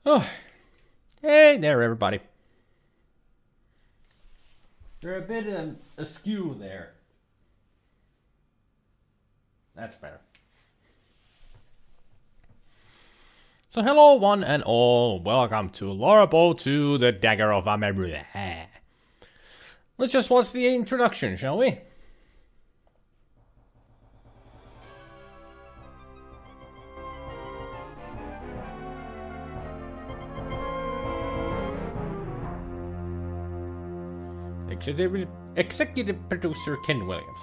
Oh, hey there, everybody. You're a bit askew there. That's better. So hello one and all, welcome to Laura Bow to the Dagger of Amon-Ra. Let's just watch the introduction, shall we? Executive producer Ken Williams.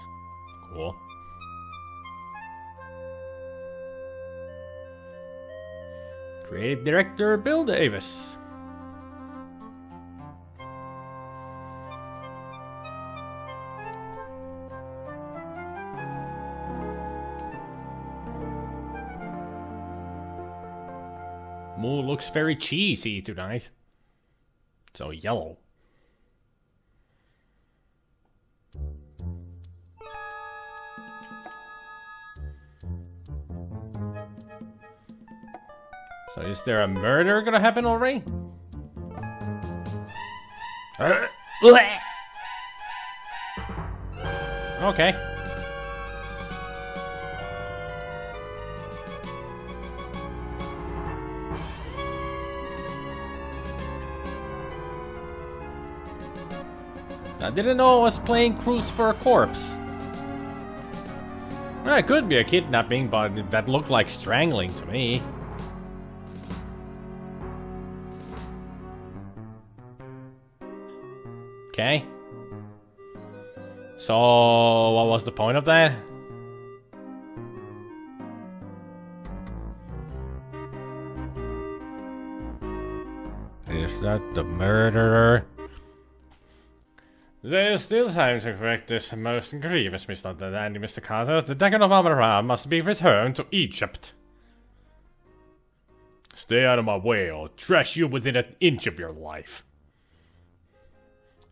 Cool. Creative director Bill Davis. Moo looks very cheesy tonight. So yellow. So is there a murder gonna happen already? Okay. I didn't know I was playing Cruise for a Corpse. Well, it could be a kidnapping, but that looked like strangling to me. Okay. So, what was the point of that? Is that the murderer? There is still time to correct this most grievous misunderstanding, Mr. Carter. The Dagger of Amon-Ra must be returned to Egypt. Stay out of my way, or I'll trash you within an inch of your life.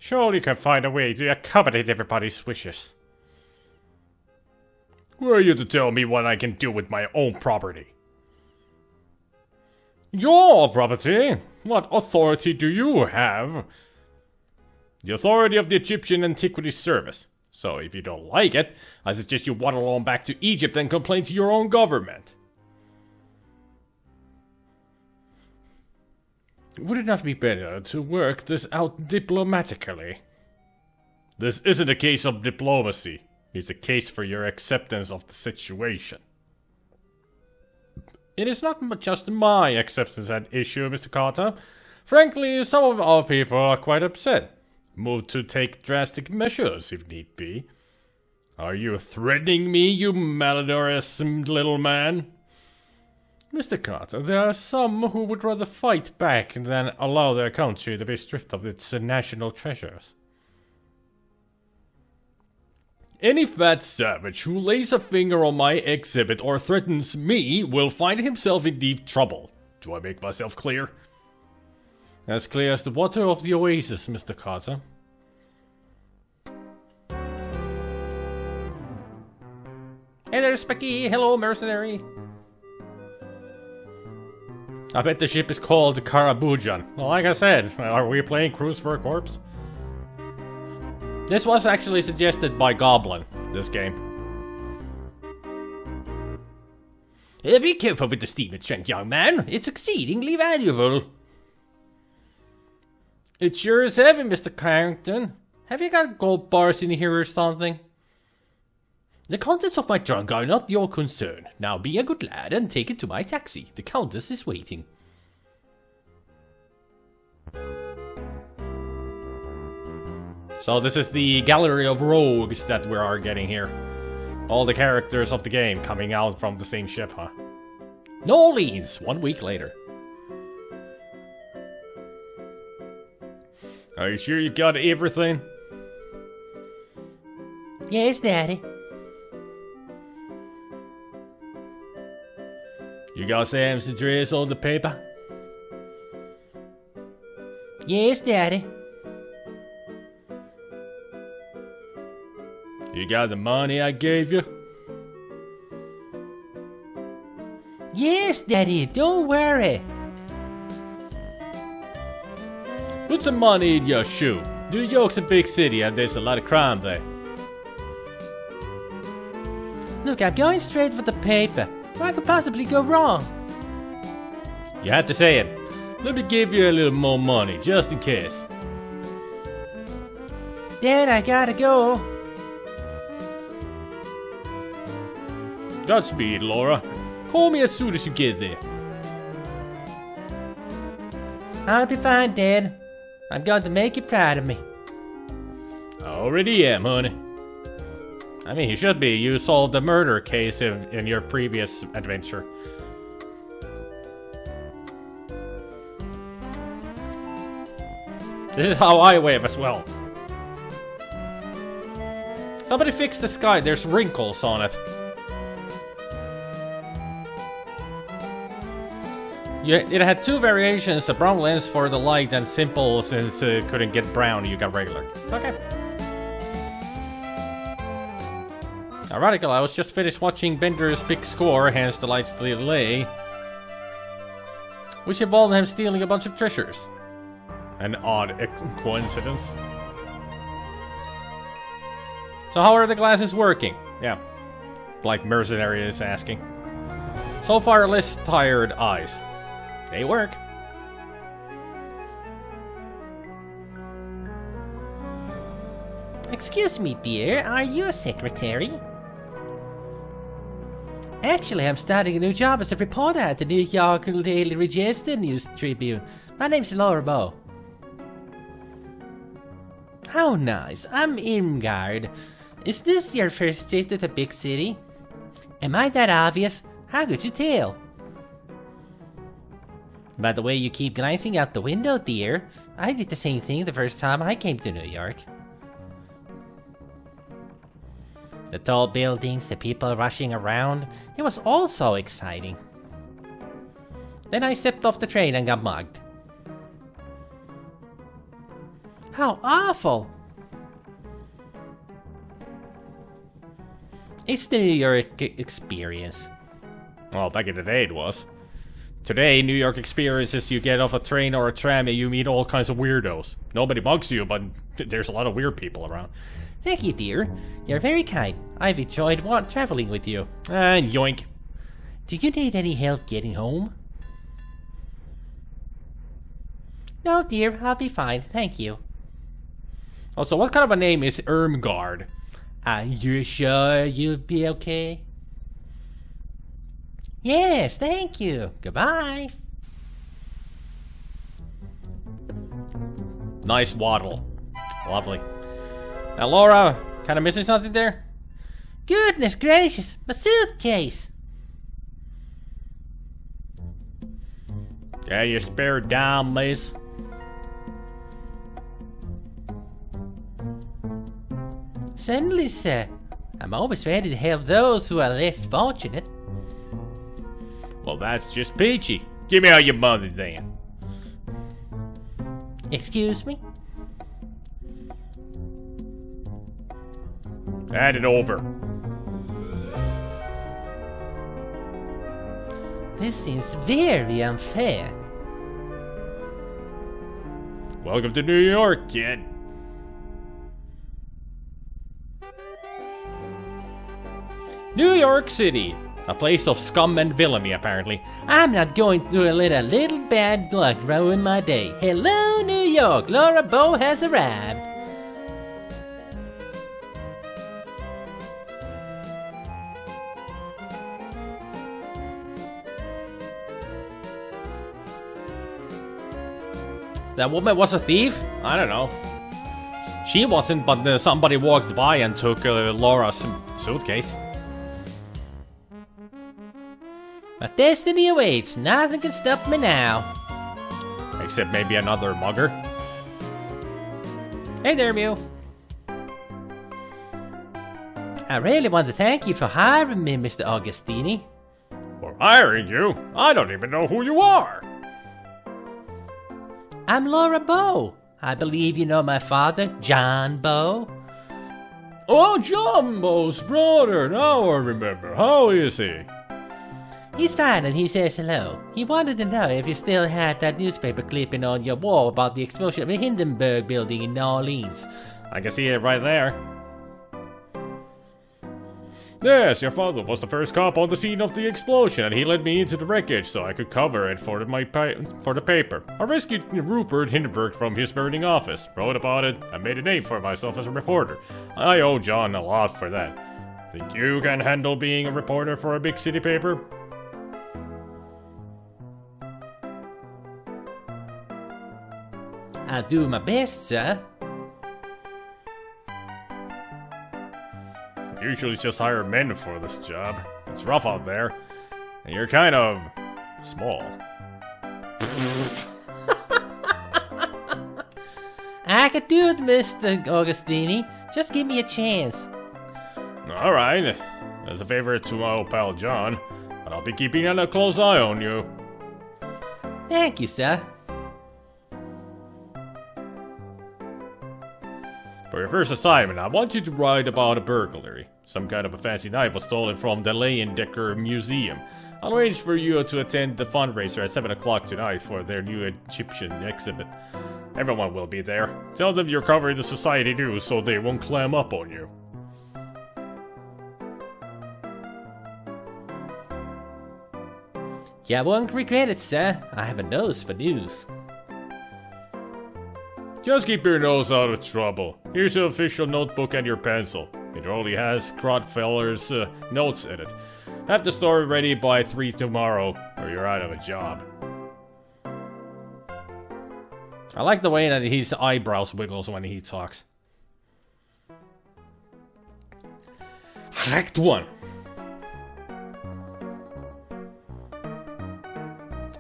Surely you can find a way to accommodate everybody's wishes. Who are you to tell me what I can do with my own property? Your property? What authority do you have? The authority of the Egyptian Antiquities Service. So if you don't like it, I suggest you waddle on back to Egypt and complain to your own government. Would it not be better to work this out diplomatically? This isn't a case of diplomacy. It's a case for your acceptance of the situation. It is not just my acceptance at issue, Mr. Carter. Frankly, some of our people are quite upset. Moved to take drastic measures if need be. Are you threatening me, you malodorous little man? Mr. Carter, there are some who would rather fight back than allow their country to be stripped of its national treasures. Any fat savage who lays a finger on my exhibit or threatens me will find himself in deep trouble. Do I make myself clear? As clear as the water of the oasis, Mr. Carter. Hey there, Specky. Hello, mercenary. I bet the ship is called Karabujan. Well, like I said, are we playing Cruise for a Corpse? This was actually suggested by Goblin, this game. Be careful with the steam strength, young man. It's exceedingly valuable. It sure is heavy, Mr. Carrington. Have you got gold bars in here or something? The contents of my trunk are not your concern. Now be a good lad and take it to my taxi. The Countess is waiting. So this is the gallery of rogues that we are getting here. All the characters of the game coming out from the same ship, huh? New Orleans, 1 week later. Are you sure you got everything? Yes, Daddy. You got Sam's address on the paper? Yes, Daddy. You got the money I gave you? Yes, Daddy, don't worry. Put some money in your shoe. New York's a big city and there's a lot of crime there. Look, I'm going straight for the paper. What could possibly go wrong? You had to say it. Let me give you a little more money, just in case. Dad, I gotta go. Godspeed, Laura. Call me as soon as you get there. I'll be fine, Dad. I'm going to make you proud of me. I already am, honey. I mean, you should be. You solved the murder case in your previous adventure. This is how I wave as well. Somebody fix the sky. There's wrinkles on it. Yeah, it had two variations, a brown lens for the light and simple since it couldn't get brown, you got regular. Okay. Radical, I was just finished watching Bender's big score, hence the light's delay, which involved him stealing a bunch of treasures. An odd coincidence. So how are the glasses working? Yeah, like Mercenary is asking. So far, less tired eyes. They work. Excuse me, dear. Are you a secretary? Actually, I'm starting a new job as a reporter at the New York Daily Register News Tribune. My name's Laura Bow. How nice. I'm Irmgard. Is this your first trip to the big city? Am I that obvious? How could you tell? By the way you keep glancing out the window, dear. I did the same thing the first time I came to New York. The tall buildings, the people rushing around, it was all so exciting. Then I stepped off the train and got mugged. How awful! It's the New York experience. Well, back in the day it was. Today, New York experience is you get off a train or a tram and you meet all kinds of weirdos. Nobody bugs you, but there's a lot of weird people around. Thank you, dear. You're very kind. I've enjoyed traveling with you. And yoink. Do you need any help getting home? No, dear. I'll be fine. Thank you. Also, what kind of a name is Irmgard? Are you sure you'll be okay? Yes, thank you. Goodbye. Nice waddle. Lovely. Now, Laura, kind of missing something there? Goodness gracious, my suitcase. Yeah, you spare dime, miss. Certainly, sir. I'm always ready to help those who are less fortunate. Well, that's just peachy. Give me all your money then. Excuse me? Hand it over. This seems very unfair. Welcome to New York, kid. New York City. A place of scum and villainy, apparently. I'm not going to let a little bad luck ruin my day. Hello, New York. Laura Bow has arrived. That woman was a thief? I don't know. She wasn't, but somebody walked by and took Laura's suitcase. My destiny awaits. Nothing can stop me now. Except maybe another mugger. Hey there, Mew. I really want to thank you for hiring me, Mr. Augustini. For hiring you? I don't even know who you are. I'm Laura Bow. I believe you know my father, John Bow. Oh, John Bow's brother. Now I remember. How is he? He's fine and he says hello. He wanted to know if you still had that newspaper clipping on your wall about the explosion of the Hindenburg building in New Orleans. I can see it right there. Yes, your father was the first cop on the scene of the explosion, and he led me into the wreckage so I could cover it for the paper. I rescued Rupert Hindenburg from his burning office, wrote about it, and made a name for myself as a reporter. I owe John a lot for that. Think you can handle being a reporter for a big city paper? I'll do my best, sir. Usually just hire men for this job. It's rough out there. And you're kind of small. I could do it, Mr. Augustini. Just give me a chance. Alright. As a favor to my old pal John. But I'll be keeping a close eye on you. Thank you, sir. For your first assignment, I want you to write about a burglary. Some kind of a fancy knife was stolen from the Dagger Museum. I'll arrange for you to attend the fundraiser at 7 o'clock tonight for their new Egyptian exhibit. Everyone will be there. Tell them you're covering the society news so they won't clam up on you. You won't regret it, sir. I have a nose for news. Just keep your nose out of trouble. Here's your official notebook and your pencil. It only has Crotfeller's notes in it. Have the story ready by 3 tomorrow, or you're out of a job. I like the way that his eyebrows wiggles when he talks. Act 1.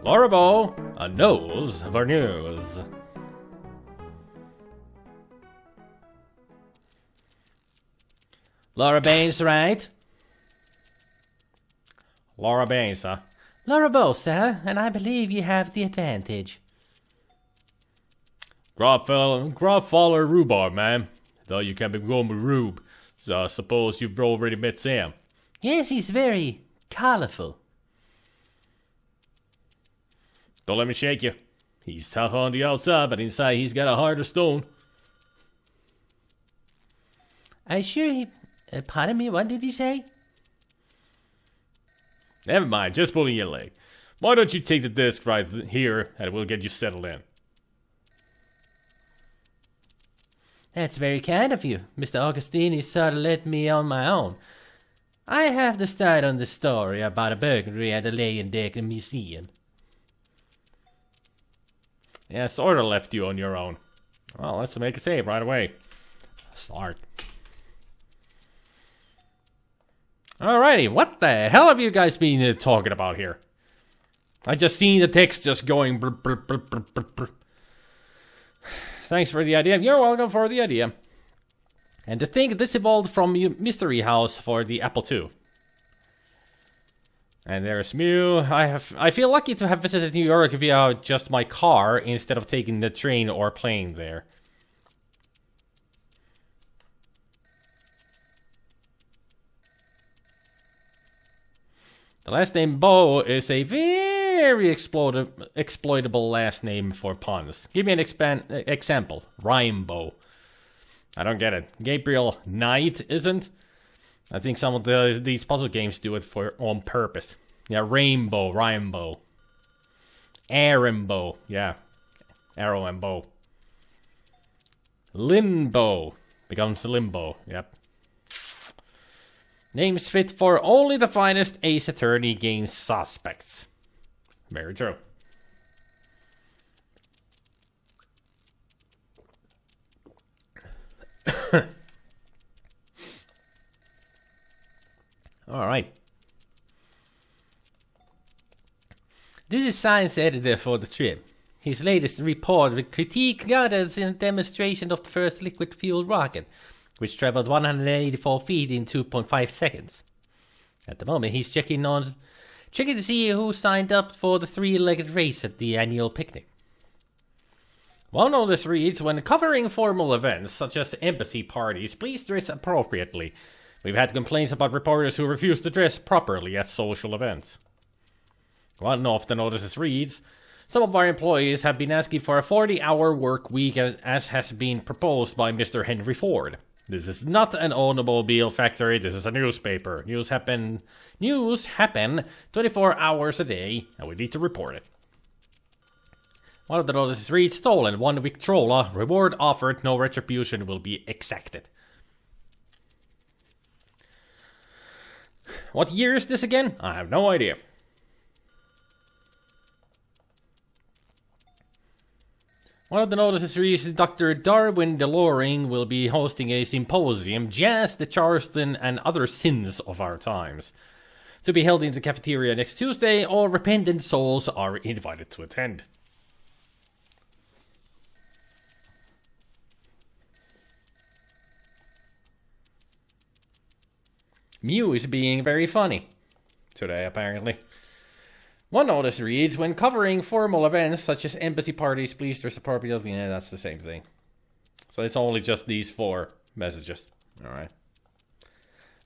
Lorabo, a nose for news. Laura Baines, right? Laura Baines, huh? Laura Bow, sir, and I believe you have the advantage. Grobfaller rhubarb, man. Though you can be going with Rube. So I suppose you've already met Sam. Yes, he's very colorful. Don't let me shake you. He's tough on the outside, but inside he's got a heart of stone. I sure he... pardon me, what did you say? Never mind, just pulling your leg. Why don't you take the disc right here, and we'll get you settled in. That's very kind of you. Mr. Augustini sort of let me on my own. I have to start on the story about a burglary at the Dagger Museum. Yeah, sort of left you on your own. Well, let's make a save right away. Start. Alrighty, what the hell have you guys been talking about here? I just seen the text just going brr, brr, brr, brr, brr, brr. Thanks for the idea. You're welcome for the idea. And to think this evolved from Mystery House for the Apple II. And there's Mew. I feel lucky to have visited New York via just my car instead of taking the train or plane there. The last name Bo is a very exploitable last name for puns. Give me an example. Rhyme-Bo. I don't get it. Gabriel Knight isn't? I think some of these puzzle games do it on purpose. Yeah, Rainbow, Rhyme-Bo. Aaron-Bo, yeah. Arrow and bow. Limbo becomes Limbo, yep. Names fit for only the finest Ace Attorney game suspects. Very true. Alright. This is Science Editor for the trip. His latest report with critique gathers in a demonstration of the first liquid fuel rocket, which traveled 184 feet in 2.5 seconds. At the moment, he's checking to see who signed up for the three-legged race at the annual picnic. One notice reads, when covering formal events, such as embassy parties, please dress appropriately. We've had complaints about reporters who refuse to dress properly at social events. One of the notices reads, some of our employees have been asking for a 40-hour work week as has been proposed by Mr. Henry Ford. This is not an automobile factory, this is a newspaper. News happen 24 hours a day, and we need to report it. One of the notices reads, stolen, 1 week trolla, reward offered, no retribution will be exacted. What year is this again? I have no idea. One of the notices reads, Dr. Darwin DeLoring will be hosting a symposium, Jazz, the Charleston, and Other Sins of Our Times. To be held in the cafeteria next Tuesday, all repentant souls are invited to attend. Mew is being very funny today, apparently. One notice reads, when covering formal events such as embassy parties, please dress appropriately. Yeah, that's the same thing. So it's only just these 4 messages. Alright.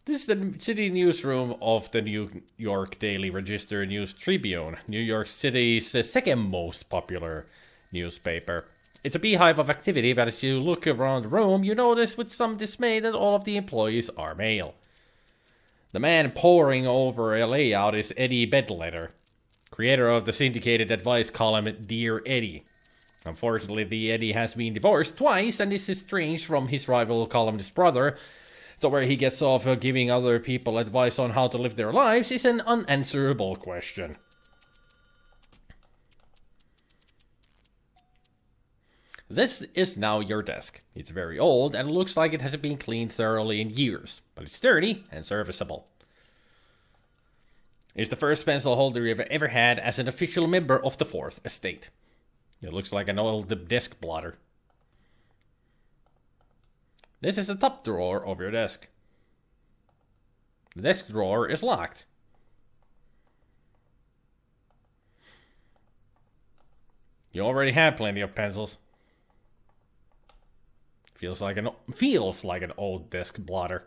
This is the city newsroom of the New York Daily Register News Tribune, New York City's second most popular newspaper. It's a beehive of activity, but as you look around the room, you notice with some dismay that all of the employees are male. The man poring over a layout is Eddie Bedletter, creator of the syndicated advice column Dear Eddie. Unfortunately, the Eddie has been divorced twice and is estranged from his rival columnist brother, so where he gets off giving other people advice on how to live their lives is an unanswerable question. This is now your desk. It's very old and looks like it hasn't been cleaned thoroughly in years, but it's sturdy and serviceable. It's the first pencil holder you've ever had as an official member of the Fourth Estate. It looks like an old desk blotter. This is the top drawer of your desk. The desk drawer is locked. You already have plenty of pencils. Feels like an old desk blotter.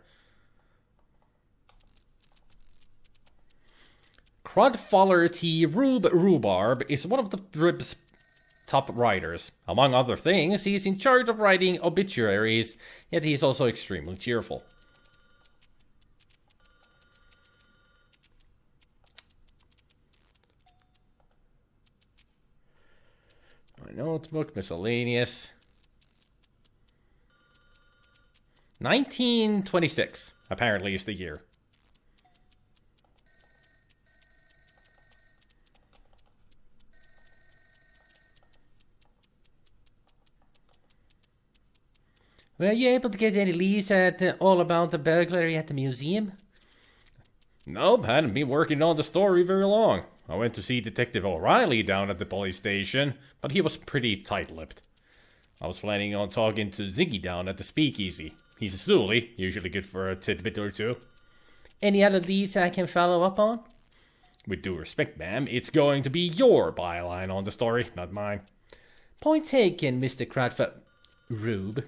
Crudfuller T. Rhubarb is one of the Drib's top writers. Among other things, he's in charge of writing obituaries, yet he's also extremely cheerful. My notebook, miscellaneous. 1926, apparently, is the year. Were you able to get any leads all about the burglary at the museum? Nope, hadn't been working on the story very long. I went to see Detective O'Reilly down at the police station, but he was pretty tight-lipped. I was planning on talking to Ziggy down at the speakeasy. He's a stoolie, usually good for a tidbit or two. Any other leads I can follow up on? With due respect, ma'am, it's going to be your byline on the story, not mine. Point taken, Mr. Rube.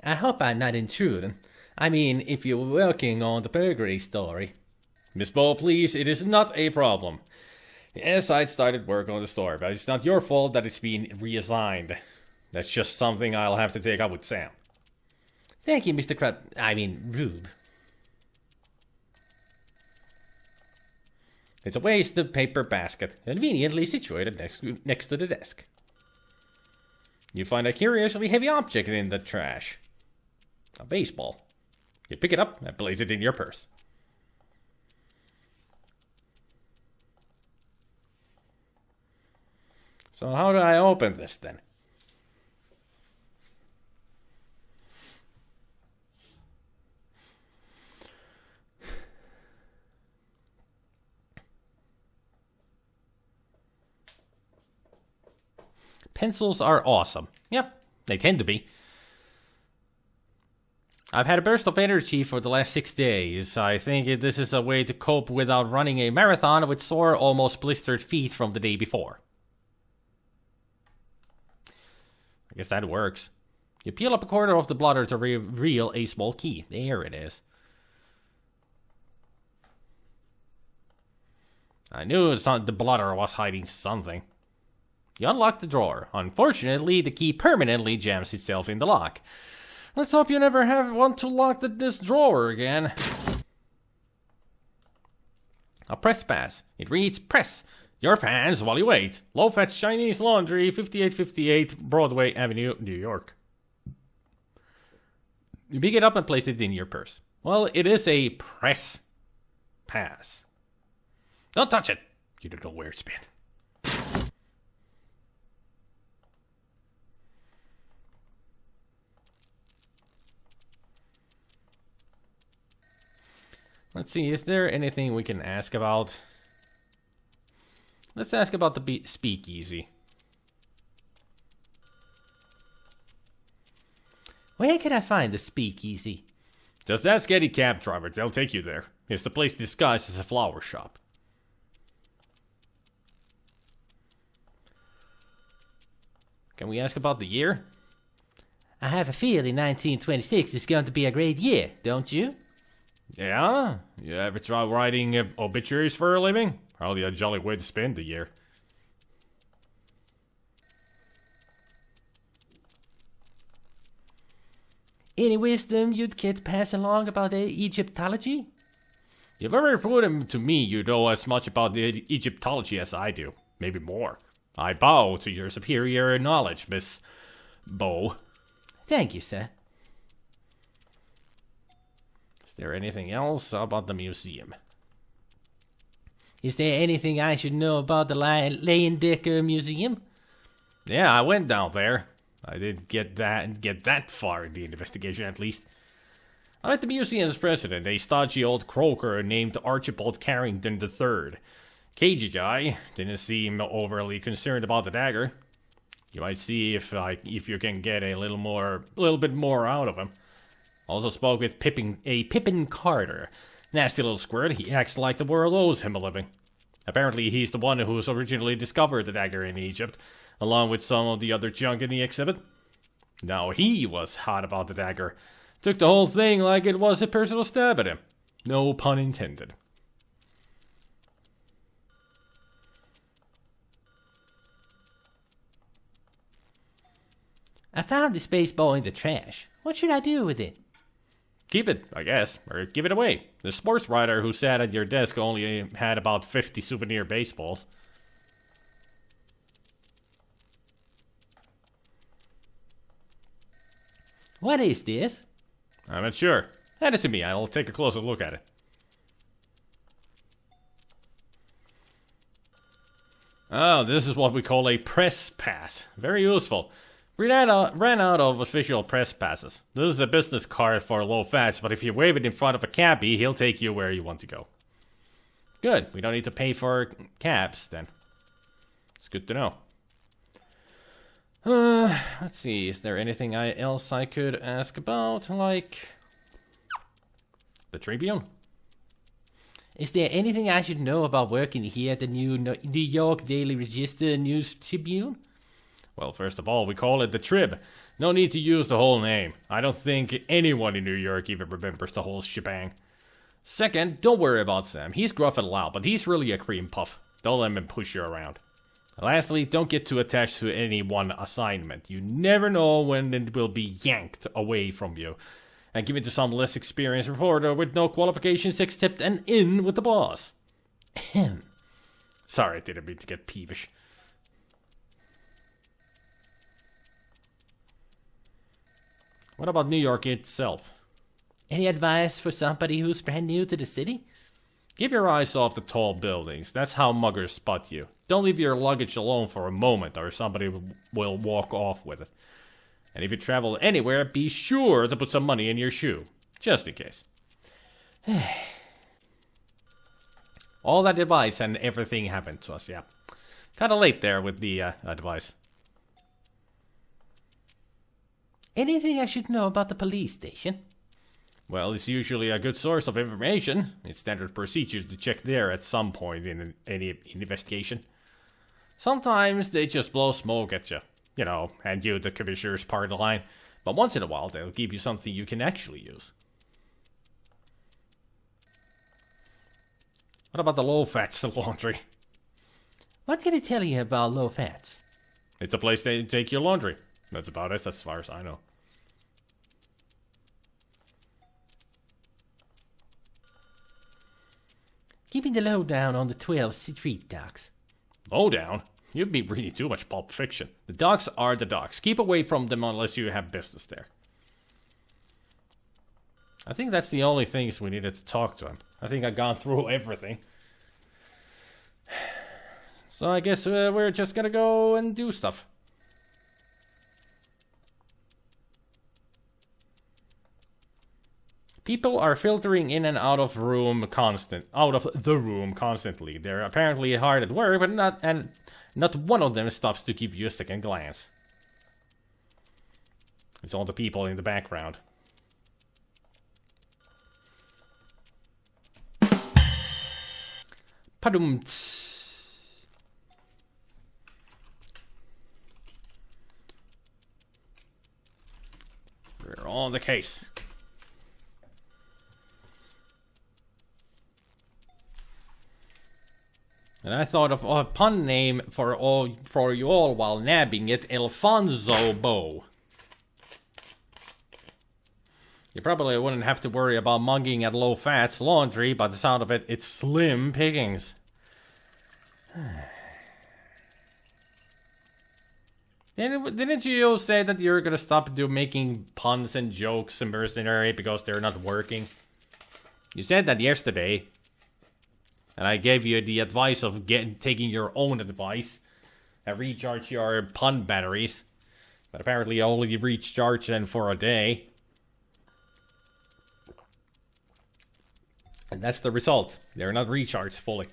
I hope I'm not intruding. I mean, if you're working on the burglary story. Miss Bo, please, it is not a problem. Yes, I'd started work on the story, but it's not your fault that it's been reassigned. That's just something I'll have to take up with Sam. Thank you, Mr. Rube. It's a waste of paper basket, conveniently situated next to the desk. You find a curiously heavy object in the trash. A baseball. You pick it up and place it in your purse. So how do I open this then? Pencils are awesome. Yep, they tend to be. I've had a burst of energy for the last 6 days. I think this is a way to cope without running a marathon with sore, almost blistered feet from the day before. I guess that works. You peel up a corner of the blotter to reveal a small key. There it is. I knew the blotter was hiding something. You unlock the drawer. Unfortunately, the key permanently jams itself in the lock. Let's hope you never want to lock this drawer again. A press pass. It reads, press your pants while you wait. Low-fat Chinese laundry, 5858 Broadway Avenue, New York. You pick it up and place it in your purse. Well, it is a press pass. Don't touch it. You don't know where it's been. Let's see, is there anything we can ask about? Let's ask about the speakeasy. Where can I find the speakeasy? Just ask any cab driver, they'll take you there. It's the place disguised as a flower shop. Can we ask about the year? I have a feeling 1926 is going to be a great year, don't you? Yeah? You ever try writing obituaries for a living? Probably a jolly way to spend the year. Any wisdom you'd care to pass along about Egyptology? If ever put him to me, you know as much about the Egyptology as I do. Maybe more. I bow to your superior knowledge, Miss Bow. Thank you, sir. Is there anything else about the museum? Is there anything I should know about the Leyendecker Museum? Yeah, I went down there. I didn't get that far in the investigation, at least. I met the museum's president, a stodgy old croaker named Archibald Carrington III. Cagey guy, didn't seem overly concerned about the dagger. You might see if you can get a little bit more out of him. Also spoke with Pippin Carter. Nasty little squirt, he acts like the world owes him a living. Apparently he's the one who's originally discovered the dagger in Egypt, along with some of the other junk in the exhibit. Now he was hot about the dagger. Took the whole thing like it was a personal stab at him. No pun intended. I found this baseball in the trash. What should I do with it? Keep it, I guess, or give it away. The sports writer who sat at your desk only had about 50 souvenir baseballs. What is this? I'm not sure. Hand it to me, I'll take a closer look at it. Oh, this is what we call a press pass. Very useful. We ran out of official press passes. This is a business card for low fats, but if you wave it in front of a cabbie, he'll take you where you want to go. Good, we don't need to pay for cabs then. It's good to know. Let's see, is there anything else I could ask about, like the Tribune? Is there anything I should know about working here at the New York Daily Register News Tribune? Well, first of all, we call it the Trib. No need to use the whole name. I don't think anyone in New York even remembers the whole shebang. Second, don't worry about Sam. He's gruff and loud, but he's really a cream puff. Don't let him push you around. Lastly, don't get too attached to any one assignment. You never know when it will be yanked away from you and given to some less experienced reporter with no qualifications except an in with the boss. Sorry, I didn't mean to get peevish. What about New York itself? Any advice for somebody who's brand new to the city? Keep your eyes off the tall buildings. That's how muggers spot you. Don't leave your luggage alone for a moment or somebody will walk off with it. And if you travel anywhere, be sure to put some money in your shoe. Just in case. All that advice and everything happened to us, yeah. Kinda late there with the advice. Anything I should know about the police station? Well, it's usually a good source of information. It's standard procedure to check there at some point in any investigation. Sometimes they just blow smoke at you. You know, hand you the commissioner's party line. But once in a while, they'll give you something you can actually use. What about the low-fat laundry? What can it tell you about low fats? It's a place they take your laundry. That's about it, as far as I know. Give me the lowdown on the 12 street dogs. Lowdown? You'd be reading too much Pulp Fiction. The dogs are the dogs. Keep away from them unless you have business there. I think that's the only things we needed to talk to him. I think I've gone through everything. So I guess we're just gonna go and do stuff. People are filtering in and out of the room constantly. They're apparently hard at work, but not one of them stops to give you a second glance. It's all the people in the background. Padumts. We're on the case. And I thought of a pun name for you all while nabbing it, Alfonso Bo. You probably wouldn't have to worry about mugging at low fats laundry. By the sound of it, it's slim pickings. Didn't you say that you're gonna stop making puns and jokes and mercenary because they're not working? You said that yesterday. And I gave you the advice of taking your own advice and recharge your pun batteries. But apparently you only recharge them for a day. And that's the result. They're not recharged fully.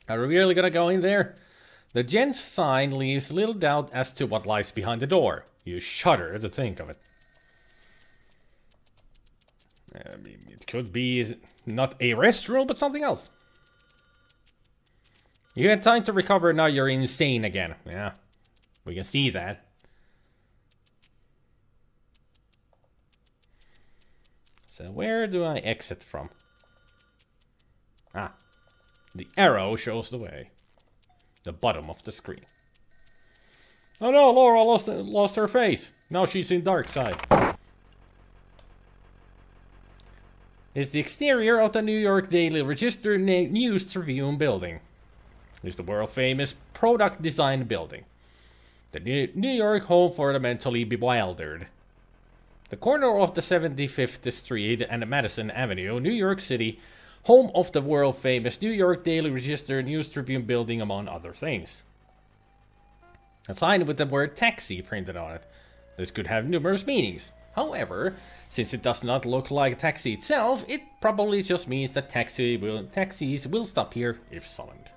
Are we really gonna go in there? The gents' sign leaves little doubt as to what lies behind the door. You shudder to think of it. It could be not a restroom, but something else. You had time to recover, now you're insane again. Yeah, we can see that. So where do I exit from? Ah, the arrow shows the way. The bottom of the screen. Oh no, Laura lost her face. Now she's in dark side. It's the exterior of the New York Daily Register News Tribune building. It's the world famous product design building. The New York home for the mentally bewildered. The corner of the 75th Street and Madison Avenue, New York City, home of the world-famous New York Daily Register News Tribune building, among other things. A sign with the word taxi printed on it. This could have numerous meanings. However, since it does not look like a taxi itself, it probably just means that taxis will stop here if summoned.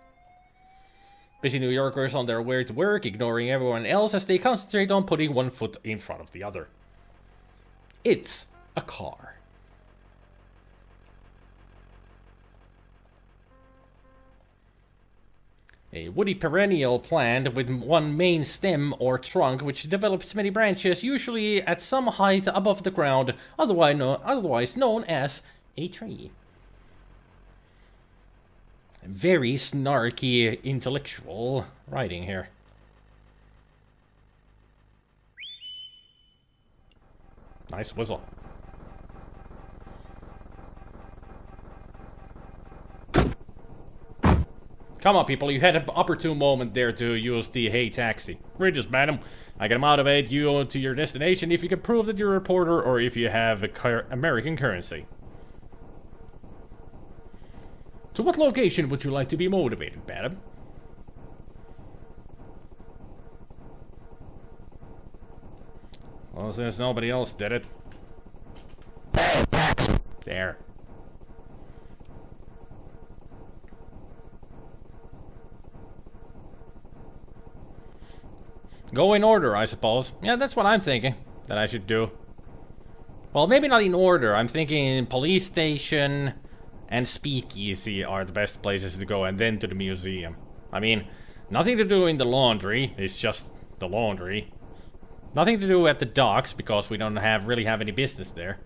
Busy New Yorkers on their way to work, ignoring everyone else as they concentrate on putting one foot in front of the other. It's a car. A woody perennial plant with one main stem or trunk which develops many branches, usually at some height above the ground, otherwise known as a tree. Very snarky intellectual writing here. Nice whistle. Come on, people, you had an opportune moment there to use the hey taxi. Bridges, madam. I can motivate you to your destination if you can prove that you're a reporter or if you have American currency. To what location would you like to be motivated, madam? Well, since nobody else did it. There. Go in order, I suppose. Yeah, that's what I'm thinking that I should do. Well, maybe not in order. I'm thinking police station and speakeasy are the best places to go, and then to the museum. I mean, nothing to do in the laundry. It's just the laundry. Nothing to do at the docks, because we don't really have any business there.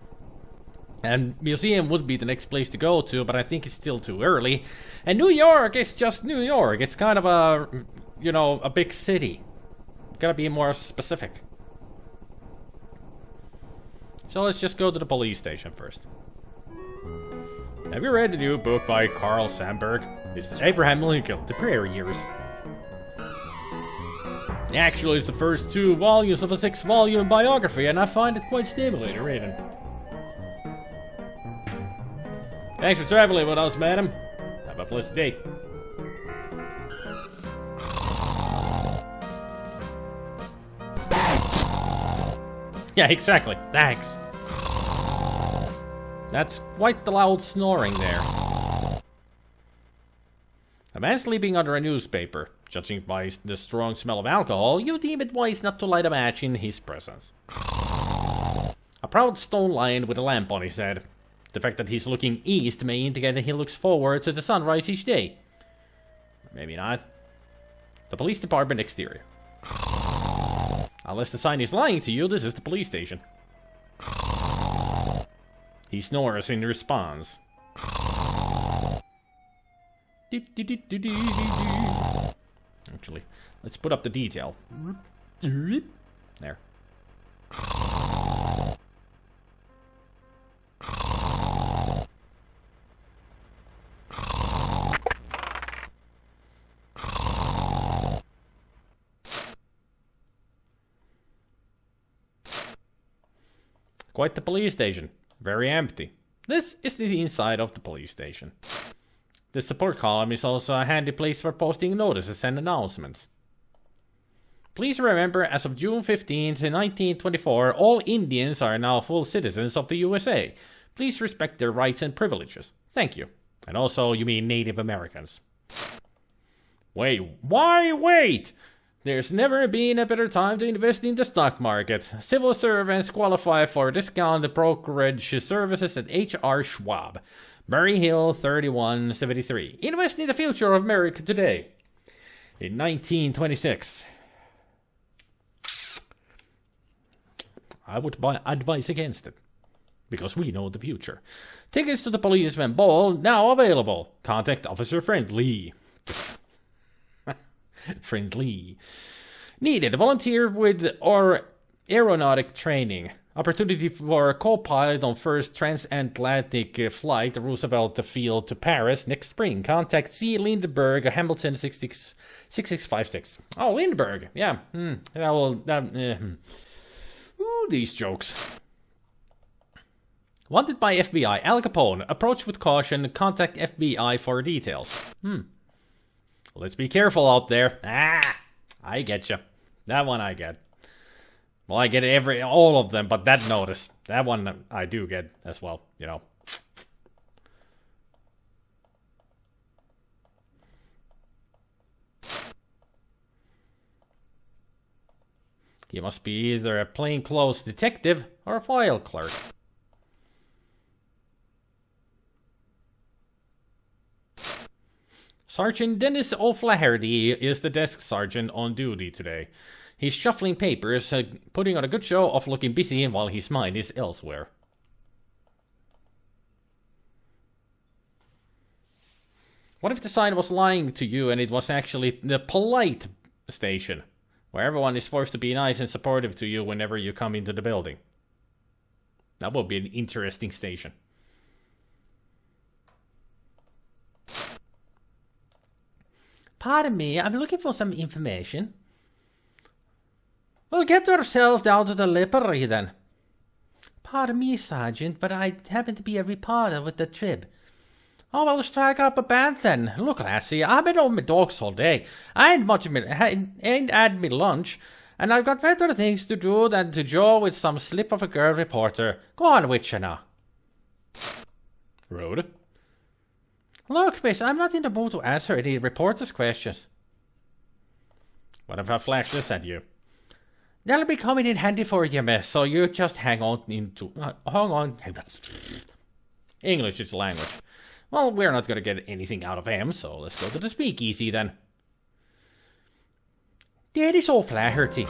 And museum would be the next place to go to, but I think it's still too early. And New York is just New York. It's kind of a, you know, a big city. Gotta be more specific. So let's just go to the police station first. Have you read the new book by Carl Sandburg? It's Abraham Lincoln, The Prairie Years. Actually, it's the first 2 volumes of a 6-volume biography, and I find it quite stimulating reading. Thanks for traveling with us, madam. Have a blessed day. Yeah, exactly. Thanks. That's quite the loud snoring there. A man sleeping under a newspaper. Judging by the strong smell of alcohol, you deem it wise not to light a match in his presence. A proud stone lion with a lamp on his head. The fact that he's looking east may indicate that he looks forward to the sunrise each day. Maybe not. The police department exterior. Unless the sign is lying to you, this is the police station. He snores in response. Actually, let's put up the detail. There. Quite the police station. Very empty. This is the inside of the police station. The support column is also a handy place for posting notices and announcements. Please remember, as of June 15th, 1924, all Indians are now full citizens of the USA. Please respect their rights and privileges. Thank you. And also, you mean Native Americans. Wait, why wait? There's never been a better time to invest in the stock market. Civil servants qualify for discounted brokerage services at H.R. Schwab. Murray Hill, 3173. Invest in the future of America today. In 1926. I would advise against it. Because we know the future. Tickets to the policeman ball now available. Contact Officer Friendly. Friendly. Needed. Volunteer with or aeronautic training. Opportunity for a co-pilot on first transatlantic flight Roosevelt Field to Paris next spring. Contact C. Lindbergh, Hamilton 6656. Oh, Lindbergh. Yeah. Ooh, these jokes. Wanted by FBI. Al Capone. Approach with caution. Contact FBI for details. Let's be careful out there. I get you. That one I get. Well, I get all of them, but that notice. That one I do get as well, you know. He must be either a plainclothes detective or a file clerk. Sergeant Dennis O'Flaherty is the desk sergeant on duty today. He's shuffling papers, putting on a good show of looking busy while his mind is elsewhere. What if the sign was lying to you and it was actually the polite station, where everyone is forced to be nice and supportive to you whenever you come into the building? That would be an interesting station. Pardon me, I'm looking for some information. Well, get yourself down to the library then. Pardon me, Sergeant, but I happen to be a reporter with the Trib. Oh, well, strike up a band then. Look, lassie, I've been on my dogs all day. I ain't had me lunch, and I've got better things to do than to jaw with some slip of a girl reporter. Go on with you now. Rude. Look, miss, I'm not in the mood to answer any reporter's questions. What if I flash this at you? That'll be coming in handy for you, miss, so you just hang on. English is the language. Well, we're not going to get anything out of him, so let's go to the speakeasy then. That is all Flaherty.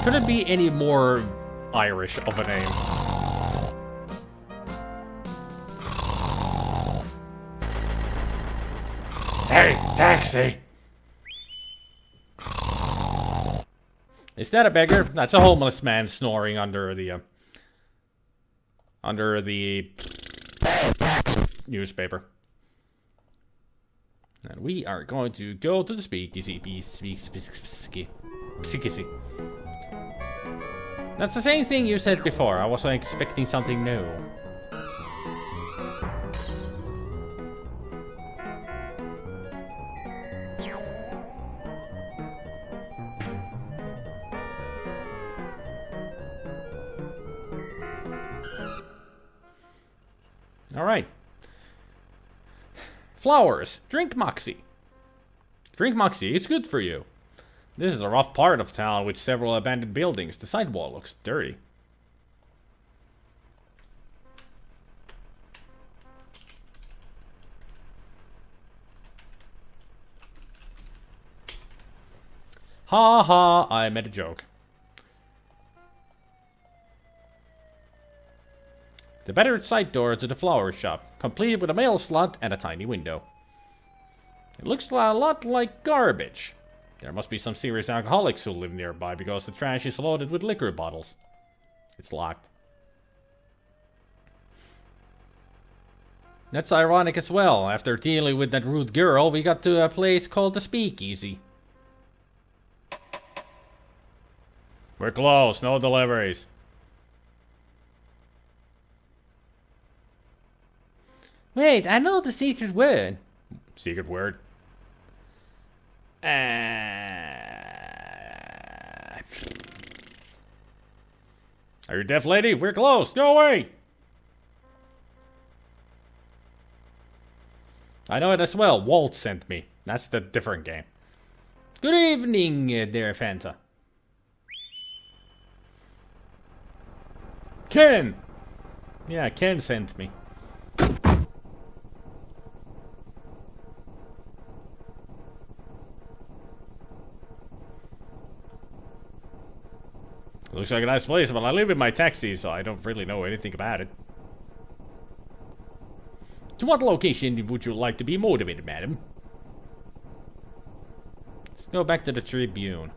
Couldn't be any more Irish of a name. Hey, taxi! Is that a beggar? That's a homeless man snoring under the newspaper. And we are going to go to the speakeasy. That's the same thing you said before. I wasn't expecting something new. Alright. Flowers. Drink Moxie. Drink Moxie. It's good for you. This is a rough part of town with several abandoned buildings. The sidewalk looks dirty. Ha ha, I made a joke. The battered side door to the flower shop, complete with a mail slot and a tiny window. It looks a lot like garbage. There must be some serious alcoholics who live nearby because the trash is loaded with liquor bottles. It's locked. That's ironic as well. After dealing with that rude girl, we got to a place called the Speakeasy. We're closed. No deliveries. Wait, I know the secret word. Secret word? Are you deaf, lady? We're closed. Go away. I know it as well. Walt sent me. That's the different game. Good evening, there, Fanta. Ken! Yeah, Ken sent me. Looks like a nice place, but I live in my taxi, so I don't really know anything about it. To what location would you like to be motivated, madam? Let's go back to the Tribune.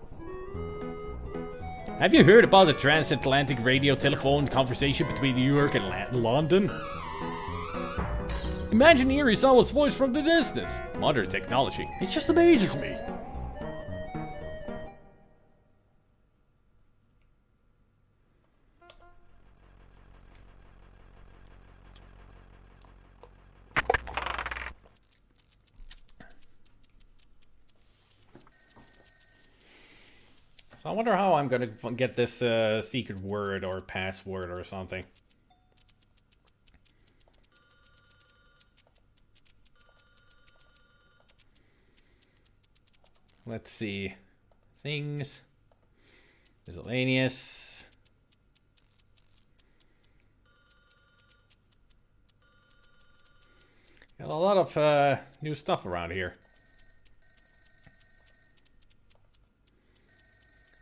Have you heard about the transatlantic radio telephone conversation between New York and London? Imagine hearing someone's voice from the distance. Modern technology. It just amazes me. So I wonder how I'm gonna get this secret word or password or something. Let's see. Things. Miscellaneous. Got a lot of new stuff around here.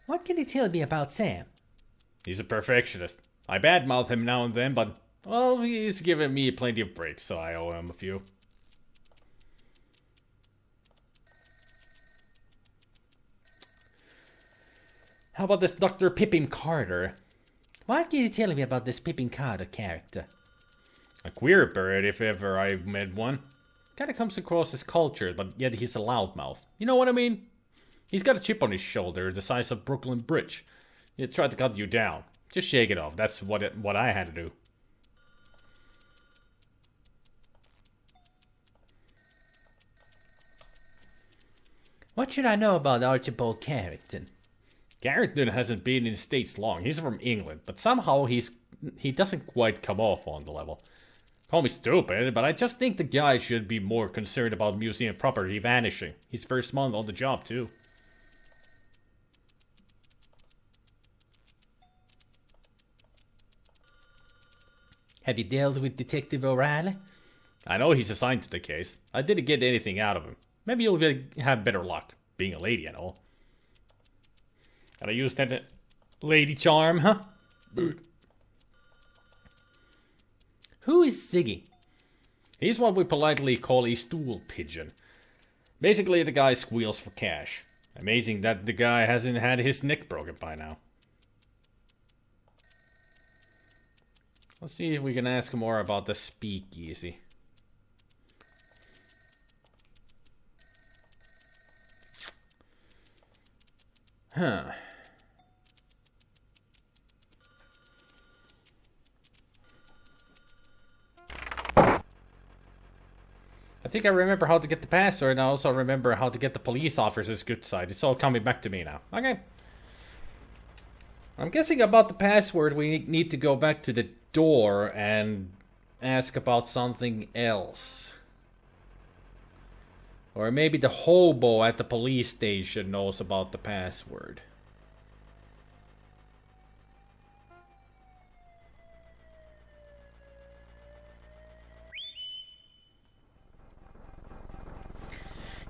What can you tell me about Sam? He's a perfectionist. I badmouth him now and then, but, well, he's given me plenty of breaks, so I owe him a few. How about this Dr. Pippin Carter? What can you tell me about this Pippin Carter character? A queer bird, if ever I've met one. Kinda comes across as cultured, but yet he's a loudmouth. You know what I mean? He's got a chip on his shoulder the size of Brooklyn Bridge. He tried to cut you down. Just shake it off. That's what I had to do. What should I know about Archibald Carrington? Carrington hasn't been in the States long. He's from England, but somehow he doesn't quite come off on the level. Call me stupid, but I just think the guy should be more concerned about museum property vanishing. His first month on the job, too. Have you dealt with Detective O'Reilly? I know he's assigned to the case. I didn't get anything out of him. Maybe you'll have better luck, being a lady and all. Gotta use that lady charm, huh? Who is Ziggy? He's what we politely call a stool pigeon. Basically, the guy squeals for cash. Amazing that the guy hasn't had his neck broken by now. Let's see if we can ask more about the speakeasy. Huh. I think I remember how to get the password, and I also remember how to get the police officer's good side. It's all coming back to me now. Okay. I'm guessing about the password we need to go back to the door and ask about something else. Or maybe the hobo at the police station knows about the password.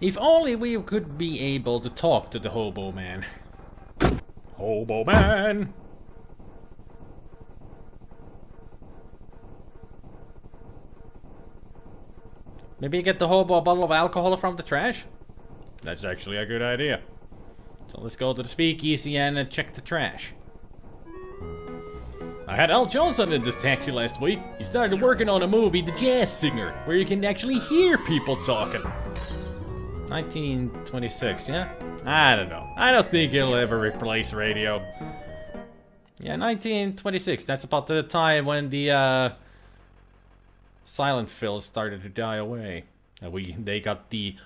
If only we could be able to talk to the hobo man. Hobo man! Maybe get the hobo a bottle of alcohol from the trash? That's actually a good idea. So let's go to the speakeasy and check the trash. I had Al Johnson in this taxi last week. He started working on a movie, The Jazz Singer, where you can actually hear people talking. 1926, yeah? I don't know. I don't think it'll ever replace radio. Yeah, 1926. That's about the time when the silent films started to die away. And they got the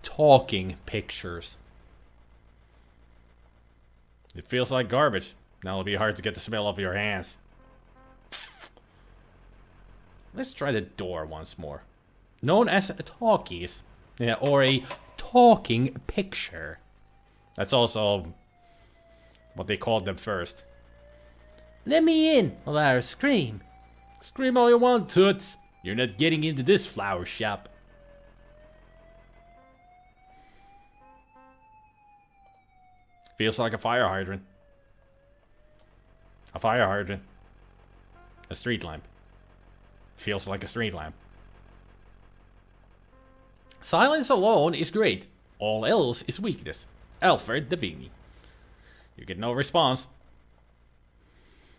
talking pictures. It feels like garbage. Now it'll be hard to get the smell off your hands. Let's try the door once more. Known as talkies. Yeah, or a talking picture. That's also what they called them first. Let me in, or I'll scream. Scream all you want, toots. You're not getting into this flower shop. Feels like a fire hydrant. A fire hydrant. A street lamp. Feels like a street lamp. Silence alone is great. All else is weakness. Alfred Davini. You get no response.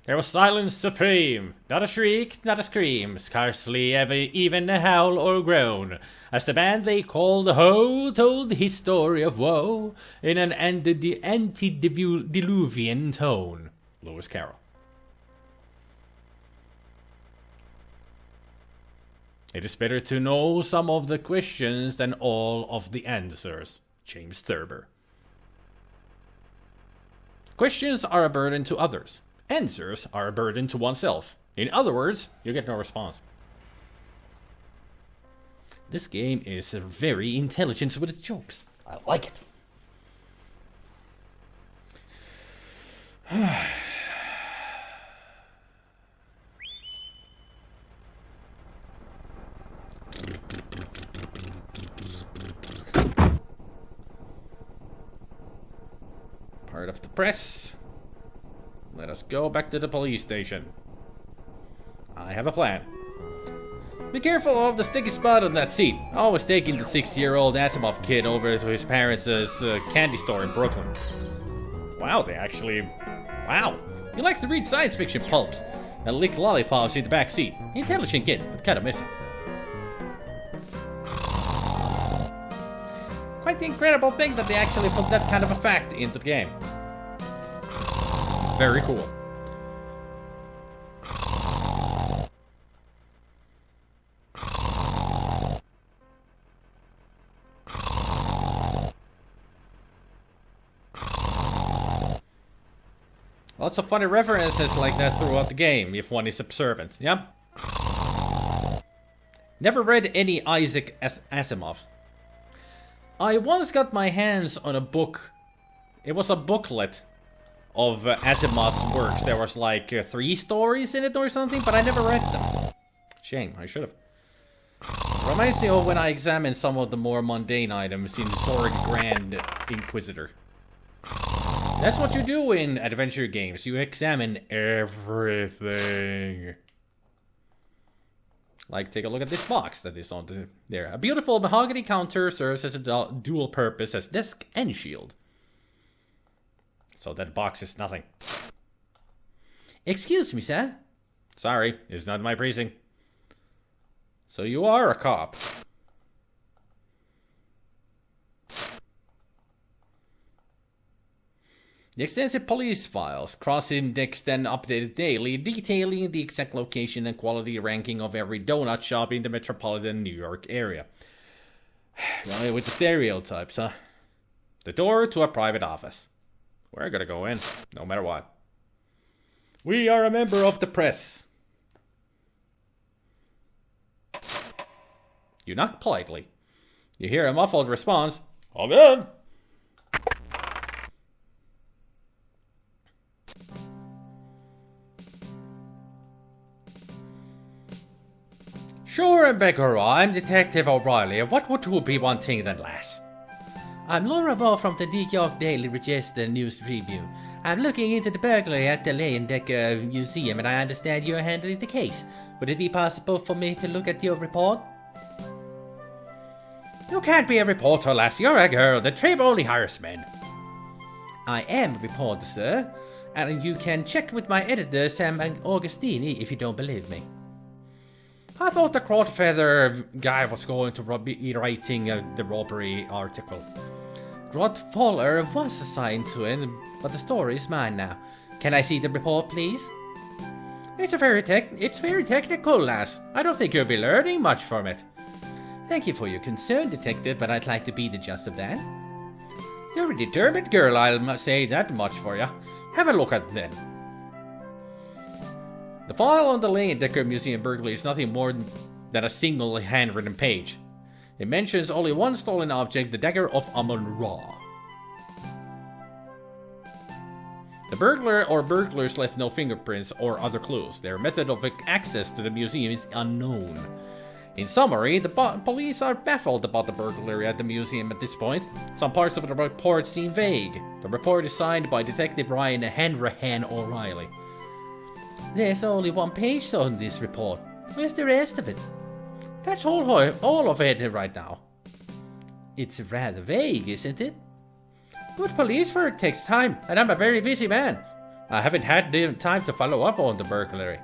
There was silence supreme. Not a shriek, not a scream. Scarcely ever even a howl or groan. As the band they called Ho told his story of woe in an antediluvian tone. Lewis Carroll. It is better to know some of the questions than all of the answers. James Thurber. Questions are a burden to others. Answers are a burden to oneself. In other words, you get no response. This game is very intelligent with its jokes. I like it. Part of the press. Let us go back to the police station. I have a plan. Be careful of the sticky spot on that seat. Always taking the 6-year-old Asimov kid over to his parents' candy store in Brooklyn. Wow, they actually... Wow. He likes to read science fiction pulps and lick lollipops in the back seat. Intelligent kid, but kind of missing. Quite the incredible thing that they actually put that kind of a fact into the game. Very cool. Lots of funny references like that throughout the game, if one is observant, yeah? Never read any Isaac Asimov. I once got my hands on a book. It was a booklet of Asimov's works. There was like 3 stories in it or something, but I never read them. Shame, I should have. Reminds me of when I examined some of the more mundane items in Zorg Grand Inquisitor. That's what you do in adventure games. You examine everything. Like, take a look at this box that is on there. A beautiful mahogany counter serves as a dual purpose as desk and shield. So that box is nothing. Excuse me, sir. Sorry, it's not my precinct. So you are a cop. The extensive police files, cross-indexed and updated daily, detailing the exact location and quality ranking of every donut shop in the metropolitan New York area. Well, with the stereotypes, huh? The door to a private office. We're gonna go in, no matter what. We are a member of the press. You knock politely. You hear a muffled response. I'm in. Sure, Beggar, I'm Detective O'Reilly. What would be one thing than less? I'm Laura Ball from the New York Daily Register News Review. I'm looking into the burglary at the Dagger Museum, and I understand you're handling the case. Would it be possible for me to look at your report? You can't be a reporter, lass. You're a girl. The Trib only hires men. I am a reporter, sir. And you can check with my editor, Sam Augustini, if you don't believe me. I thought the Crowdfeather guy was going to be writing the robbery article. Grodfaller was assigned to it, but the story is mine now. Can I see the report, please? It's very technical, lass. I don't think you'll be learning much from it. Thank you for your concern, Detective, but I'd like to be the judge of that. You're a determined girl, I'll say that much for you. Have a look at it then. The file on the Dagger Museum burglary is nothing more than a single handwritten page. It mentions only one stolen object, the Dagger of Amon-Ra. The burglar or burglars left no fingerprints or other clues. Their method of access to the museum is unknown. In summary, the police are baffled about the burglary at the museum at this point. Some parts of the report seem vague. The report is signed by Detective Ryan Hanrahan O'Reilly. There's only one page on this report. Where's the rest of it? That's all of it right now. It's rather vague, isn't it? Good police work takes time, and I'm a very busy man. I haven't had the time to follow up on the burglary.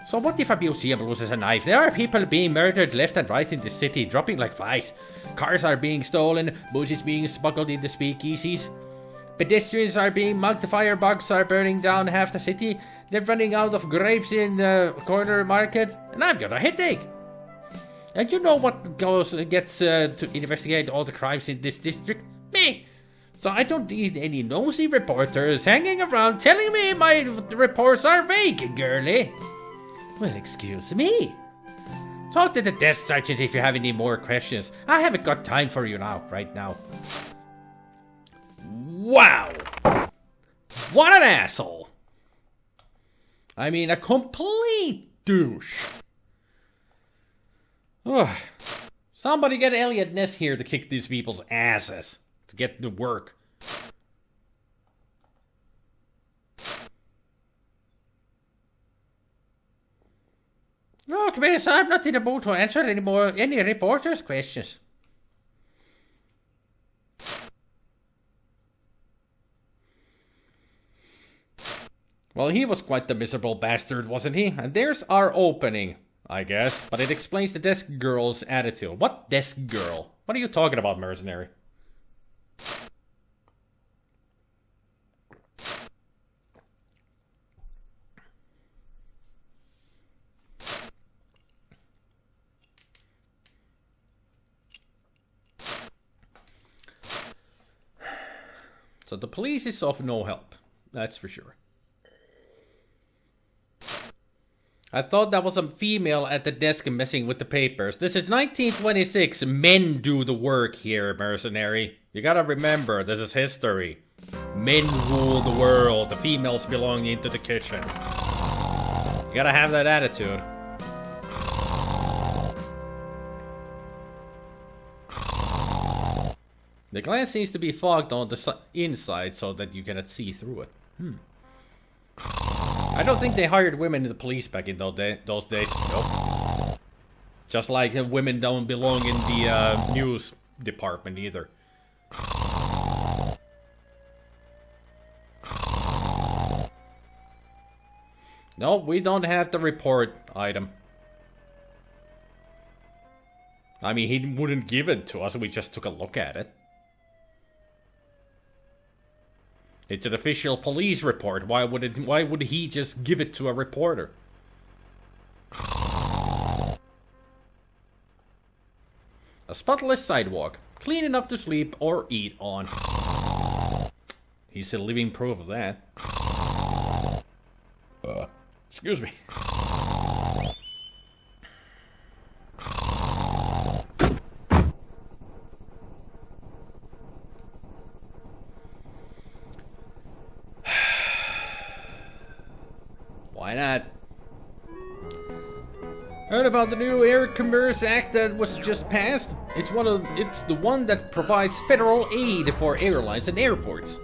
So what if a museum loses a knife? There are people being murdered left and right in the city, dropping like flies. Cars are being stolen, booze is being smuggled into speakeasies. Pedestrians are being mugged, firebugs are burning down half the city. They're running out of grapes in the corner market, and I've got a headache. And you know what gets to investigate all the crimes in this district? Me! So I don't need any nosy reporters hanging around telling me my reports are vague, girlie. Well, excuse me. Talk to the desk sergeant if you have any more questions. I haven't got time for you right now. Wow! What an asshole! I mean, a complete douche. Ugh. Somebody get Elliot Ness here to kick these people's asses. To get to work. Look, miss, I'm not in the mood to answer any reporters' questions. Well, he was quite the miserable bastard, wasn't he? And there's our opening, I guess. But it explains the desk girl's attitude. What desk girl? What are you talking about, mercenary? So the police is of no help. That's for sure. I thought that was a female at the desk messing with the papers. This is 1926. Men do the work here, mercenary. You gotta remember, this is history. Men rule the world. The females belong into the kitchen. You gotta have that attitude. The glass seems to be fogged on the inside so that you cannot see through it. I don't think they hired women in the police back in those days. Nope. Just like women don't belong in the news department either. No, we don't have the report item. I mean, he wouldn't give it to us, we just took a look at it. It's an official police report. Why would he just give it to a reporter? A spotless sidewalk, clean enough to sleep or eat on. He's a living proof of that. Excuse me. Why not? Heard about the new Air Commerce Act that was just passed? It's the one that provides federal aid for airlines and airports.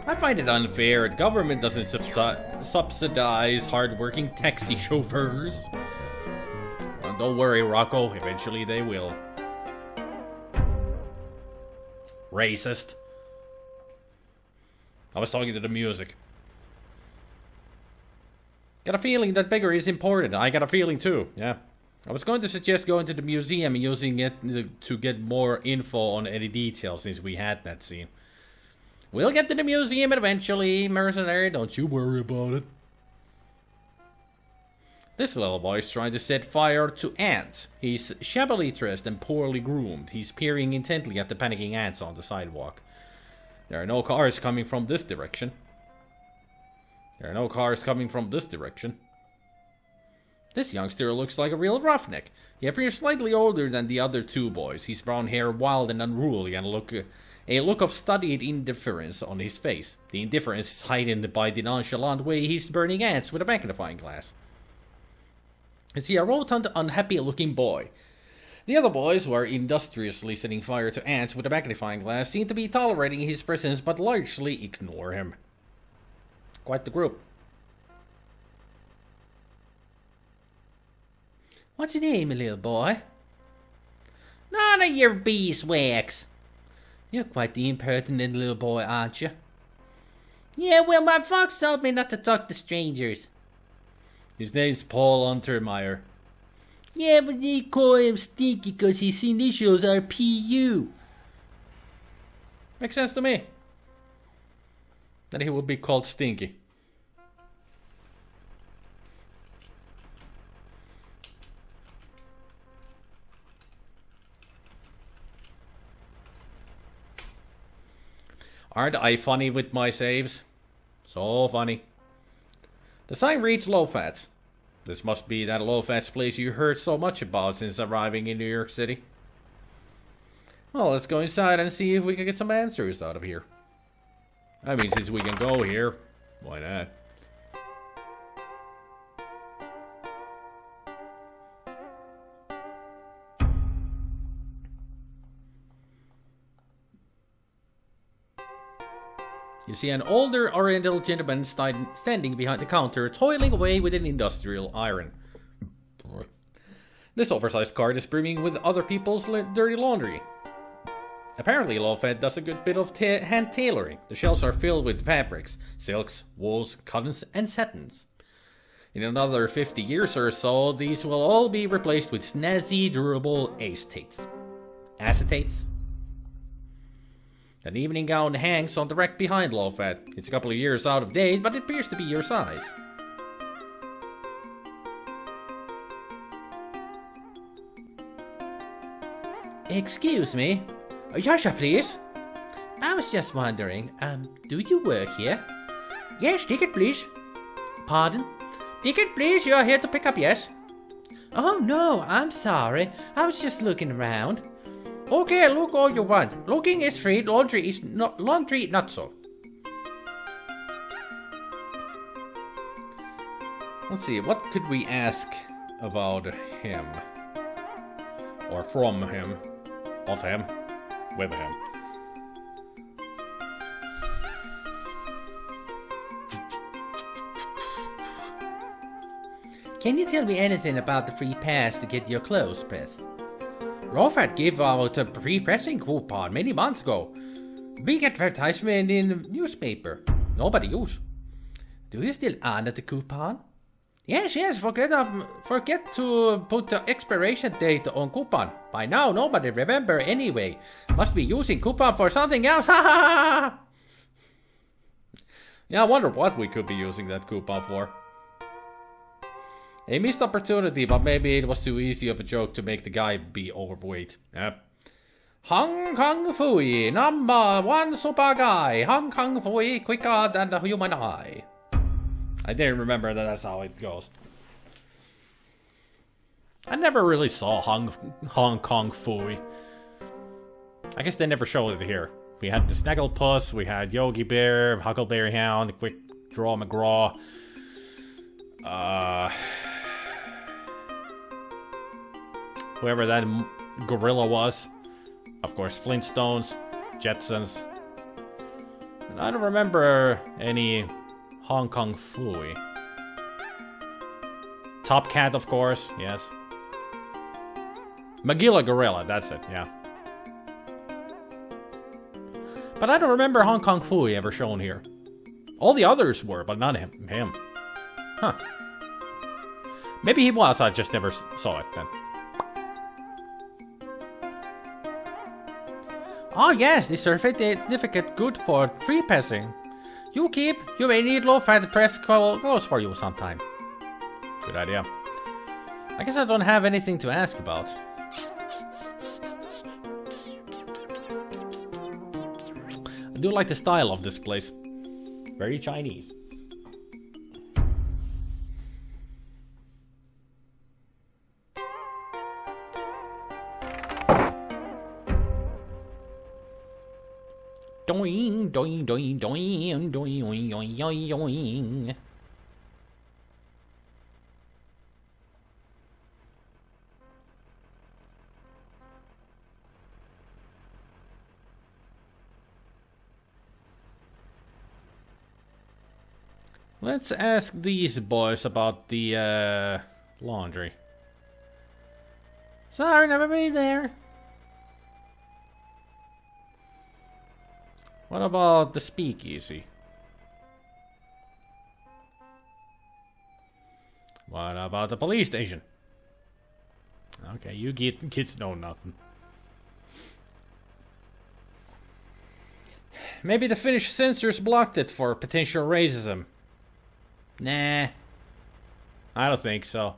I find it unfair. The government doesn't subsidize hardworking taxi chauffeurs. Well, don't worry, Rocco. Eventually they will. Racist. I was talking to the music. Got a feeling that bigger is important. I got a feeling too, yeah. I was going to suggest going to the museum and using it to get more info on any details since we had that scene. We'll get to the museum eventually, mercenary. Don't you worry about it. This little boy's trying to set fire to ants. He's shabbily dressed and poorly groomed. He's peering intently at the panicking ants on the sidewalk. There are no cars coming from this direction. There are no cars coming from this direction. This youngster looks like a real roughneck. He appears slightly older than the other two boys. His brown hair wild and unruly and a look of studied indifference on his face. The indifference is heightened by the nonchalant way he's burning ants with a magnifying glass. It's a rotund, unhappy-looking boy. The other boys, who are industriously setting fire to ants with a magnifying glass, seem to be tolerating his presence but largely ignore him. Quite the group. What's your name, little boy? None of your beeswax. You're quite the impertinent little boy, aren't you? Yeah, well, my fox told me not to talk to strangers. His name's Paul Untermeyer. Yeah, but they call him Stinky because his initials are P.U. Makes sense to me. That he would be called Stinky. Aren't I funny with my saves? So funny. The sign reads low fats. This must be that low fats place you heard so much about since arriving in New York City. Well, let's go inside and see if we can get some answers out of here. I mean, since we can go here, why not? You see an older oriental gentleman standing behind the counter, toiling away with an industrial iron. This oversized cart is brimming with other people's dirty laundry. Apparently, Lowfat does a good bit of hand tailoring. The shelves are filled with fabrics, silks, wools, cottons, and satins. In another 50 years or so, these will all be replaced with snazzy, durable acetates. Acetates? An evening gown hangs on the rack behind Lowfat. It's a couple of years out of date, but it appears to be your size. Excuse me. Yasha, please. I was just wondering, do you work here? Yes, ticket, please. Pardon? Ticket, please. You are here to pick up, yes? Oh, no, I'm sorry. I was just looking around. Okay, look all you want. Looking is free, laundry not so. Let's see, what could we ask about him? Or from him? Of him? With him? Can you tell me anything about the free pass to get your clothes pressed? Rofat gave out a free pressing coupon many months ago. Big advertisement in the newspaper. Nobody use. Do you still honor the coupon? Yes, forget to put the expiration date on coupon. By now, nobody remember anyway. Must be using coupon for something else, ha ha ha! Yeah, I wonder what we could be using that coupon for. A missed opportunity, but maybe it was too easy of a joke to make the guy be overweight. Yep. Hong Kong Fui, number one super guy. Hong Kong Fui, quicker than the human eye. I didn't remember that that's how it goes. I never really saw Hong Kong Fui. I guess they never showed it here. We had the Snagglepuss, we had Yogi Bear, Huckleberry Hound, Quick Draw McGraw. Whoever that gorilla was. Of course, Flintstones, Jetsons. And I don't remember any Hong Kong Fooey. Top Cat, of course, yes. Magilla Gorilla, that's it, yeah. But I don't remember Hong Kong Fooey ever shown here. All the others were, but not him. Huh. Maybe he was, I just never saw it then. Oh yes, this certificate good for free passing. You may need low-fat press clothes for you sometime. Good idea. I guess I don't have anything to ask about. I do like the style of this place. Very Chinese. Doing, doing, doing, doing, doing, doing, doing, doing. Let's ask these boys about the laundry. Sorry, never been there. What about the speakeasy? What about the police station? Okay, you kids know nothing. Maybe the Finnish censors blocked it for potential racism. Nah. I don't think so.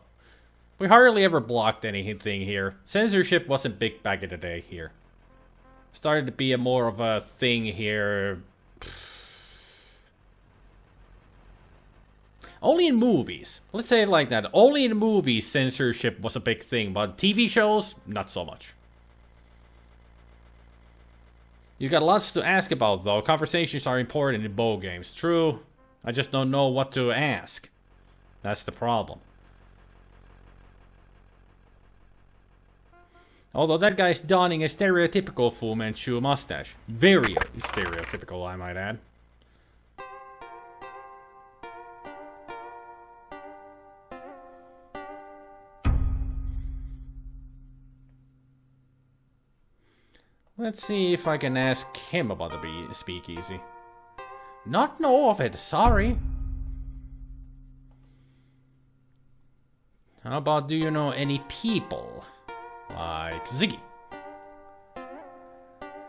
We hardly ever blocked anything here. Censorship wasn't big back in the day here. Started to be more of a thing here. Only in movies. Let's say it like that. Only in movies censorship was a big thing, but TV shows, not so much. You got lots to ask about though. Conversations are important in bow games. True. I just don't know what to ask. That's the problem. Although that guy's donning a stereotypical Fu Manchu mustache. Very stereotypical, I might add. Let's see if I can ask him about the speakeasy. Not know of it, sorry. How about, do you know any people? Like Ziggy.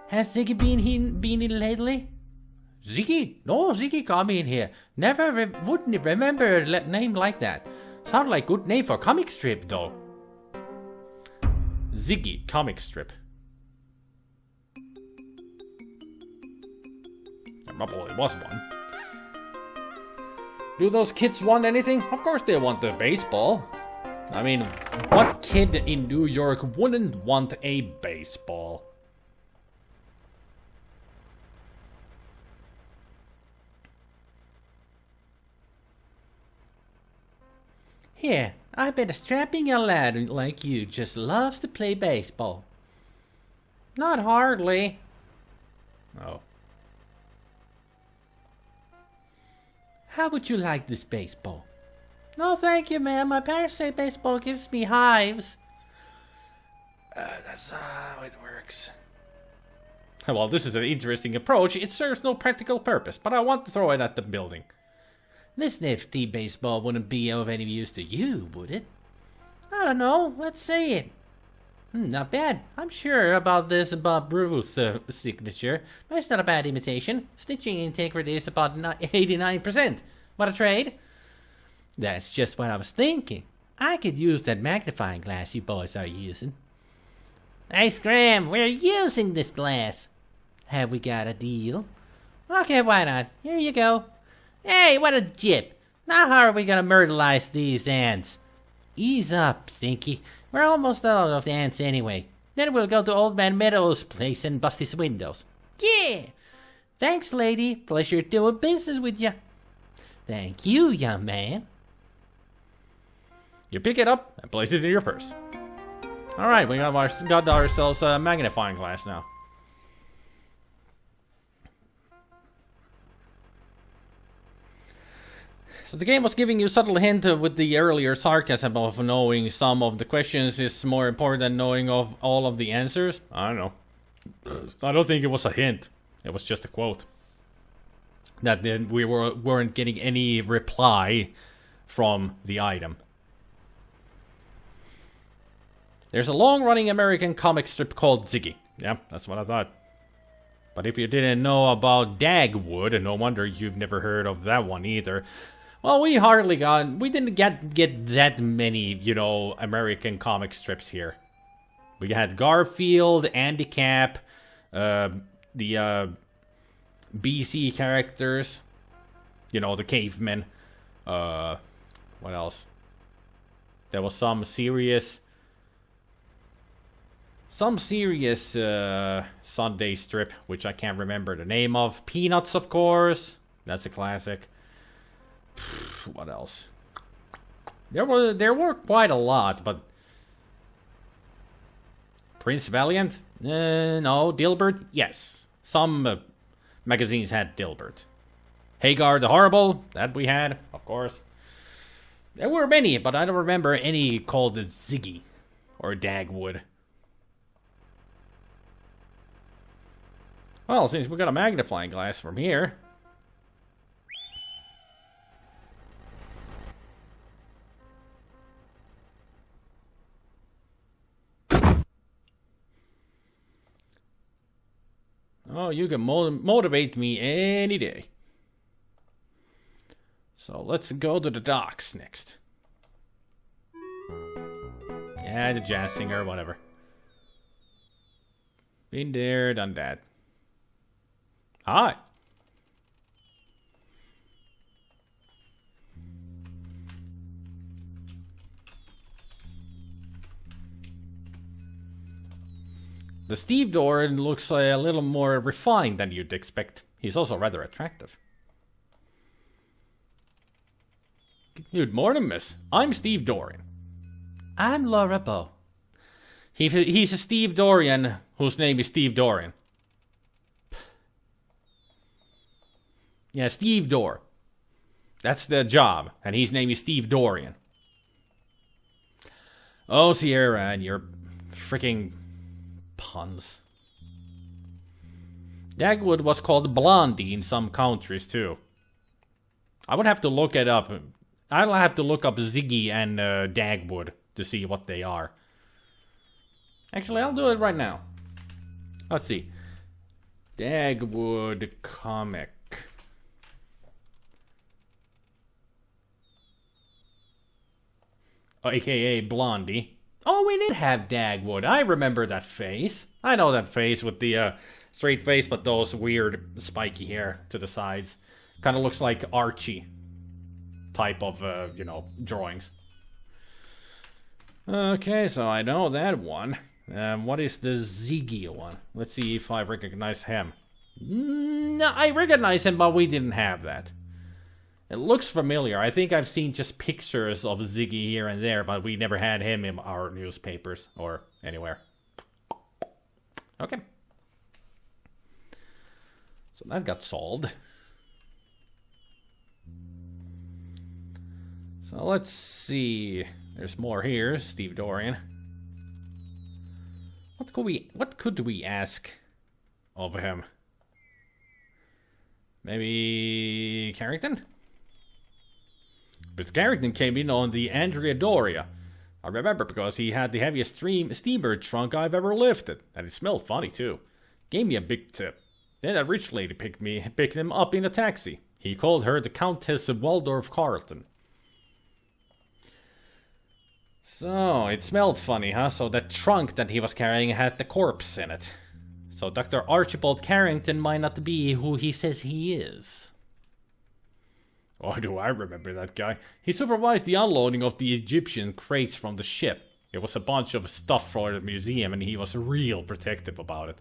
Has Ziggy been in lately? Ziggy? No, Ziggy come in here. Never wouldn't remember a name like that. Sound like good name for comic strip though. Ziggy comic strip. There probably was one. Do those kids want anything? Of course they want the baseball. I mean, what kid in New York wouldn't want a baseball? Here, I bet a strapping young lad like you just loves to play baseball. Not hardly. Oh. How would you like this baseball? No, thank you, ma'am. My parents say baseball gives me hives. That's how it works. Well, this is an interesting approach. It serves no practical purpose, but I want to throw it at the building. This nifty baseball wouldn't be of any use to you, would it? I don't know. Let's see it. Not bad. I'm sure about this Bob Ruth signature, but it's not a bad imitation. Stitching integrity is about 89%. What a trade. That's just what I was thinking. I could use that magnifying glass you boys are using. Hey, Scram, we're using this glass. Have we got a deal? Okay, why not? Here you go. Hey, what a jip. Now how are we gonna myrtleize these ants? Ease up, Stinky. We're almost out of the ants anyway. Then we'll go to Old Man Meadows' place and bust his windows. Yeah! Thanks, lady. Pleasure doing business with ya. Thank you, young man. You pick it up and place it in your purse. Alright, we got ourselves a magnifying glass now. So the game was giving you a subtle hint with the earlier sarcasm of knowing some of the questions is more important than knowing of all of the answers. I don't know. I don't think it was a hint. It was just a quote. That then we weren't getting any reply from the item. There's a long-running American comic strip called Ziggy. Yeah, that's what I thought. But if you didn't know about Dagwood, and no wonder you've never heard of that one either. Well, we didn't get that many, American comic strips here. We had Garfield, Andy Cap, the BC characters, the cavemen. What else? There was some serious Sunday strip, which I can't remember the name of. Peanuts, of course. That's a classic. What else? There were quite a lot, but Prince Valiant? No. Dilbert? Yes. Some magazines had Dilbert. Hagar the Horrible? That we had, of course. There were many, but I don't remember any called Ziggy or Dagwood. Well, since we got a magnifying glass from here. Oh, you can motivate me any day. So let's go to the docks next. Yeah, the jazz singer, whatever. Been there, done that. Hi. The Steve Doran looks a little more refined than you'd expect. He's also rather attractive. Good morning, miss. I'm Steve Dorian. I'm Laura Bow. He's a Steve Dorian whose name is Steve Dorian. Yeah, Steve Dor. That's the job, and his name is Steve Dorian. Oh, Sierra, and your freaking puns. Dagwood was called Blondie in some countries, too. I would have to look it up. I'll have to look up Ziggy and Dagwood to see what they are. Actually, I'll do it right now. Let's see. Dagwood comic. AKA Blondie. Oh, we did have Dagwood. I remember that face. I know that face with the straight face, but those weird spiky hair to the sides. Kind of looks like Archie type of, drawings. Okay, so I know that one. What is the Ziggy one? Let's see if I recognize him. No, I recognize him, but we didn't have that. It looks familiar. I think I've seen just pictures of Ziggy here and there, but we never had him in our newspapers or anywhere. Okay. So that got solved. So let's see. There's more here, Steve Dorian. What could we ask of him? Maybe Carrington? Mr. Carrington came in on the Andrea Doria. I remember because he had the heaviest steamer trunk I've ever lifted, and it smelled funny too. Gave me a big tip. Then a rich lady picked him up in a taxi. He called her the Countess of Waldorf Carlton. So, it smelled funny, huh? So that trunk that he was carrying had the corpse in it. So Dr. Archibald Carrington might not be who he says he is. Oh, do I remember that guy? He supervised the unloading of the Egyptian crates from the ship. It was a bunch of stuff for the museum and he was real protective about it.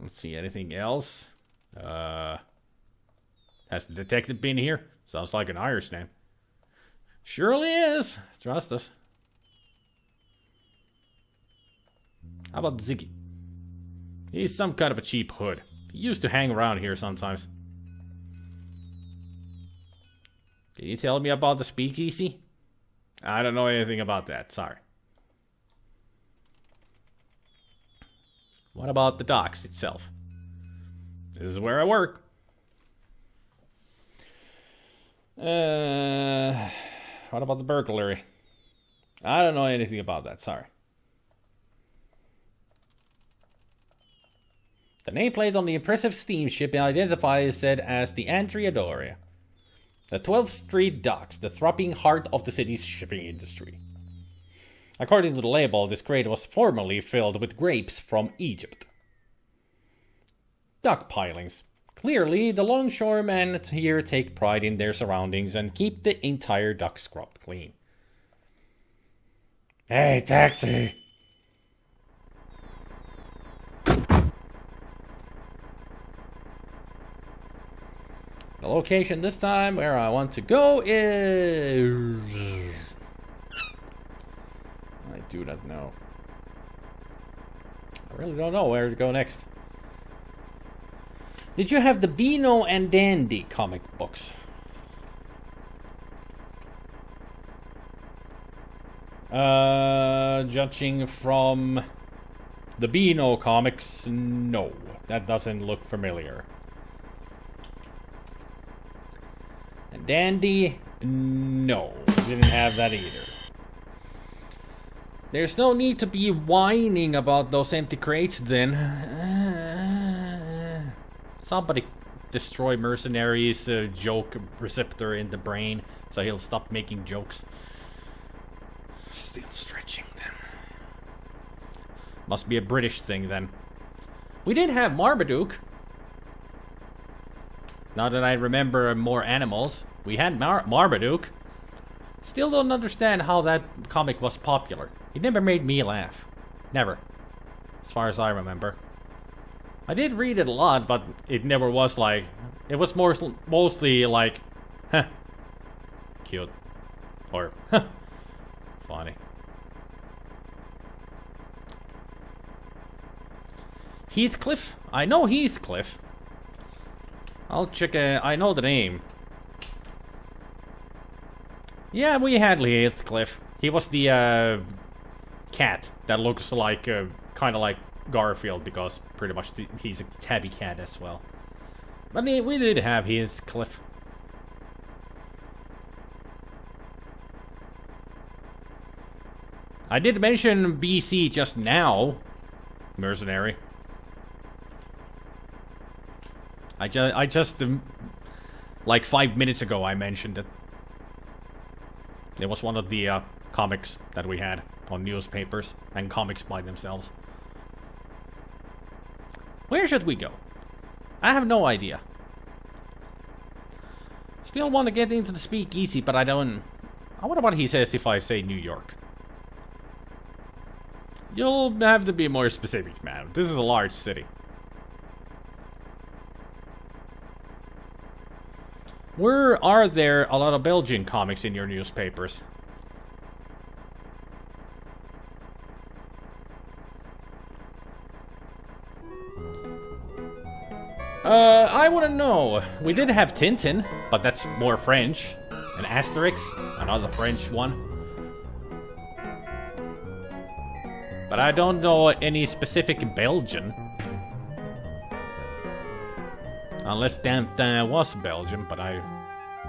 Let's see, anything else? Has the detective been here? Sounds like an Irish name. Surely is. Trust us. How about Ziggy? He's some kind of a cheap hood. He used to hang around here sometimes. Can you tell me about the speakeasy? I don't know anything about that, sorry. What about the docks itself? This is where I work. What about the burglary? I don't know anything about that, sorry. The nameplate on the impressive steamship identifies it as the Andrea Doria. The 12th Street docks, the throbbing heart of the city's shipping industry. According to the label, this crate was formerly filled with grapes from Egypt. Dock pilings. Clearly, the longshoremen here take pride in their surroundings and keep the entire dock scrubbed clean. Hey, taxi! The location this time where I want to go is... I do not know. I really don't know where to go next. Did you have the Beano and Dandy comic books? Judging from the Beano comics, no. That doesn't look familiar. And Dandy, no. Didn't have that either. There's no need to be whining about those empty crates then. Somebody destroy Mercenary's joke receptor in the brain so he'll stop making jokes. Still stretching them. Must be a British thing then. We did have Marmaduke. Now that I remember more animals, we had Marmaduke. Still don't understand how that comic was popular. It never made me laugh. Never. As far as I remember. I did read it a lot, but it never was like... It was mostly like... Huh. Cute. Or... Huh. Funny. Heathcliff? I know Heathcliff. I'll check... I know the name. Yeah, we had Heathcliff. He was the cat that looks like... kind of like Garfield, because pretty much he's a tabby cat as well. But we did have Heathcliff. I did mention BC just now. Mercenary. I just like 5 minutes ago I mentioned it. It was one of the comics that we had on newspapers and comics by themselves. Where should we go? I have no idea. Still want to get into the speakeasy, but I don't... I wonder what he says if I say New York. You'll have to be more specific, man. This is a large city. Where are there a lot of Belgian comics in your newspapers? I wouldn't know. We did have Tintin, but that's more French. And Asterix, another French one. But I don't know any specific Belgian. Unless Tintin was Belgian, but I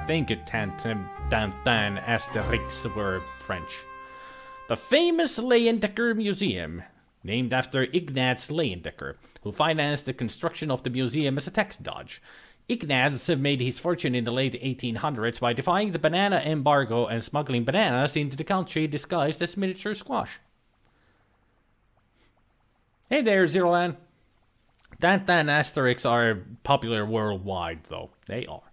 think Tintin, Asterix were French. The famous Leyendecker Museum, named after Ignaz Leyendecker, who financed the construction of the museum as a tax dodge. Ignaz made his fortune in the late 1800s by defying the banana embargo and smuggling bananas into the country disguised as miniature squash. Hey there, Zero Land. Tintin and Asterix are popular worldwide, though. They are.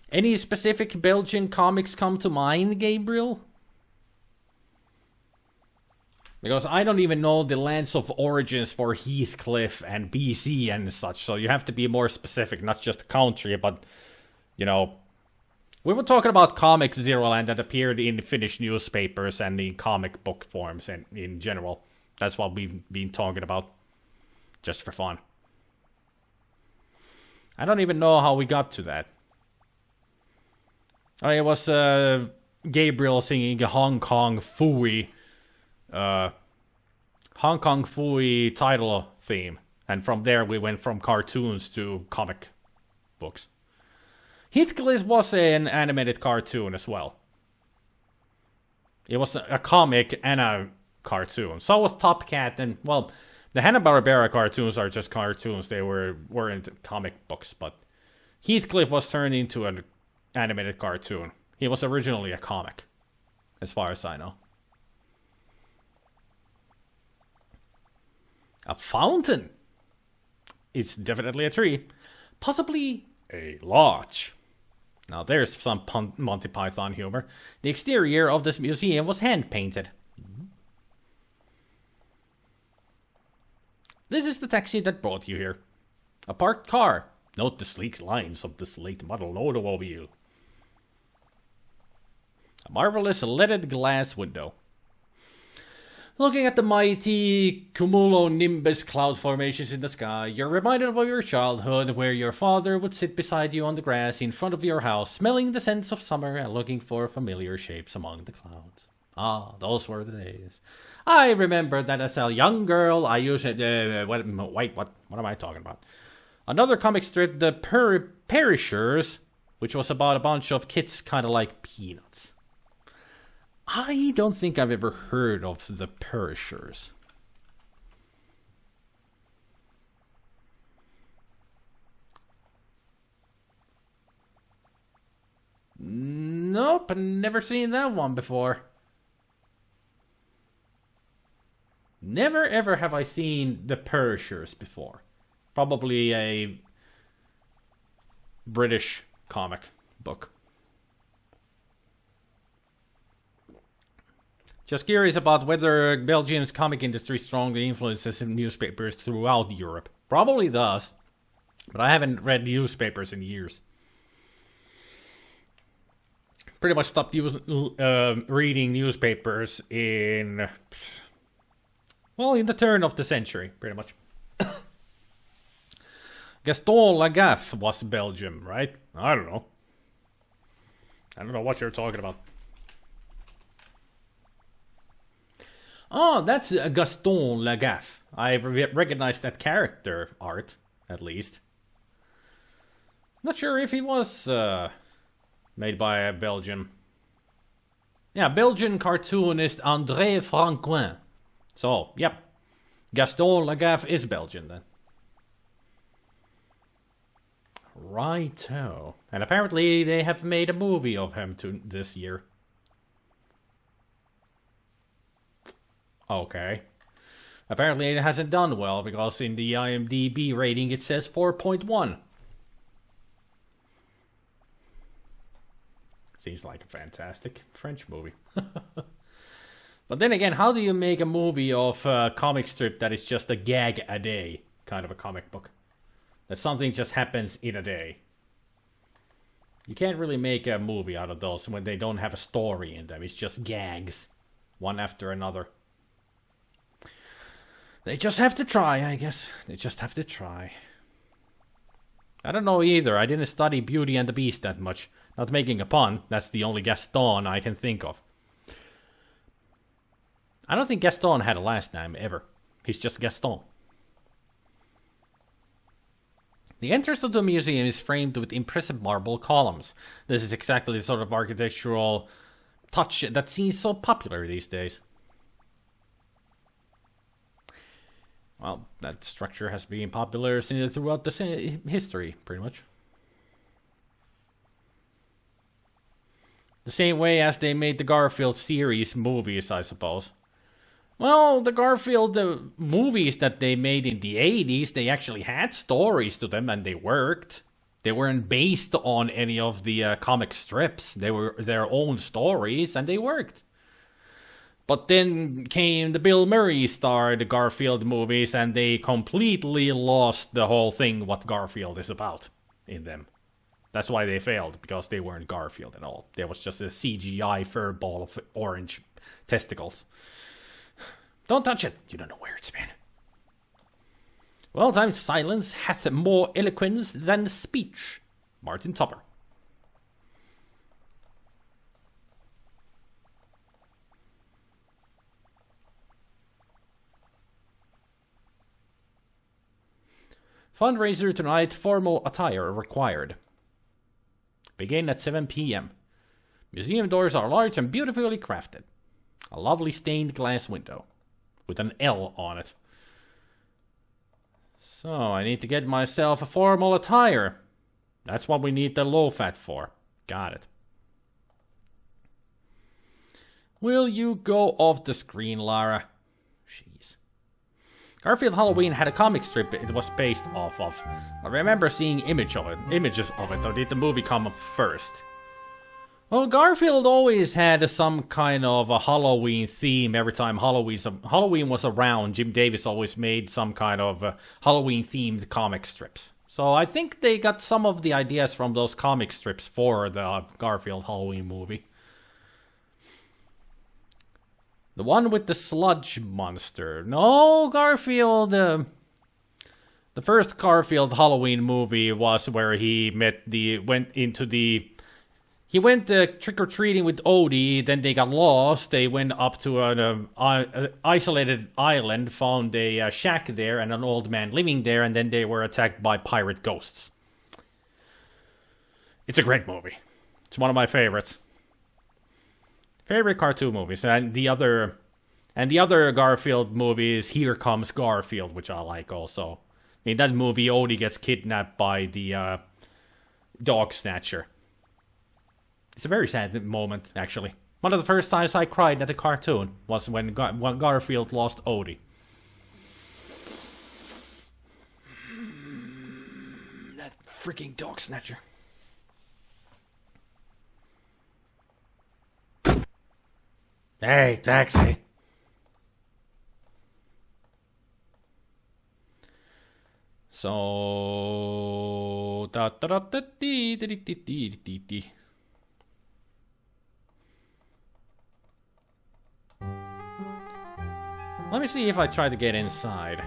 Any specific Belgian comics come to mind, Gabriel? Because I don't even know the lands of origins for Heathcliff and BC and such, so you have to be more specific, not just the country, but, you know... We were talking about comics, Zero Land, that appeared in Finnish newspapers and in comic book forms and in general. That's what we've been talking about, just for fun. I don't even know how we got to that. Oh, it was Gabriel singing Hong Kong Phooey. Hong Kong Phooey title theme. And from there we went from cartoons to comic books. Heathcliff was an animated cartoon as well. It was a comic and a cartoon. So was Top Cat and, well, the Hanna-Barbera cartoons are just cartoons. They weren't comic books, but Heathcliff was turned into an animated cartoon. He was originally a comic, as far as I know. A fountain. It's definitely a tree. Possibly a lodge. Now there's some Monty Python humor. The exterior of this museum was hand-painted. This is the taxi that brought you here. A parked car. Note the sleek lines of this late model automobile. A marvelous leaded glass window. Looking at the mighty cumulonimbus cloud formations in the sky, you're reminded of your childhood where your father would sit beside you on the grass in front of your house, smelling the scents of summer and looking for familiar shapes among the clouds. Ah, those were the days. I remember that as a young girl, I used to... what am I talking about? Another comic strip, The Perishers, which was about a bunch of kids kind of like Peanuts. I don't think I've ever heard of The Perishers. Nope, never seen that one before. Never ever have I seen The Perishers before. Probably a British comic book. Just curious about whether Belgium's comic industry strongly influences newspapers throughout Europe. Probably does, but I haven't read newspapers in years. Pretty much stopped reading newspapers in the turn of the century, pretty much. Gaston Lagaffe was Belgium, right? I don't know. I don't know what you're talking about. Oh, that's Gaston Lagaffe. I recognize that character art, at least. Not sure if he was made by a Belgian. Yeah, Belgian cartoonist André Francoin. So, yep. Gaston Lagaffe is Belgian, then. Righto. And apparently they have made a movie of him this year. Okay. Apparently it hasn't done well, because in the IMDb rating it says 4.1. Seems like a fantastic French movie. But then again, how do you make a movie of a comic strip that is just a gag a day kind of a comic book? That something just happens in a day. You can't really make a movie out of those when they don't have a story in them. It's just gags, one after another. They just have to try, I guess. They just have to try. I don't know either. I didn't study Beauty and the Beast that much. Not making a pun, that's the only Gaston I can think of. I don't think Gaston had a last name, ever. He's just Gaston. The entrance to the museum is framed with impressive marble columns. This is exactly the sort of architectural touch that seems so popular these days. Well, that structure has been popular throughout the history, pretty much. The same way as they made the Garfield series movies, I suppose. Well, the Garfield movies that they made in the 80s, they actually had stories to them and they worked. They weren't based on any of the comic strips. They were their own stories and they worked. But then came the Bill Murray starred Garfield movies and they completely lost the whole thing what Garfield is about in them. That's why they failed, because they weren't Garfield at all. There was just a CGI fur ball of orange testicles. Don't touch it. You don't know where it's been. Well-timed silence hath more eloquence than speech. Martin Tupper. Fundraiser tonight. Formal attire required. Begin at 7 p.m. Museum doors are large and beautifully crafted. A lovely stained glass window with an L on it. So, I need to get myself a formal attire. That's what we need the low-fat for. Got it. Will you go off the screen, Lara? Jeez. Garfield Halloween had a comic strip it was based off of. I remember seeing images of it, or did the movie come up first? Well, Garfield always had some kind of a Halloween theme every time Halloween was around. Jim Davis always made some kind of Halloween-themed comic strips. So I think they got some of the ideas from those comic strips for the Garfield Halloween movie. The one with the sludge monster. No, Garfield. The first Garfield Halloween movie was where he went trick-or-treating with Odie, then they got lost, they went up to an isolated island, found a shack there and an old man living there, and then they were attacked by pirate ghosts. It's a great movie. It's one of my favorites. Favorite cartoon movies. And the other Garfield movie is Here Comes Garfield, which I like also. In that movie, Odie gets kidnapped by the dog snatcher. It's a very sad moment, actually. One of the first times I cried at a cartoon was when Garfield lost Odie. That freaking dog snatcher. Hey, taxi. So... Let me see if I try to get inside,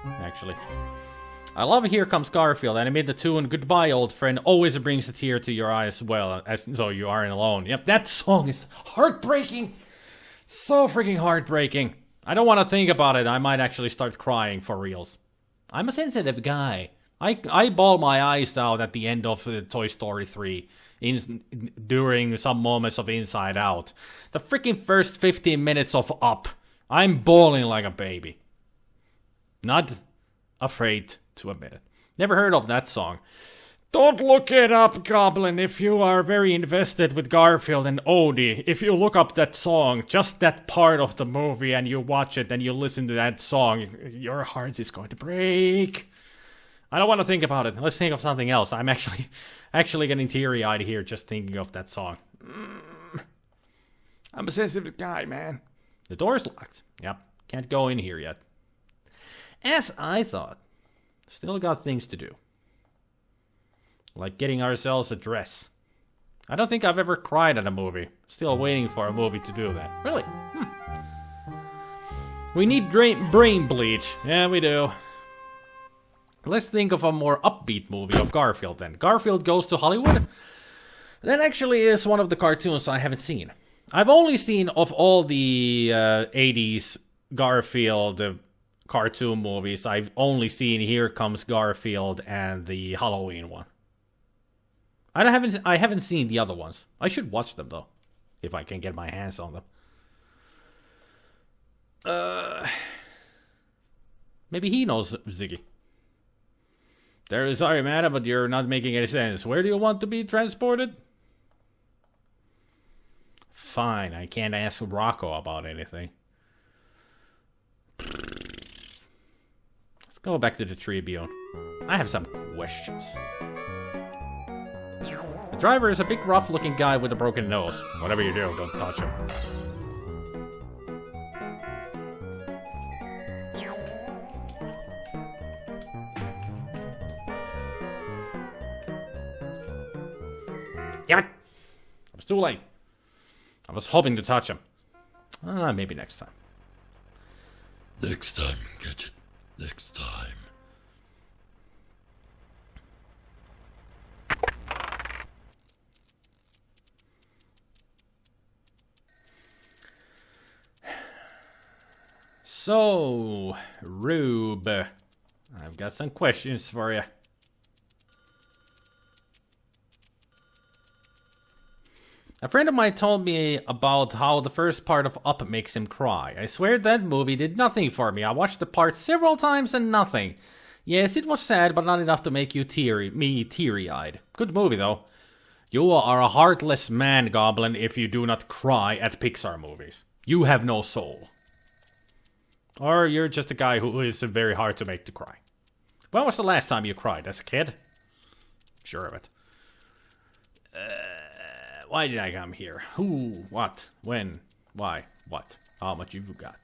actually. I love Here Comes Garfield, and amid the tune Goodbye Old Friend always brings a tear to your eye as well, as so you aren't alone. Yep, that song is heartbreaking. So freaking heartbreaking. I don't want to think about it. I might actually start crying for reals. I'm a sensitive guy. I bawl my eyes out at the end of Toy Story 3 during some moments of Inside Out. The freaking first 15 minutes of Up. I'm bawling like a baby. Not afraid to admit it. Never heard of that song. Don't look it up, Goblin, if you are very invested with Garfield and Odie. If you look up that song, just that part of the movie, and you watch it and you listen to that song, your heart is going to break. I don't want to think about it. Let's think of something else. I'm actually getting teary-eyed here just thinking of that song. I'm a sensitive guy, man. The door's locked. Yep, can't go in here yet. As I thought. Still got things to do. Like getting ourselves a dress. I don't think I've ever cried at a movie. Still waiting for a movie to do that. Really? We need brain bleach. Yeah, we do. Let's think of a more upbeat movie of Garfield then. Garfield Goes to Hollywood? That actually is one of the cartoons I haven't seen. I've only seen of all the 80s Garfield cartoon movies, I've only seen Here Comes Garfield and the Halloween one. I haven't seen the other ones. I should watch them though, if I can get my hands on them. Maybe he knows Ziggy. Sorry, madam, but you're not making any sense. Where do you want to be transported? Fine, I can't ask Rocco about anything. Let's go back to the Tribune. I have some questions. The driver is a big rough-looking guy with a broken nose. Whatever you do, don't touch him. Damn it! I was too late. I was hoping to touch him. Maybe next time. Next time, Gadget. Next time. So, Rube, I've got some questions for you. A friend of mine told me about how the first part of Up makes him cry. I swear that movie did nothing for me. I watched the part several times and nothing. Yes, it was sad, but not enough to make you teary-eyed. Good movie, though. You are a heartless man, Goblin, if you do not cry at Pixar movies. You have no soul. Or you're just a guy who is very hard to make to cry. When was the last time you cried? As a kid? Sure of it. Why did I come here? Who? What? When? Why? What? How much you've got?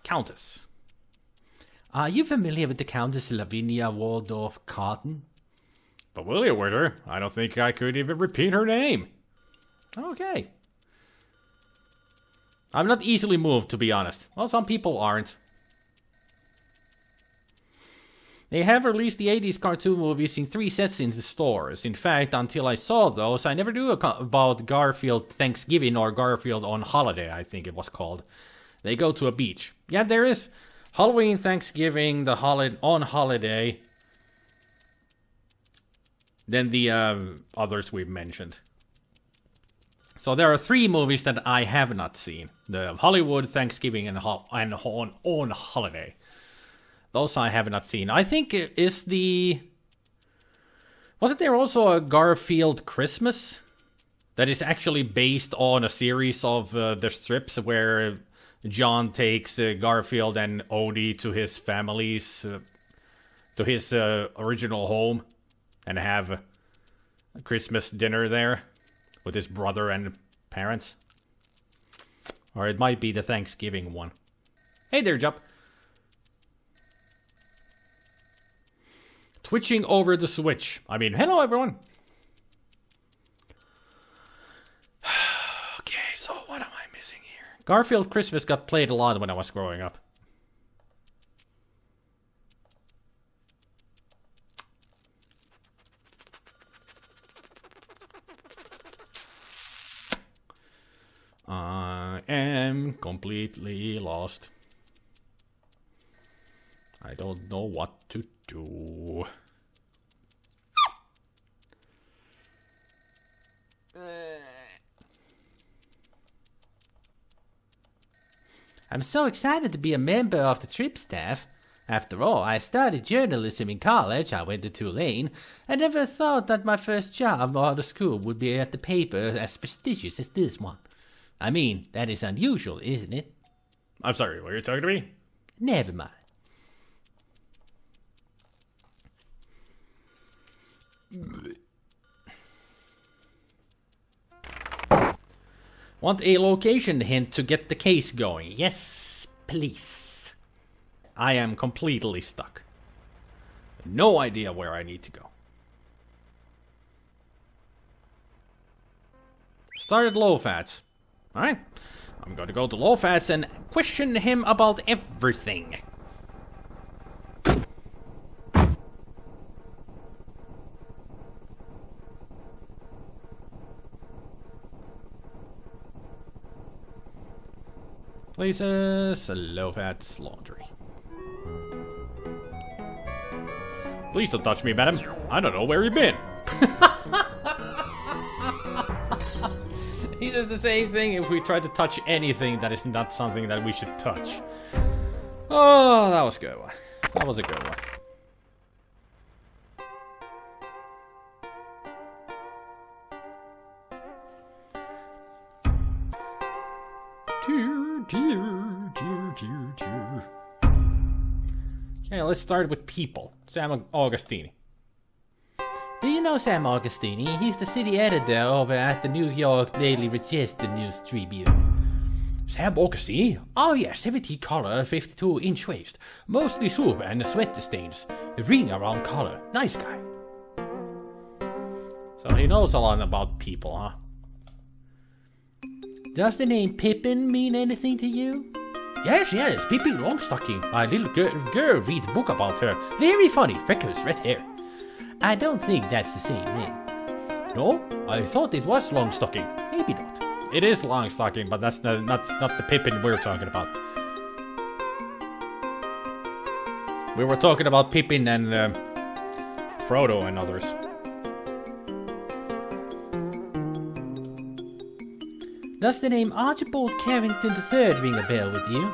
Countess. Are you familiar with the Countess Lavinia Waldorf Cotton? Familiar with her? I don't think I could even repeat her name. Okay. I'm not easily moved, to be honest. Well, some people aren't. They have released the 80s cartoon movies in 3 sets in the stores. In fact, until I saw those, I never knew about Garfield Thanksgiving or Garfield on Holiday, I think it was called. They go to a beach. Yeah, there is Halloween, Thanksgiving, on Holiday. Then the others we've mentioned. So there are 3 movies that I have not seen. The Hollywood, Thanksgiving, and on Holiday. Those I have not seen. I think it is the... Wasn't there also a Garfield Christmas? That is actually based on a series of the strips where John takes Garfield and Odie to his family's... to his original home. And have a Christmas dinner there. With his brother and parents. Or it might be the Thanksgiving one. Hey there, Jup. Twitching over the Switch. I mean, hello everyone. Okay, so what am I missing here? Garfield Christmas got played a lot when I was growing up. I am completely lost. I don't know what to do. I'm so excited to be a member of the trip staff. After all, I studied journalism in college, I went to Tulane. I never thought that my first job out of school would be at the paper as prestigious as this one. I mean, that is unusual, isn't it? I'm sorry, were you talking to me? Never mind. Want a location hint to get the case going? Yes, please. I am completely stuck. No idea where I need to go. Started Low-Fats. Alright. I'm gonna go to Low-Fats and question him about everything. Places, Low-Fats laundry. Please don't touch me, madam. I don't know where you've been. He says the same thing if we try to touch anything that is not something that we should touch. Oh, that was a good one. That was a good one. Okay, let's start with people. Sam Augustini. Do you know Sam Augustini? He's the city editor over at the New York Daily Register News Tribune. Sam Augustini? Oh yeah, 70 color, 52 inch waist. Mostly soup and sweat stains. A ring around collar. Nice guy. So he knows a lot about people, huh? Does the name Pippin mean anything to you? Yes, Pippi Longstocking. My little girl read a book about her. Very funny, freckles, red hair. I don't think that's the same name. No? I thought it was Longstocking. Maybe not. It is Longstocking, but that's not the Pippin we're talking about. We were talking about Pippin and Frodo and others. Does the name Archibald Carrington III ring a bell with you?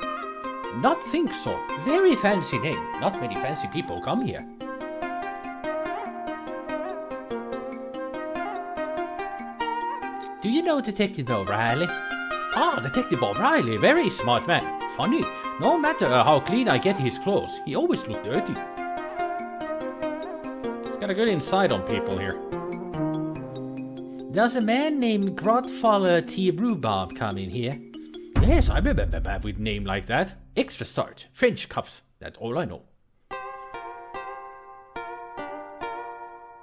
Not think so. Very fancy name. Not many fancy people come here. Do you know Detective O'Reilly? Ah, Detective O'Reilly. Very smart man. Funny. No matter how clean I get his clothes, he always look dirty. He's got a good insight on people here. Does a man named Godfather T. Rhubarb come in here? Yes, I remember a man with a name like that. Extra starch, French cuffs. That's all I know.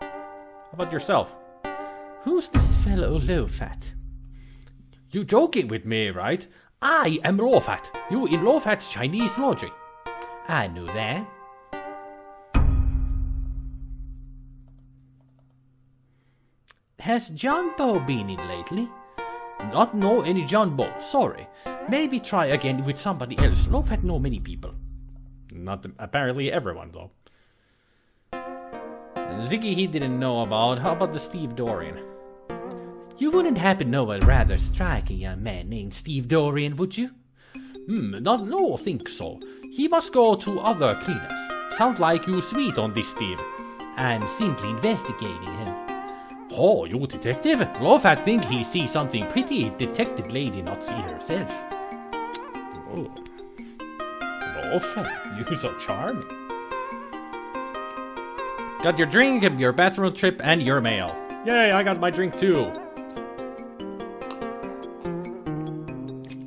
How about yourself? Who's this fellow Low-Fat? You joking with me, right? I am Low-Fat. You in Low-Fat's Chinese laundry. I knew that. Has John Bow been in lately? Not know any John Bow, sorry. Maybe try again with somebody else. Low-Fat know many people. Not apparently everyone, though. Ziggy he didn't know about. How about the Steve Dorian? You wouldn't happen to know a rather striking young man named Steve Dorian, would you? No, think so. He must go to other cleaners. Sound like you sweet on this Steve. I'm simply investigating him. Oh, you detective? Low-Fat think he see something pretty detective lady not see herself. Oh. Low-Fat, you so charming. Got your drink, your bathroom trip, and your mail. Yay, I got my drink too.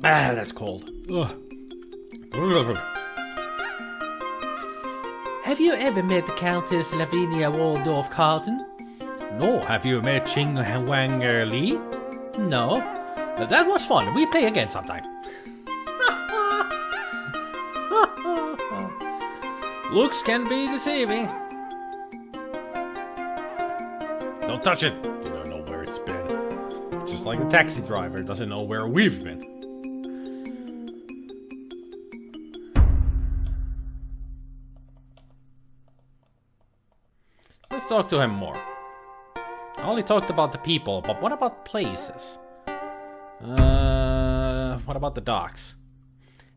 Ah, that's cold. Ugh. Have you ever met the Countess Lavinia Waldorf Carlton? No. Have you met Ching Wang Li? No. But that was fun. We play again sometime. Looks can be deceiving. Don't touch it. You don't know where it's been. Just like the taxi driver doesn't know where we've been. Let's talk to him more. I only talked about the people, but what about places? What about the docks?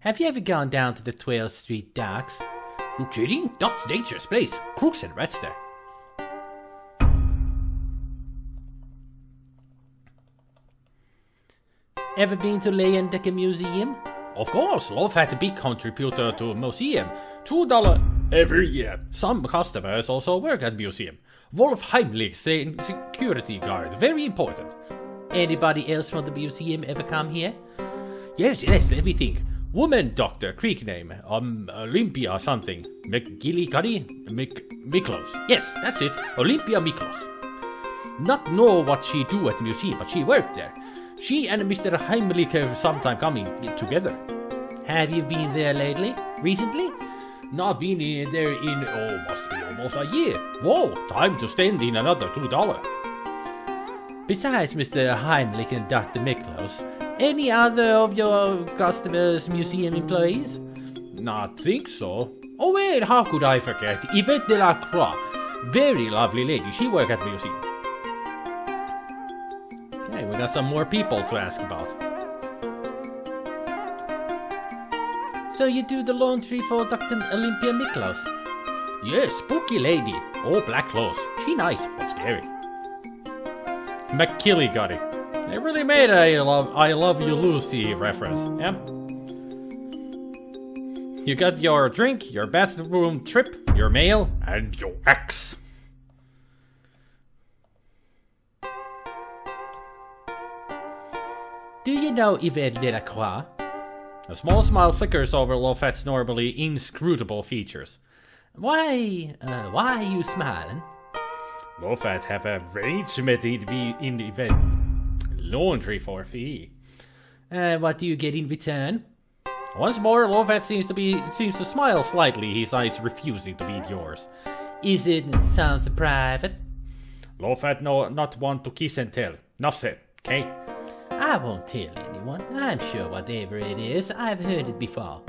Have you ever gone down to the 12th Street docks? You kidding? That's a dangerous place. Crooks and rats there. Ever been to Leyendecker Museum? Of course, Low-Fat a big contributor to a museum. $2 every year. Some customers also work at museum. Wolf Heimlich, security guard, very important. Anybody else from the museum ever come here? Yes, let me think. Woman doctor, Greek name, Olympia something. McGillicuddy? Miklos. Yes, that's it, Olympia Miklos. Not know what she do at the museum, but she worked there. She and Mr. Heimlich have sometime coming together. Have you been there lately? Recently? Not been in there in, must be almost a year. Whoa, time to spend in another $2. Besides Mr. Heimlich and Dr. Miklos, any other of your customers museum employees? Not think so. Oh wait, how could I forget? Yvette Delacroix. Very lovely lady. She work at the museum. Okay, we got some more people to ask about. So you do the laundry for Dr. Olympia Miklos? Yes, spooky lady. Oh, black clothes. She nice, but scary. McKilligutty. They really made a I love you Lucy reference. Yep. You got your drink, your bathroom trip, your mail, and your ex. Do you know Yvette Delacroix? A small smile flickers over Lofet's normally inscrutable features. Why are you smiling? Lofet have arrangement to be in the event laundry for a fee. What do you get in return? Once more, Lofet seems to smile slightly, his eyes refusing to meet yours. Is it something private? Lofet not want to kiss and tell. Enough said, okay? I won't tell anyone. I'm sure whatever it is, I've heard it before.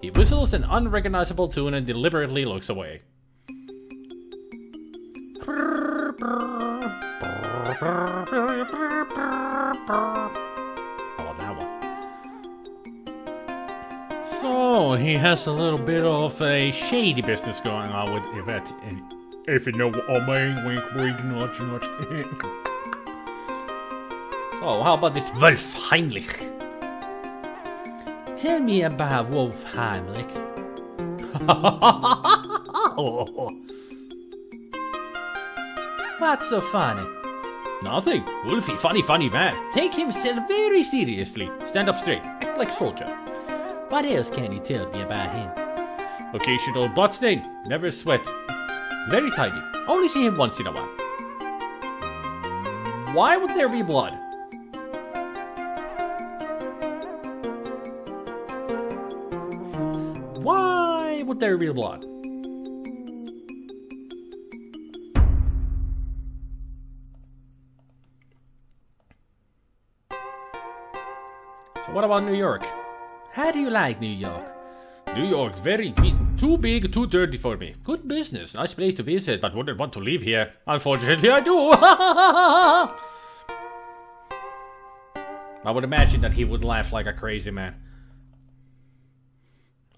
He whistles an unrecognizable tune and deliberately looks away. How about that one? So, he has a little bit of a shady business going on with Yvette. If you know what I mean, wink, wink, nudge, nudge. So, how about this Wolf Heimlich? Tell me about Wolf Heimlich. What's so funny? Nothing. Wolfie, funny man. Take himself very seriously. Stand up straight. Act like soldier. What else can you tell me about him? Occasional blood stain. Never sweat. Very tidy. Only see him once in a while. Why would there be blood? Why would there be blood? So what about New York? How do you like New York? New York's very too big, too dirty for me. Good business, nice place to visit, but wouldn't want to live here. Unfortunately, I do. I would imagine that he would laugh like a crazy man.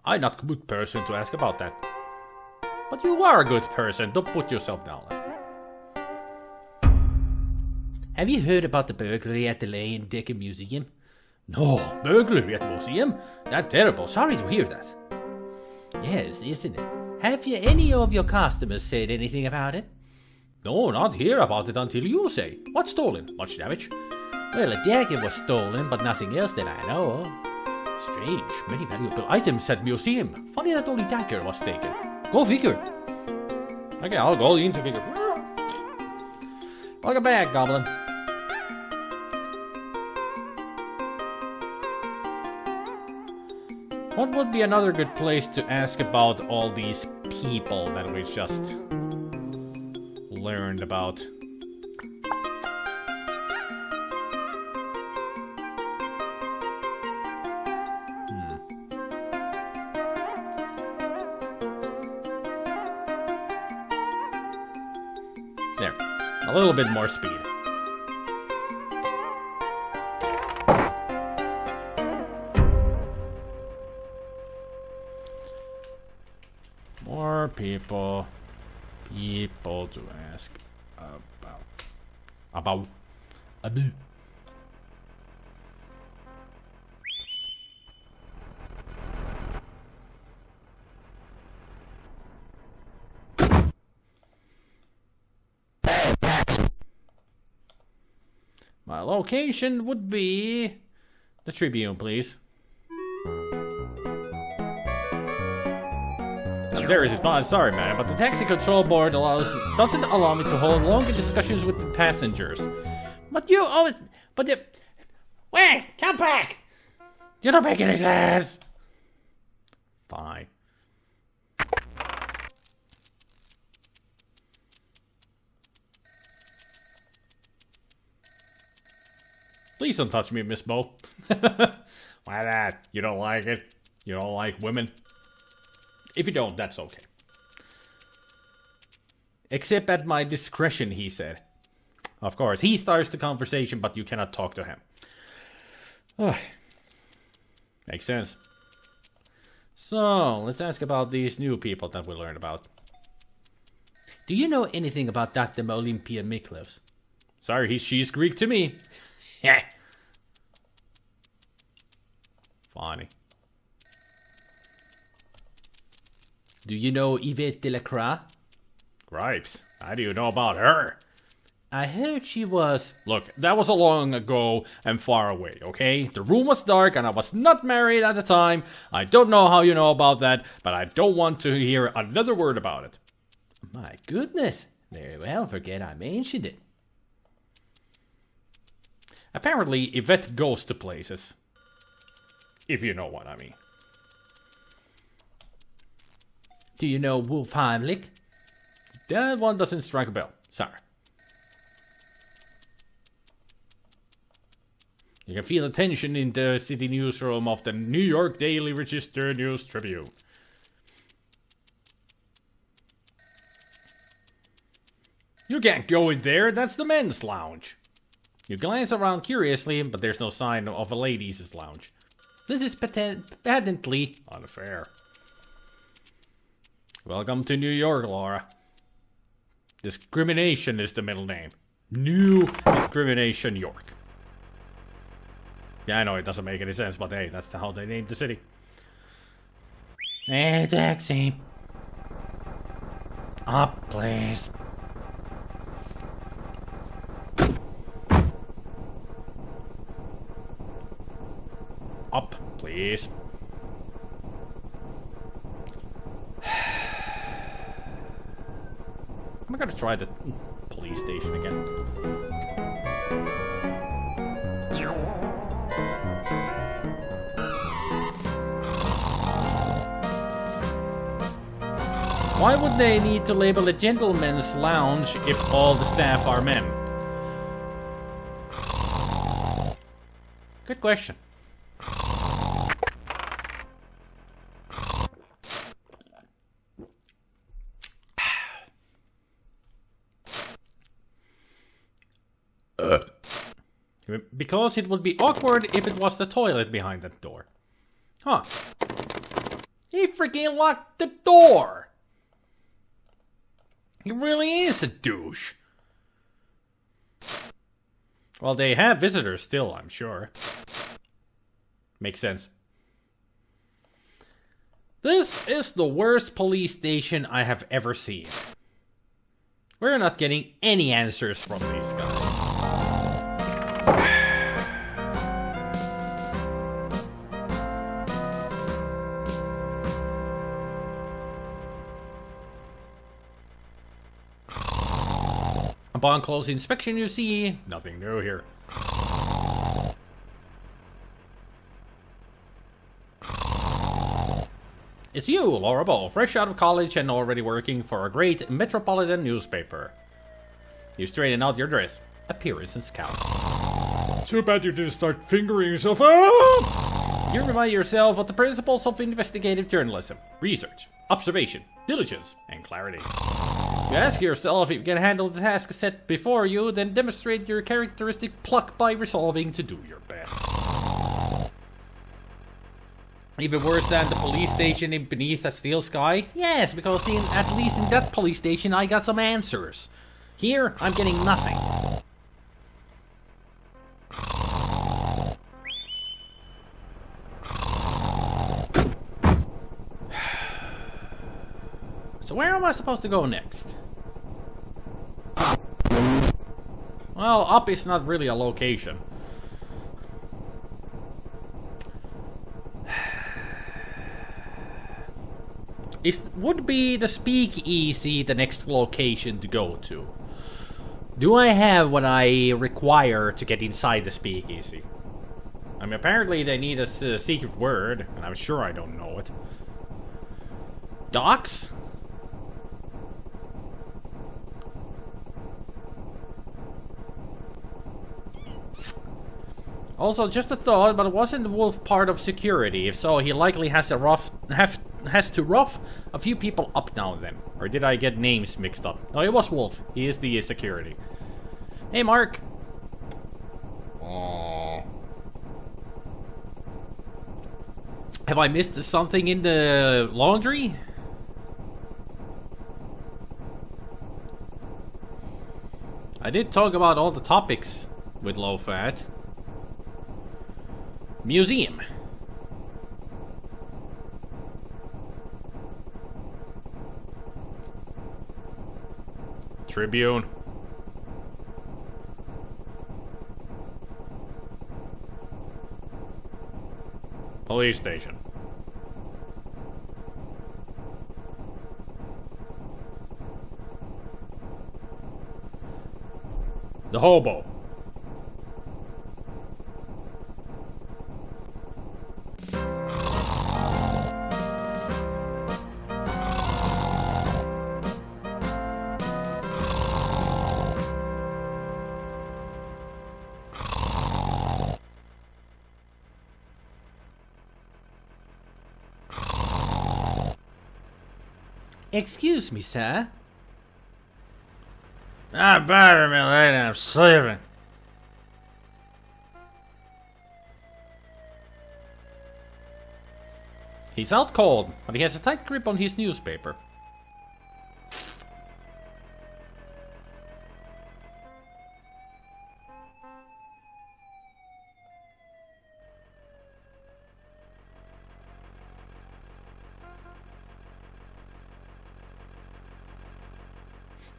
I'm not a good person to ask about that. But you are a good person, don't put yourself down like that. Have you heard about the burglary at the Dagger Museum? No, burglary at museum? That's terrible, sorry to hear that. Yes, isn't it? Have you any of your customers said anything about it? No, not hear about it until you say. What's stolen? Much damage? Well, a dagger was stolen, but nothing else that I know of. Strange, many valuable items at museum. Funny that only dagger was taken. Go figure. Okay, I'll go in to figure. Welcome back, Goblin. What would be another good place to ask about all these people that we just learned about? There, a little bit more speed. More people to ask about. My location would be the Tribune, please. There is his bond. Sorry, man, but the taxi control board doesn't allow me to hold longer discussions with the passengers. Wait, come back! You're not making any sense! Fine. Please don't touch me, Miss Bo. Why that? You don't like it? You don't like women? If you don't, that's okay. Except at my discretion, he said. Of course, he starts the conversation, but you cannot talk to him. Makes sense. So, let's ask about these new people that we learned about. Do you know anything about Dr. Olympia Miklos? Sorry, she's Greek to me. Yeah. Funny. Do you know Yvette Delacroix? Gripes. How do you know about her? I heard she was... Look, that was a long ago and far away, okay? The room was dark and I was not married at the time. I don't know how you know about that, but I don't want to hear another word about it. My goodness. Very well, forget I mentioned it. Apparently, Yvette goes to places. If you know what I mean. Do you know Wolf Heimlich? That one doesn't strike a bell. Sorry. You can feel the tension in the city newsroom of the New York Daily Register News Tribune. You can't go in there, that's the men's lounge. You glance around curiously, but there's no sign of a ladies' lounge. This is patently unfair. Welcome to New York, Laura. Discrimination is the middle name. New Discrimination York. Yeah, I know it doesn't make any sense, but hey, that's how they named the city. Hey, taxi. Up, please. Up, please. I'm gonna try the police station again. Why would they need to label a gentleman's lounge if all the staff are men? Good question. Because it would be awkward if it was the toilet behind that door. Huh. He freaking locked the door! He really is a douche. Well, they have visitors still, I'm sure. Makes sense. This is the worst police station I have ever seen. We're not getting any answers from these guys. Upon close inspection, you see nothing new here. It's you, Laura Bow, fresh out of college and already working for a great metropolitan newspaper. You straighten out your dress. Appearances count. Too bad you didn't start fingering yourself. Ah! You remind yourself of the principles of investigative journalism. Research, observation, diligence, and clarity. You ask yourself if you can handle the task set before you, then demonstrate your characteristic pluck by resolving to do your best. Even worse than the police station in Beneath a Steel Sky? Yes, because at least in that police station I got some answers. Here, I'm getting nothing. So where am I supposed to go next? Well, up is not really a location. Would be the Speakeasy the next location to go to? Do I have what I require to get inside the Speakeasy? I mean, apparently they need a secret word, and I'm sure I don't know it. Docks? Also, just a thought, but wasn't the wolf part of security? If so, he likely has to rough a few people up now and then. Or did I get names mixed up? No, it was Wolf. He is the security. Hey, Mark. Oh. Have I missed something in the laundry? I did talk about all the topics with low fat. Museum. Tribune. Police station. The hobo. Excuse me, sir. I better, my lady, I'm sleeping. He's out cold, but he has a tight grip on his newspaper.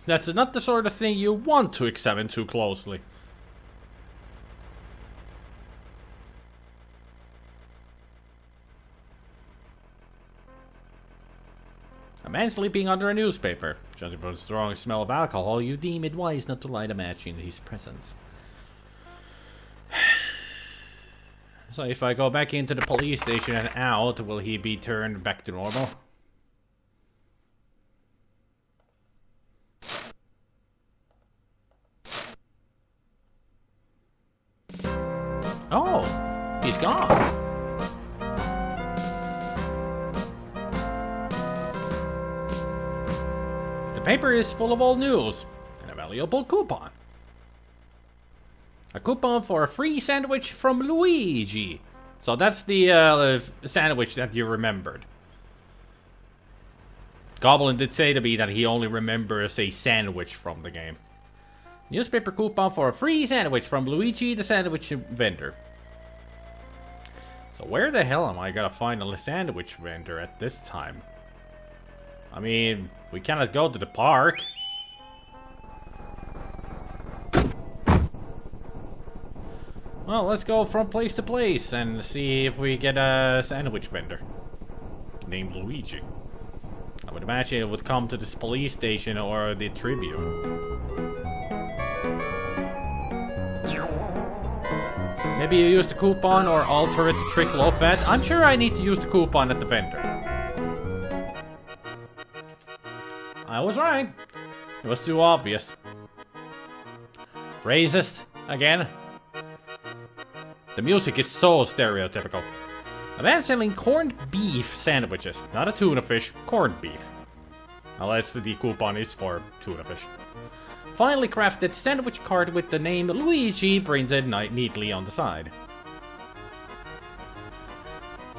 That's not the sort of thing you want to examine too closely. A man sleeping under a newspaper. Judging by the strong smell of alcohol, you deem it wise not to light a match in his presence. So if I go back into the police station and out, will he be turned back to normal? Oh, he's gone. The paper is full of old news and a valuable coupon. A coupon for a free sandwich from Luigi. So that's the sandwich that you remembered. Goblin did say to me that he only remembers a sandwich from the game. Newspaper coupon for a free sandwich from Luigi the sandwich vendor. So where the hell am I gonna find a sandwich vendor at this time? I mean, we cannot go to the park. Well, let's go from place to place and see if we get a sandwich vendor named Luigi. I would imagine it would come to this police station or the Tribune. Maybe you use the coupon or alter it to trick low fat. I'm sure I need to use the coupon at the vendor. I was right. It was too obvious. Racist again. The music is so stereotypical. A man selling corned beef sandwiches, not a tuna fish, corned beef. Unless the coupon is for tuna fish. Finely crafted sandwich card with the name Luigi printed neatly on the side.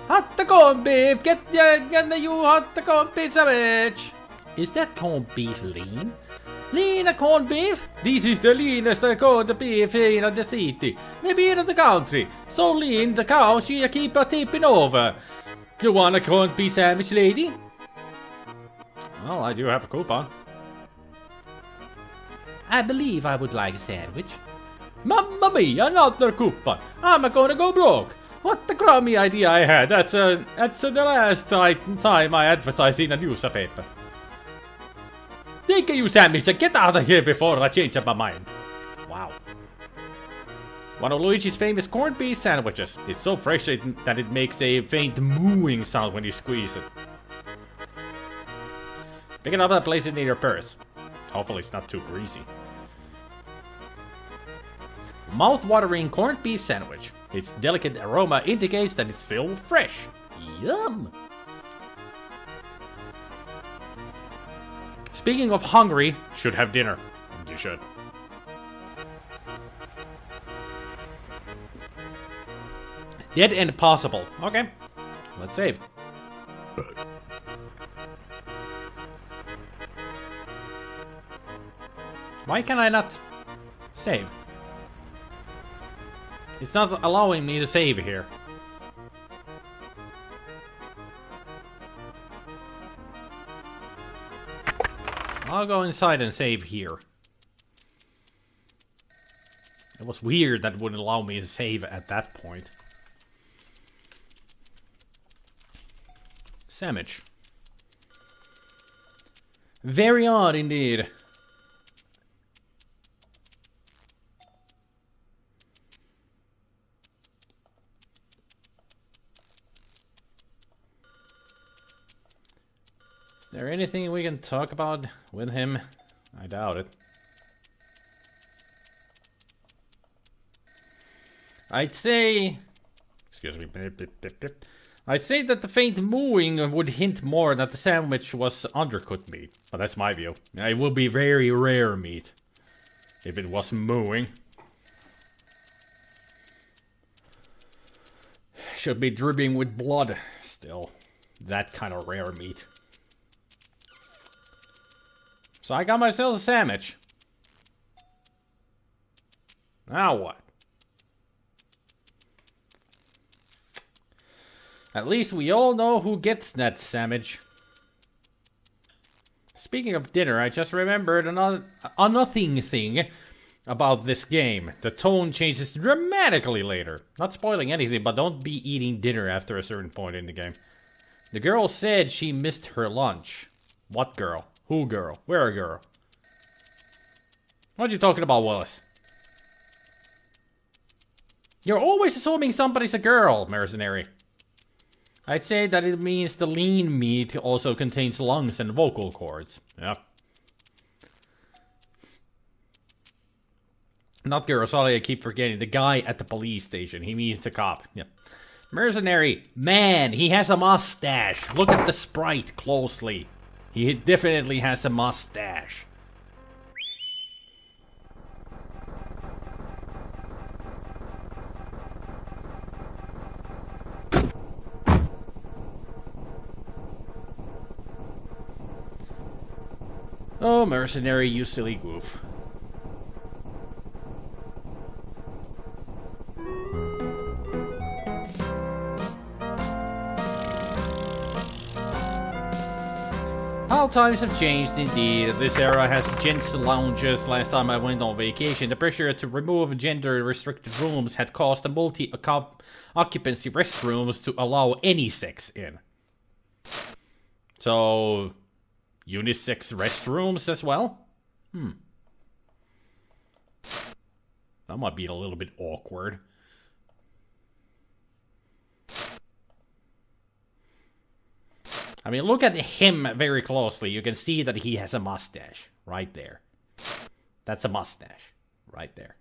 Hot the corned beef! Get you hot the corned beef sandwich! Is that corned beef lean? Lean corned beef? This is the leanest corned beef in the city. Maybe in the country. So lean the cow she keep tipping over. You want a corned beef sandwich, lady? Well, I do have a coupon. I believe I would like a sandwich. Mamma mia, another coupon. I'm gonna go broke. What the crummy idea I had. That's the last time I advertise in a newspaper. Take you sandwich and get out of here before I change my mind. Wow. One of Luigi's famous corned beef sandwiches. It's so fresh that it makes a faint mooing sound when you squeeze it. Pick it up and place it in your purse. Hopefully it's not too greasy. Mouth-watering corned beef sandwich. Its delicate aroma indicates that it's still fresh. Yum! Speaking of hungry, should have dinner. You should. Dead and possible. Okay. Let's save. Why can I not save? It's not allowing me to save here. I'll go inside and save here. It was weird that it wouldn't allow me to save at that point. Sandwich. Very odd indeed. Is there anything we can talk about with him? I doubt it. I'd say... Excuse me. I'd say that the faint mooing would hint more that the sandwich was undercooked meat. But that's my view. It would be very rare meat if it was mooing. Should be dripping with blood still. That kind of rare meat. So I got myself a sandwich. Now what? At least we all know who gets that sandwich. Speaking of dinner, I just remembered another thing about this game. The tone changes dramatically later. Not spoiling anything, but don't be eating dinner after a certain point in the game. The girl said she missed her lunch. What girl? Who girl? Where girl? What are you talking about, Willis? You're always assuming somebody's a girl, mercenary. I'd say that it means the lean meat also contains lungs and vocal cords. Yep. Not girl, sorry, I keep forgetting. The guy at the police station. He means the cop. Yep. Mercenary. Man, he has a mustache. Look at the sprite closely. He definitely has a mustache. Oh, mercenary, you silly goof. How times have changed indeed. This era has gents lounges. Last time I went on vacation, the pressure to remove gender-restricted rooms had caused the multi-occupancy restrooms to allow any sex in. So, unisex restrooms as well? That might be a little bit awkward. I mean, look at him very closely. You can see that he has a mustache right there. That's a mustache right there.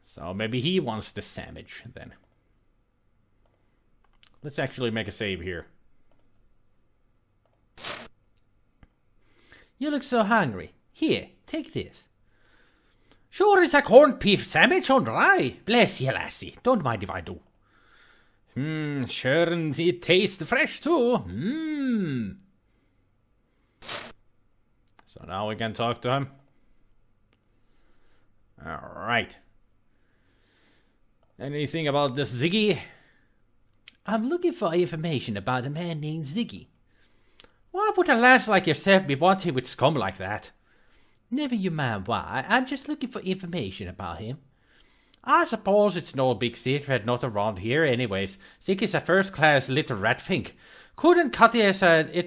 So maybe he wants the sandwich then. Let's actually make a save here. You look so hungry. Here, take this. Sure is a corned beef sandwich on rye. Bless you, lassie. Don't mind if I do. Sure, and it tastes fresh too. So now we can talk to him. Alright. Anything about this Ziggy? I'm looking for information about a man named Ziggy. Why would a lass like yourself be wanting with scum like that? Never you mind why. I'm just looking for information about him. I suppose it's no big secret not around here anyways. Zig is a first-class little ratfink. Couldn't cut it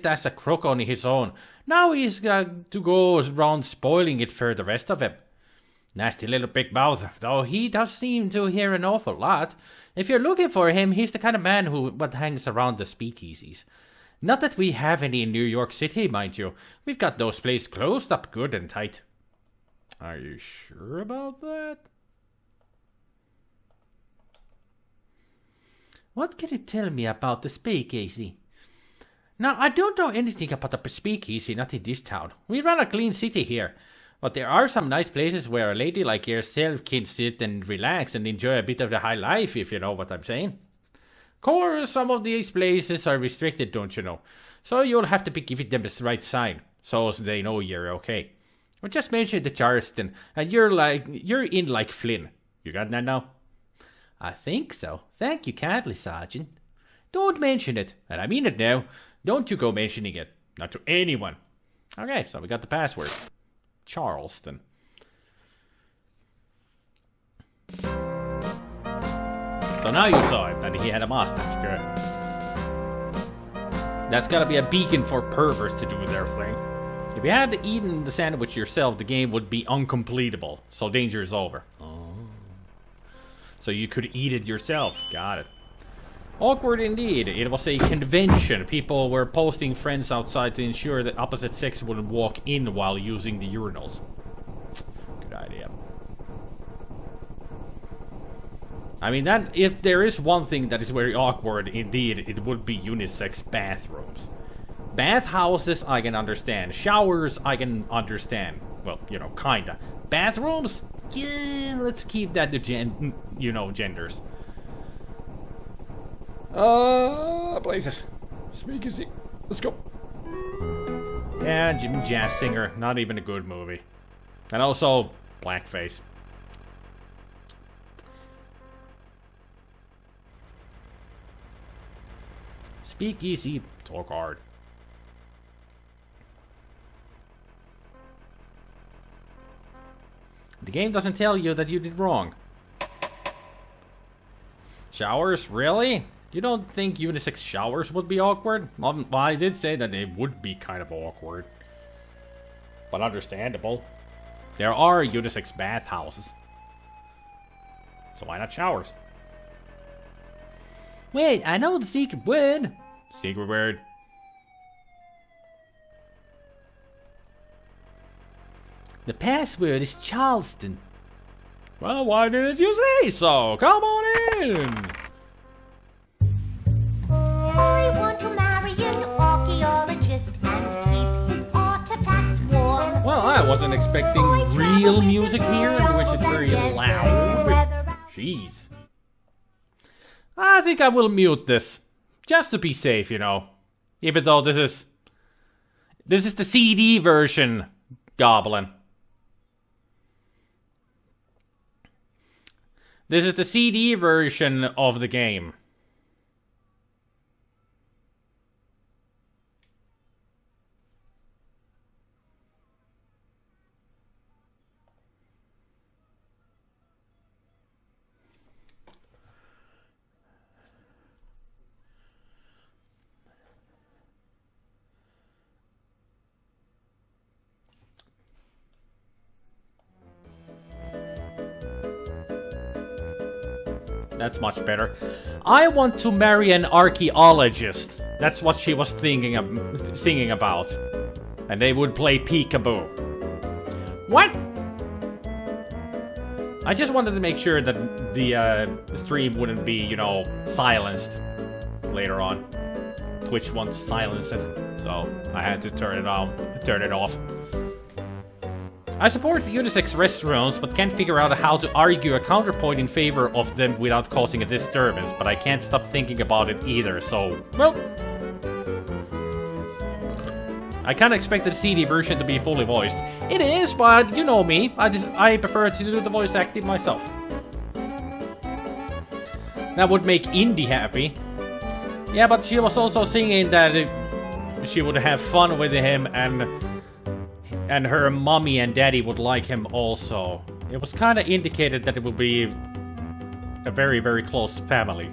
as a crook on his own. Now he's got to go around spoiling it for the rest of him. Nasty little big mouth, though he does seem to hear an awful lot. If you're looking for him, he's the kind of man who hangs around the speakeasies. Not that we have any in New York City, mind you. We've got those places closed up good and tight. Are you sure about that? What can you tell me about the speakeasy? Now, I don't know anything about the speakeasy, not in this town. We run a clean city here. But there are some nice places where a lady like yourself can sit and relax and enjoy a bit of the high life, if you know what I'm saying. Of course, some of these places are restricted, don't you know? So you'll have to be giving them the right sign, so they know you're okay. But just mention the Charleston, and you're in like Flynn. You got that now? I think so. Thank you kindly, Sergeant. Don't mention it, and I mean it now. Don't you go mentioning it. Not to anyone. Okay, so we got the password. Charleston. So now you saw it, that he had a mustache. Good. That's gotta be a beacon for perverts to do their thing. If you had eaten the sandwich yourself, the game would be uncompletable. So danger is over. So you could eat it yourself. Got it. Awkward indeed. It was a convention. People were posting friends outside to ensure that opposite sex wouldn't walk in while using the urinals. Good idea. I mean, that if there is one thing that is very awkward, indeed, it would be unisex bathrooms. Bathhouses, I can understand. Showers, I can understand. Well, you know, kinda. Bathrooms? Yeah, let's keep that to genders. Places. Speakeasy. Let's go. Yeah, Jim Jazz Singer. Not even a good movie. And also, blackface. Speakeasy. Talk hard. The game doesn't tell you that you did wrong. Showers? Really? You don't think unisex showers would be awkward? Well, I did say that they would be kind of awkward. But understandable. There are unisex bathhouses. So why not showers? Wait, I know the secret word. Secret word? The password is Charleston. Well, why didn't you say so? Come on in! I want to marry an archaeologist and keep his artifacts warm. Well, I wasn't expecting real music here, which is very loud. Jeez. I think I will mute this. Just to be safe, you know. Even though this is the CD version, Goblin. This is the CD version of the game. That's much better. I want to marry an archaeologist. That's what she was singing about. And they would play peekaboo. What? I just wanted to make sure that the stream wouldn't be, you know, silenced later on. Twitch wants to silence it, so I had to turn it off. I support the unisex restrooms, but can't figure out how to argue a counterpoint in favor of them without causing a disturbance, but I can't stop thinking about it either, so, well... I kinda expected the CD version to be fully voiced. It is, but you know me, I prefer to do the voice acting myself. That would make Indy happy. Yeah, but she was also singing that she would have fun with him and her mommy and daddy would like him also. It was kind of indicated that it would be a very, very close family.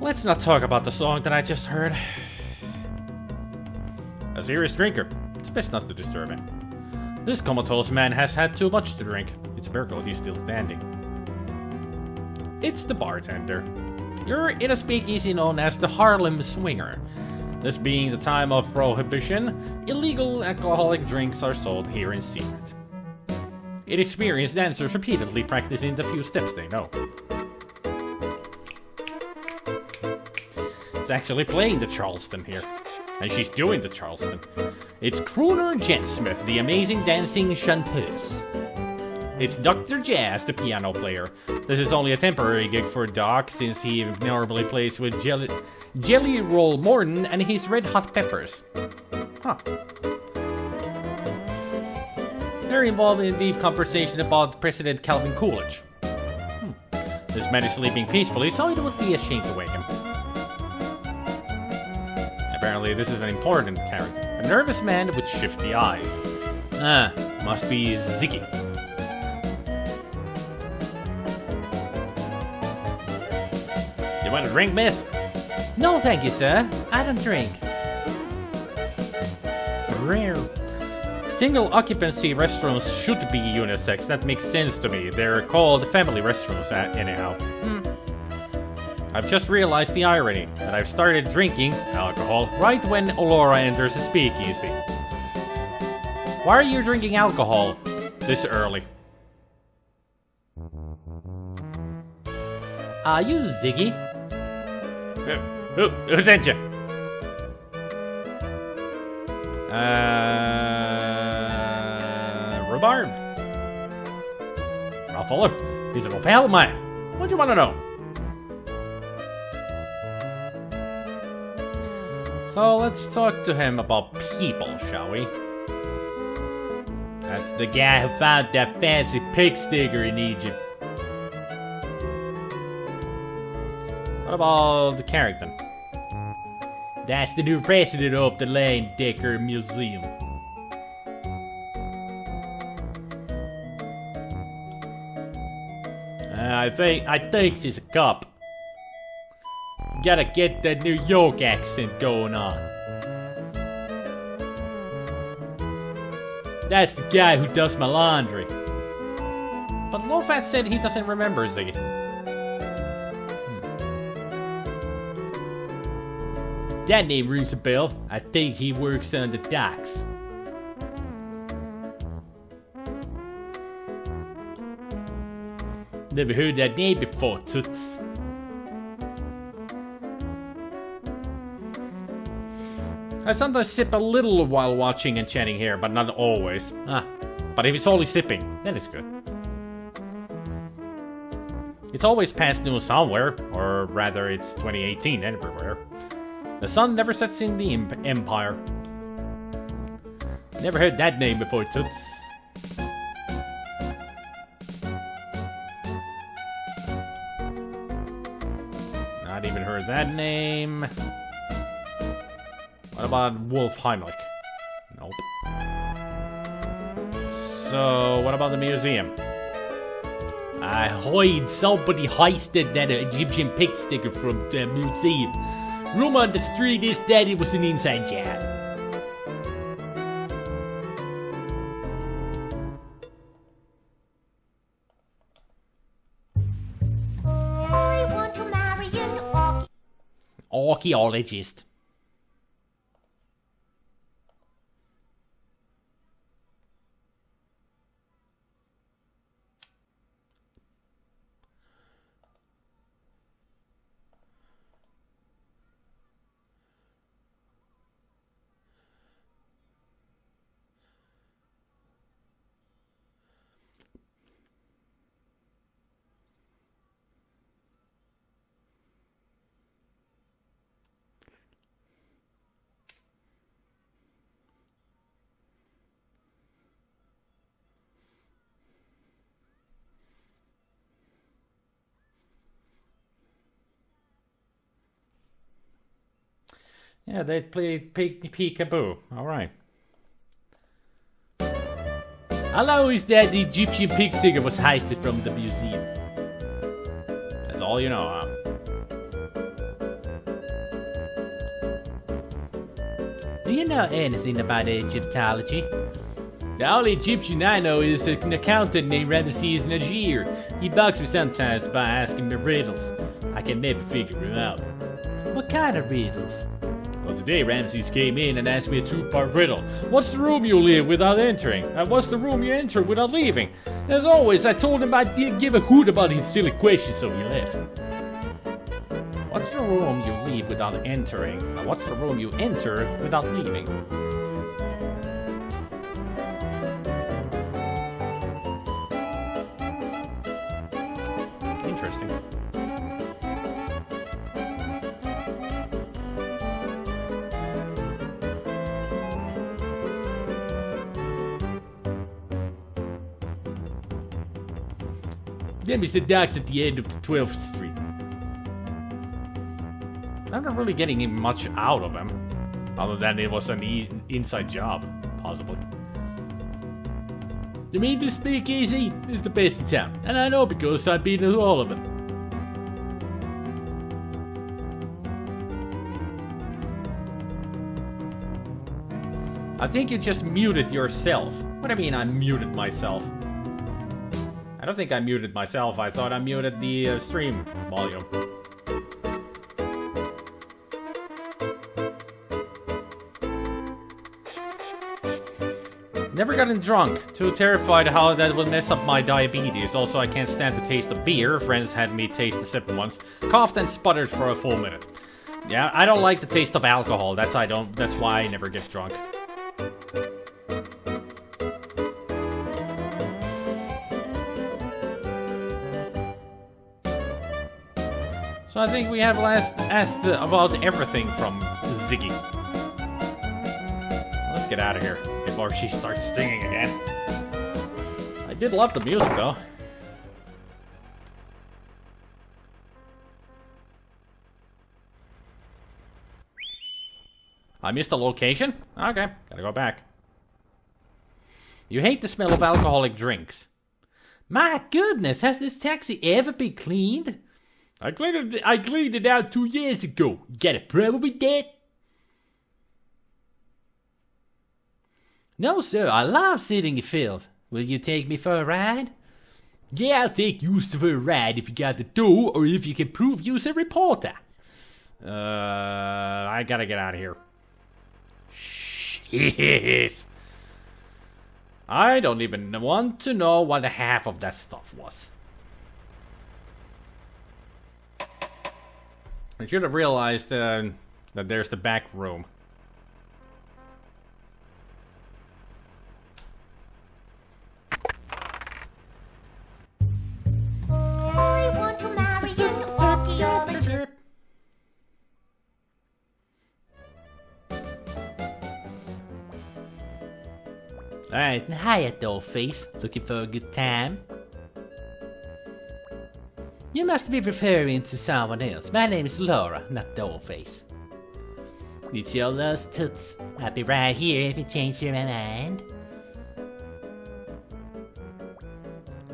Let's not talk about the song that I just heard. A serious drinker. It's best not to disturb him. This comatose man has had too much to drink. It's a miracle he's still standing. It's the bartender. You're in a speakeasy known as the Harlem Swinger. This being the time of prohibition, illegal alcoholic drinks are sold here in secret. Inexperienced dancers repeatedly practicing the few steps they know. It's actually playing the Charleston here. And she's doing the Charleston. It's crooner Jen Smith, the amazing dancing chanteuse. It's Dr. Jazz, the piano player. This is only a temporary gig for Doc, since he normally plays with Jelly Roll Morton and his Red Hot Peppers. Huh. They're involved in a deep conversation about President Calvin Coolidge. This man is sleeping peacefully, so it would be a shame to wake him. Apparently, this is an important character. A nervous man with shifty eyes. Must be Ziggy. You want a drink, miss? No, thank you, sir. I don't drink. Rare. Single occupancy restaurants should be unisex. That makes sense to me. They're called family restaurants, anyhow. I've just realized the irony that I've started drinking alcohol right when Olora enters the speakeasy. Why are you drinking alcohol this early? Are you Ziggy? Who sent you? Rhubarb? Ruffalo? He's an old pal of mine. What do you want to know? So let's talk to him about people, shall we? That's the guy who found that fancy pig sticker in Egypt. What about the character? That's the new president of the Lane Decker Museum. I think she's a cop. Gotta get that New York accent going on. That's the guy who does my laundry. But Lofat said he doesn't remember Ziggy. That name rings a bell. I think he works on the docks. Never heard that name before, Toots. I sometimes sip a little while watching and chatting here, but not always. But if it's only sipping, then it's good. It's always past noon somewhere, or rather it's 2018 everywhere. The sun never sets in the Empire. Never heard that name before, Toots. Not even heard that name. What about Wolf Heimlich? Nope. So, what about the museum? I heard somebody heisted that Egyptian pig sticker from the museum. Rumor on the street is that it was an inside job. I want to marry an Archaeologist. Yeah, they played peekaboo. Alright. How long is that the Egyptian pig sticker was heisted from the museum? all you know, huh? Do you know anything about Egyptology? The only Egyptian I know is an accountant named Ramesses Najir. He bugs me sometimes by asking me riddles. I can never figure him out. What kind of riddles? Well, today Ramses came in and asked me a two-part riddle. What's the room you leave without entering? And what's the room you enter without leaving? As always, I told him I didn't give a hoot about his silly questions, so he left. What's the room you leave without entering? And what's the room you enter without leaving? Interesting. Them is the docks at the end of the 12th Street. I'm not really getting much out of him. Other than it was an inside job, possibly. You mean the speakeasy is the best in town? And I know because I've been to all of them. I think you just muted yourself. What do you mean I muted myself? I don't think I muted myself. I thought I muted the stream volume. Never gotten drunk. Too terrified how that will mess up my diabetes. Also, I can't stand the taste of beer. Friends had me taste a sip once. Coughed and sputtered for a full minute. Yeah, I don't like the taste of alcohol. That's why I never get drunk. So I think we have asked about everything from Ziggy. Let's get out of here before she starts singing again. I did love the music though. I missed the location? Okay, gotta go back. You hate the smell of alcoholic drinks. My goodness, has this taxi ever been cleaned? I cleaned it out 2 years ago. Got a problem with that? No, sir, I love sitting in field. Will you take me for a ride? Yeah, I'll take you for a ride if you got the dough or if you can prove you's a reporter. I gotta get out of here. Shit. I don't even want to know what the half of that stuff was. I should have realized that there's the back room. I want to marry an archaeologist. Alright, hiya, dollface. Looking for a good time? You must be referring to someone else. My name is Laura, not Dollface. It's your lost toots. I'll be right here if you change your mind.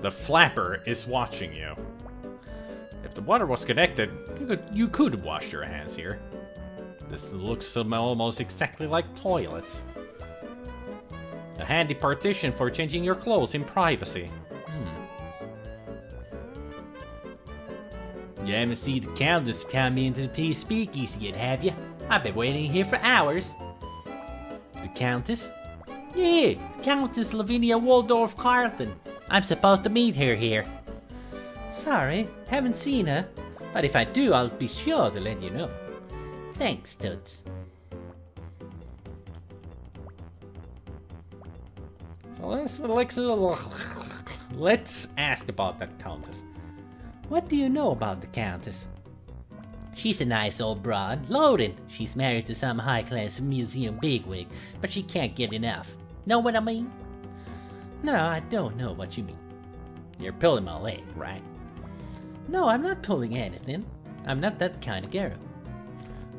The flapper is watching you. If the water was connected, you could wash your hands here. This looks almost exactly like toilets. A handy partition for changing your clothes in privacy. You haven't seen the Countess come into the speakeasy yet, have you? I've been waiting here for hours. The Countess? Yeah, Countess Lavinia Waldorf Carlton. I'm supposed to meet her here. Sorry, haven't seen her. But if I do, I'll be sure to let you know. Thanks, Toots. So let's ask about that Countess. What do you know about the Countess? She's a nice old broad, loaded. She's married to some high-class museum bigwig, but she can't get enough. Know what I mean? No, I don't know what you mean. You're pulling my leg, right? No, I'm not pulling anything. I'm not that kind of girl.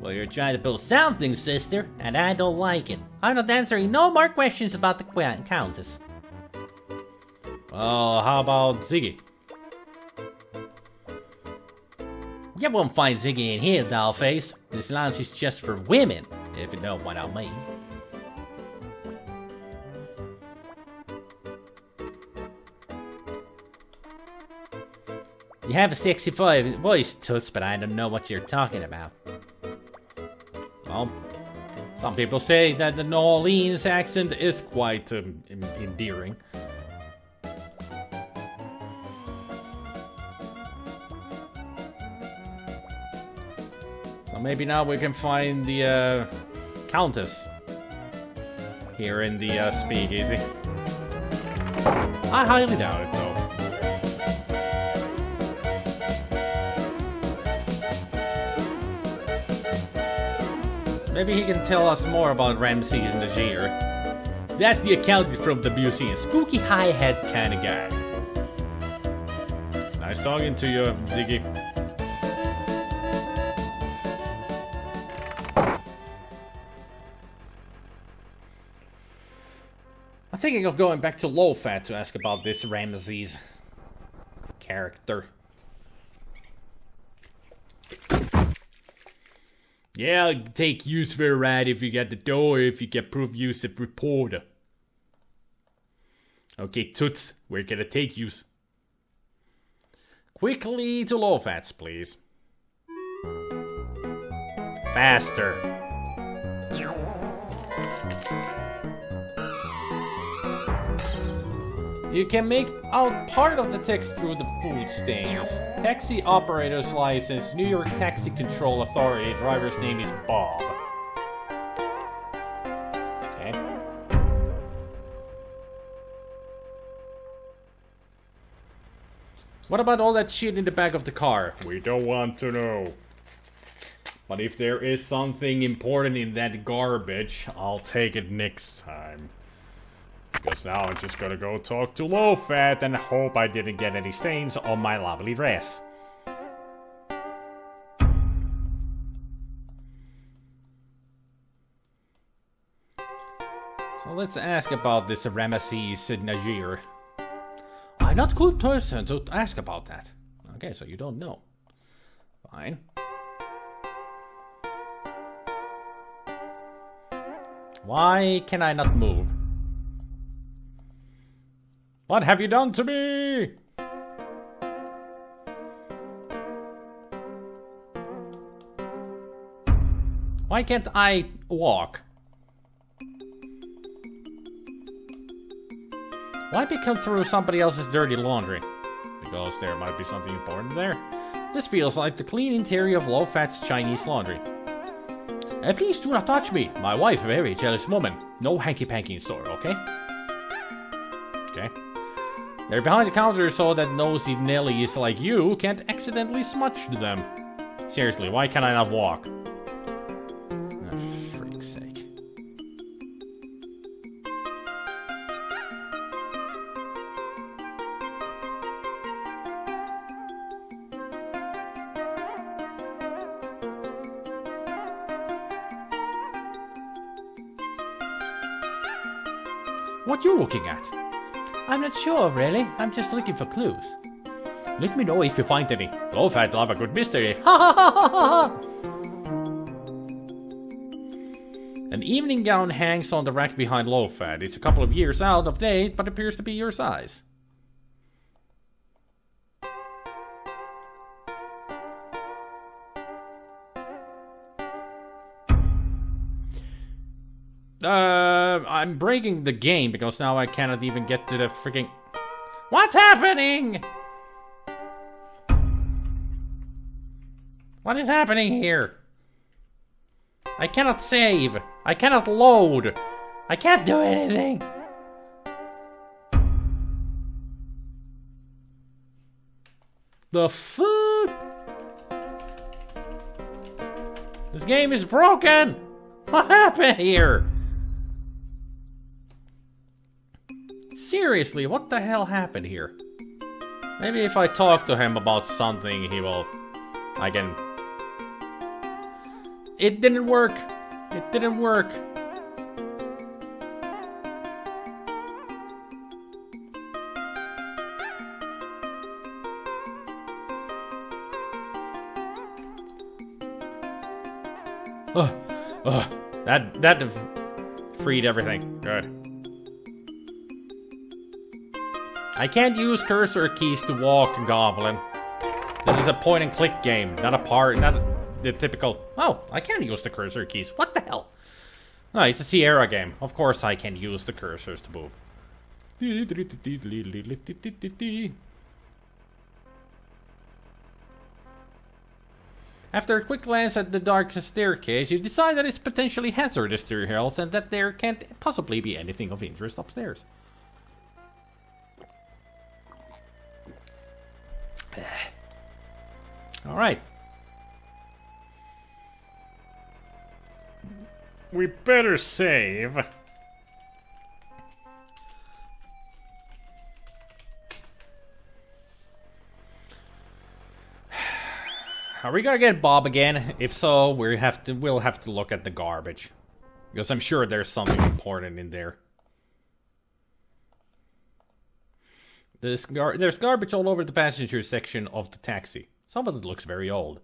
Well, you're trying to pull something, sister. And I don't like it. I'm not answering no more questions about the Countess. Oh, how about Ziggy? You won't find Ziggy in here, dollface. This lounge is just for women, if you know what I mean. You have a sexy voice, Toots, but I don't know what you're talking about. Well, some people say that the New Orleans accent is quite endearing. So maybe now we can find the Countess here in the speakeasy. I highly doubt it, though. Maybe he can tell us more about Ramses Najir. That's the accountant from the museum. Spooky hi-hat kind of guy. Nice talking to you, Ziggy. I'm thinking of going back to Low-Fat to ask about this Ramses character. Yeah, I'll take use for a ride if you get the door, if you get proof use of reporter. Okay, Toots, where can I take use? Quickly to Low-Fats, please. Faster. You can make out part of the text through the food stains. Taxi operator's license, New York Taxi Control Authority. Driver's name is Bob. Okay. What about all that shit in the back of the car? We don't want to know. But if there is something important in that garbage, I'll take it next time. Because now I'm just gonna go talk to Low-Fat and hope I didn't get any stains on my lovely dress. So let's ask about this Ramesses Najir. I'm not a good person to ask about that. Okay, so you don't know. Fine. Why can I not move? What have you done to me? Why can't I walk? Why pick through somebody else's dirty laundry? Because there might be something important there. This feels like the clean interior of Low-Fat's Chinese laundry. Please do not touch me. My wife, a very jealous woman. No hanky-panky in store, okay? Okay. They're behind the counter so that nosy Nellies like you can't accidentally smudge them. Seriously, why can I not walk? Oh, freak's sake. What you looking at? I'm not sure, really. I'm just looking for clues. Let me know if you find any. Low-Fat love a good mystery. Ha ha ha ha ha! An evening gown hangs on the rack behind Low-Fat. It's a couple of years out of date, but appears to be your size. I'm breaking the game because now I cannot even get to the freaking... What's happening? What is happening here? I cannot save. I cannot load. I can't do anything. The fuck? This game is broken. What happened here? Seriously, what the hell happened here? Maybe if I talk to him about something, he will... I can... It didn't work. It didn't work. That freed everything. Good. I can't use cursor keys to walk, Goblin. This is a point and click game, not the typical. Oh, I can use the cursor keys. What the hell? No, it's a Sierra game. Of course I can use the cursors to move. After a quick glance at the dark staircase, you decide that it's potentially hazardous to your health and that there can't possibly be anything of interest upstairs. Alright. We better save. Are we gonna get Bob again? If so, we'll have to look at the garbage. Because I'm sure there's something important in there. There's garbage all over the passenger section of the taxi. Some of it looks very old.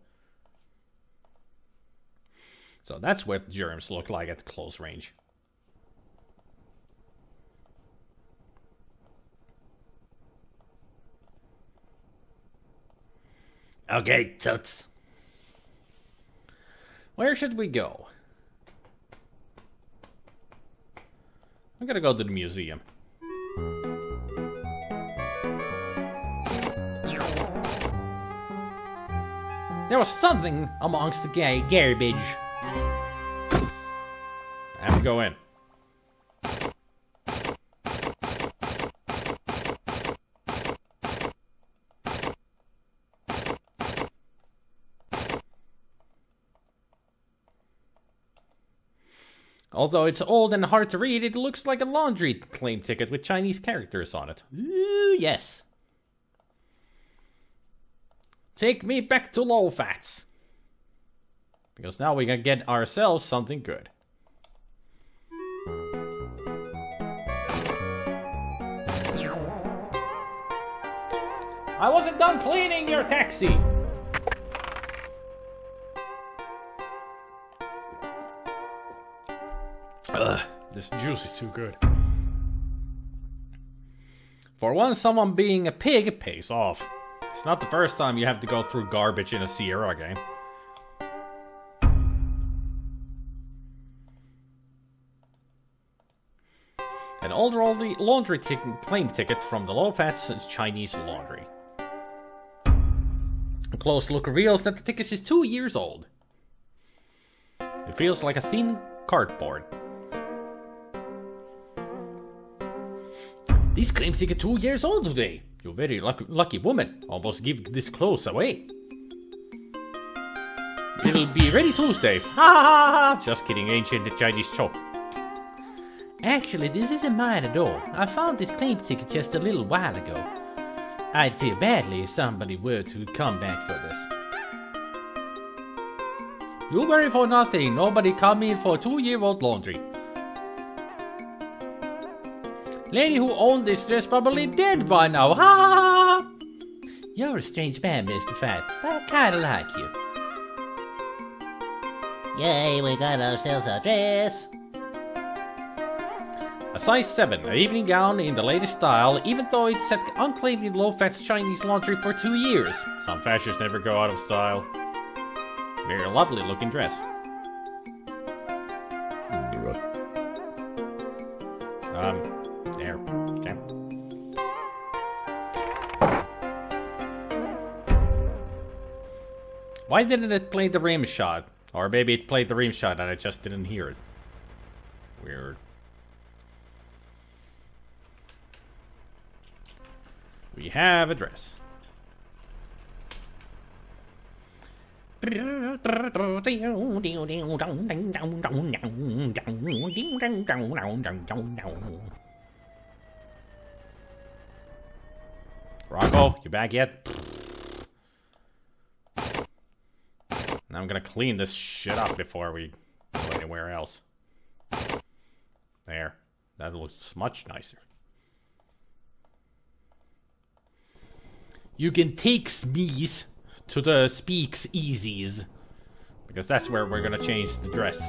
So that's what germs look like at close range. Okay, totes. Where should we go? I'm gonna go to the museum. There was something amongst the garbage. I have to go in. Although it's old and hard to read, it looks like a laundry claim ticket with Chinese characters on it. Ooh, yes. Take me back to low fats. Because now we can get ourselves something good. I wasn't done cleaning your taxi. Ugh, this juice is too good. For once, someone being a pig pays off. It's not the first time you have to go through garbage in a Sierra game. An old laundry claim ticket from the low-fats Chinese laundry. A close look reveals that the ticket is 2 years old. It feels like a thin cardboard. This claim ticket 2 years old today. You're very lucky woman. Almost give this clothes away. It'll be ready Tuesday. Ha ha ha! Just kidding, ancient Chinese joke. Actually, this isn't mine at all. I found this claim ticket just a little while ago. I'd feel badly if somebody were to come back for this. You worry for nothing. Nobody come in for 2-year-old laundry. Lady who owned this dress probably dead by now. Ha ha ha! You're a strange man, Mr. Fat, but I kinda like you. Yay, we got ourselves a dress. A size 7, an evening gown in the latest style, even though it's set unclaimed in low-fats Chinese laundry for 2 years. Some fashions never go out of style. Very lovely looking dress. There. Okay. Why didn't it play the rim shot? Or maybe it played the rim shot and I just didn't hear it. Weird. We have a dress. Rocco, you back yet? Now I'm gonna clean this shit up before we go anywhere else. There. That looks much nicer. You can take me to the speaks easies. Because that's where we're gonna change the dress.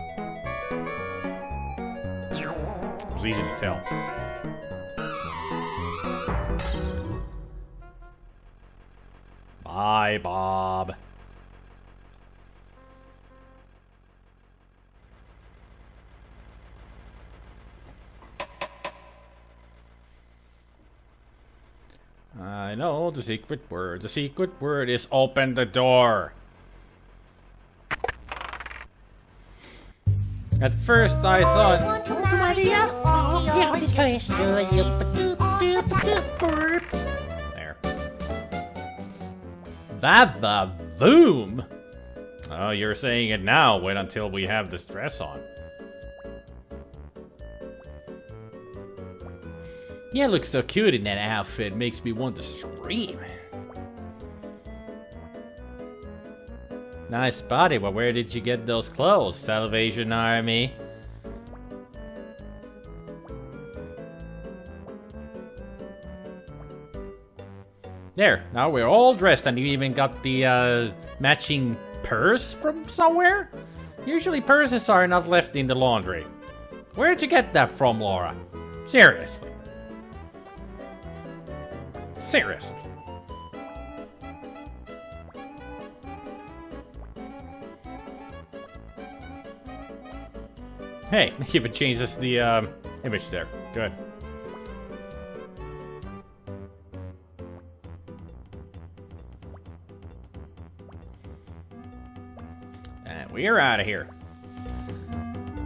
It's easy to tell. Bye, Bob. I know the secret word. The secret word is open the door. At first I thought... Want to marry you, Orky or a Jip? There. Ba-ba-boom! Oh, you're saying it now. Wait until we have this dress on. You look so cute in that outfit, makes me want to scream. Nice body, but where did you get those clothes, Salvation Army? There, now we're all dressed and you even got the matching purse from somewhere? Usually purses are not left in the laundry. Where'd you get that from, Laura? Seriously. Seriously. Hey, even changes the image there. Good. And we're out of here.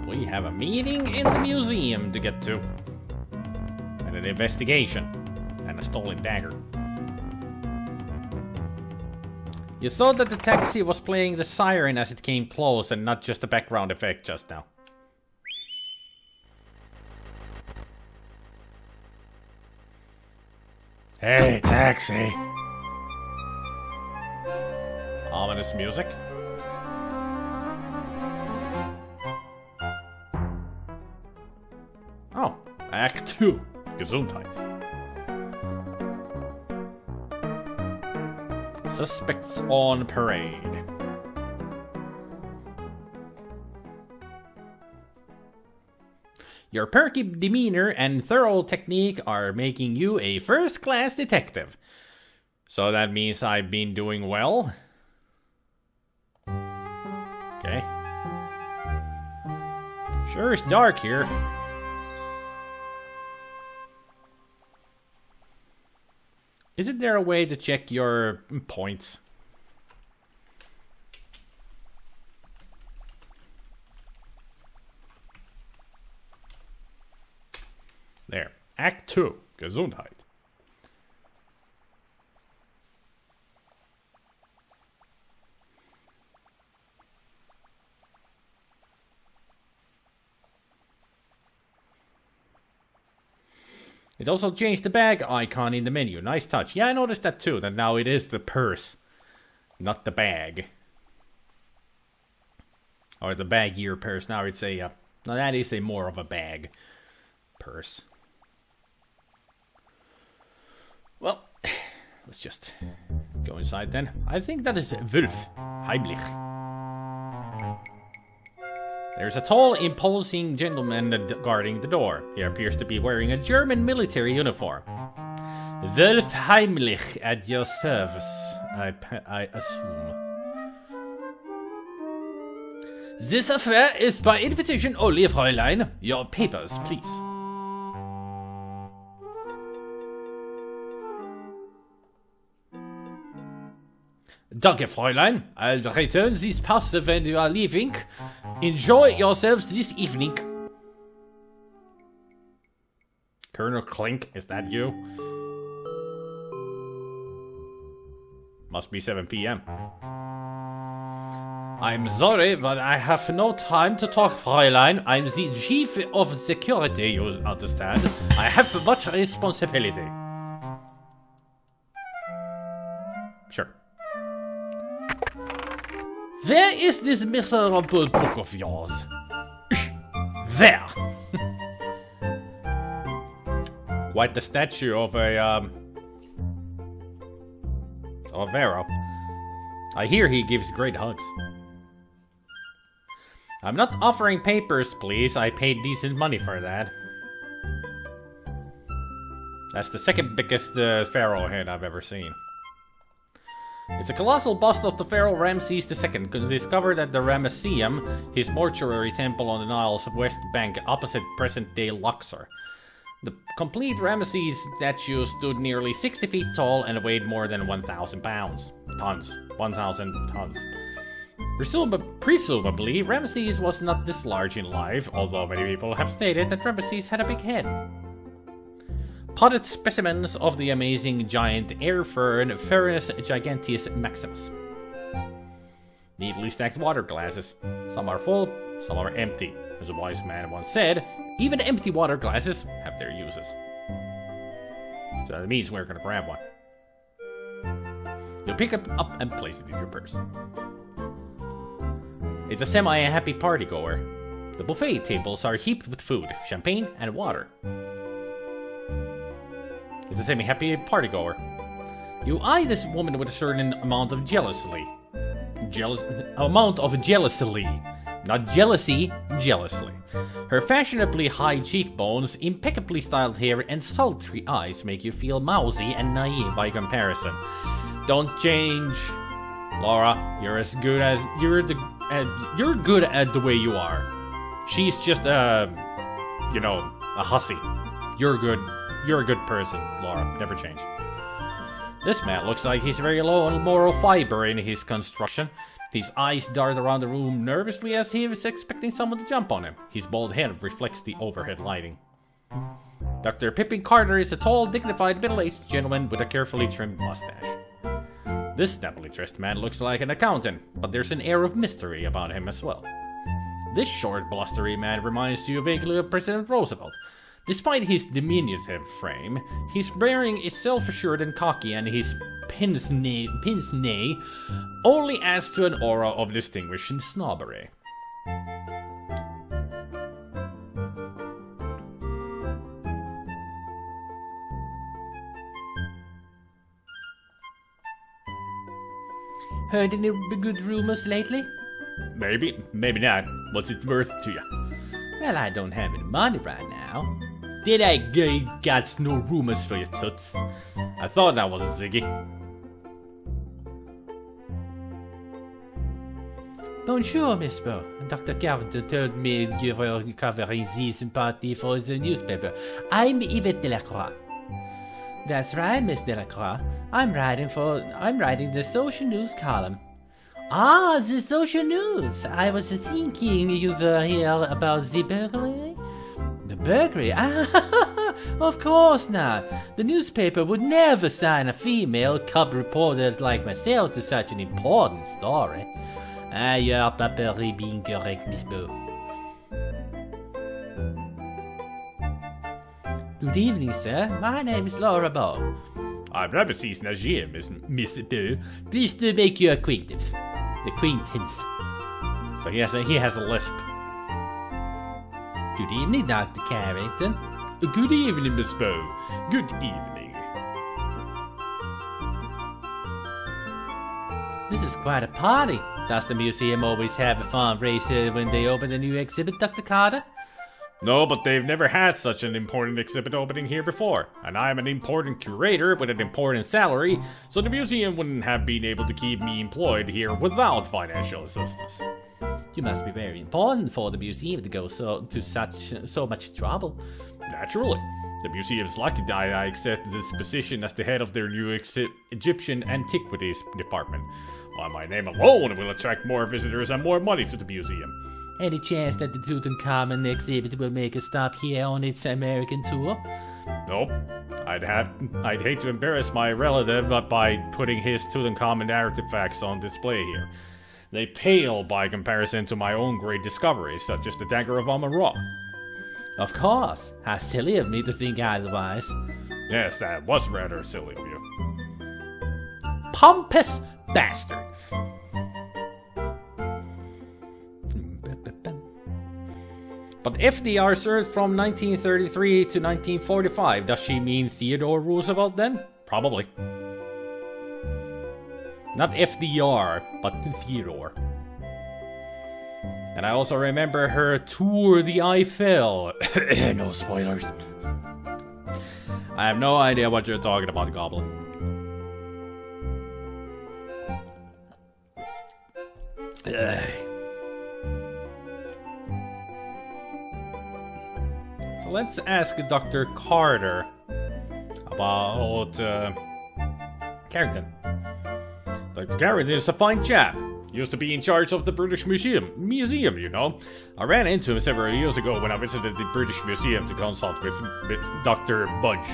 We have a meeting in the museum to get to. And an investigation. And a stolen dagger. You thought that the taxi was playing the siren as it came close and not just a background effect just now. Hey, taxi! Ominous music. Oh, Act 2. Gesundheit. Suspects on parade. Your perky demeanor and thorough technique are making you a first-class detective. So that means I've been doing well? Okay. Sure it's dark here. Isn't there a way to check your points? There. Act 2. Gesundheit. It also changed the bag icon in the menu. Nice touch. Yeah, I noticed that too. That now it is the purse, not the bag. Or the bag-ear purse. Now it's a... now that is a more of a bag purse. Well, let's just go inside then. I think that is Wolf Heimlich. There's a tall, imposing gentleman guarding the door. He appears to be wearing a German military uniform. Wolf Heimlich at your service, I assume. This affair is by invitation only, Fräulein. Your papers, please. Danke, Fräulein. I'll return this pass when you are leaving. Enjoy yourselves this evening. Colonel Klink, is that you? Must be 7 p.m. I'm sorry, but I have no time to talk, Fräulein. I'm the chief of security, you'll understand. I have much responsibility. Sure. Where is this miserable book of yours? Where? Quite the statue of a, of Vero. I hear he gives great hugs. I'm not offering papers, please. I paid decent money for that. That's the second biggest pharaoh head I've ever seen. It's a colossal bust of the pharaoh Ramses II, discovered at the Ramesseum, his mortuary temple on the Nile's west bank opposite present-day Luxor. The complete Ramesses statue stood nearly 60 feet tall and weighed more than 1,000 pounds. 1,000 tons. Presumably, Ramesses was not this large in life, although many people have stated that Ramesses had a big head. Potted specimens of the amazing giant air fern Ferus giganteus maximus. Neatly stacked water glasses. Some are full, some are empty. As a wise man once said, even empty water glasses have their uses. So that means we're gonna grab one. You'll pick it up and place it in your purse. It's a semi-happy partygoer. The buffet tables are heaped with food, champagne, and water. It's a semi-happy partygoer. You eye this woman with a certain amount of jealousy. Not jealousy, jealously. Her fashionably high cheekbones, impeccably styled hair, and sultry eyes make you feel mousy and naive by comparison. Don't change, Laura. You're good at the way you are. She's just a hussy. You're a good person, Laura. Never change. This man looks like he's very low on moral fiber in his construction. His eyes dart around the room nervously as he is expecting someone to jump on him. His bald head reflects the overhead lighting. Dr. Pippin Carter is a tall, dignified, middle-aged gentleman with a carefully trimmed mustache. This snappily dressed man looks like an accountant, but there's an air of mystery about him as well. This short, blustery man reminds you vaguely of President Roosevelt. Despite his diminutive frame, his bearing is self-assured and cocky, and his pince-nez only adds to an aura of distinguished snobbery. Heard any good rumors lately? Maybe, maybe not. What's it worth to you? Well, I don't have any money right now. Did I got no rumors for you, toots? I thought that was Ziggy. Bonjour, Miss Bo. Dr. Carpenter told me you were covering this party for the newspaper. I'm Yvette Delacroix. That's right, Miss Delacroix. I'm writing the social news column. Ah, the social news. I was thinking you were here about the burglary. The burglary? Ah, of course not. The newspaper would never sign a female cub reporter like myself to such an important story. Ah, you're perfectly being correct, Miss Bo. Good evening, sir. My name is Laura Bo. I've never seen Najee, Miss Bo. Pleased to make your acquaintance. So he has a lisp. Good evening, Dr. Carrington. Good evening, Miss Bo. Good evening. This is quite a party. Does the museum always have a fundraiser when they open a new exhibit, Dr. Carter? No, but they've never had such an important exhibit opening here before. And I'm an important curator with an important salary, so the museum wouldn't have been able to keep me employed here without financial assistance. You must be very important for the museum to go so much trouble. Naturally. The museum's lucky that I accepted this position as the head of their new Egyptian Antiquities department. Why, my name alone will attract more visitors and more money to the museum. Any chance that the Tutankhamun exhibit will make a stop here on its American tour? Nope. I'd hate to embarrass my relative by putting his Tutankhamun artifacts on display here. They pale by comparison to my own great discoveries, such as the Dagger of Amon-Ra. Of course. How silly of me to think otherwise. Yes, that was rather silly of you. Pompous bastard. But FDR served from 1933 to 1945. Does she mean Theodore Roosevelt then? Probably. Not FDR, but Theodore. And I also remember her tour the Eiffel. No spoilers. I have no idea what you're talking about, Goblin. So let's ask Dr. Carter about Carrington. Dr. Carrington is a fine chap. Used to be in charge of the British Museum, you know. I ran into him several years ago when I visited the British Museum to consult with Dr. Budge.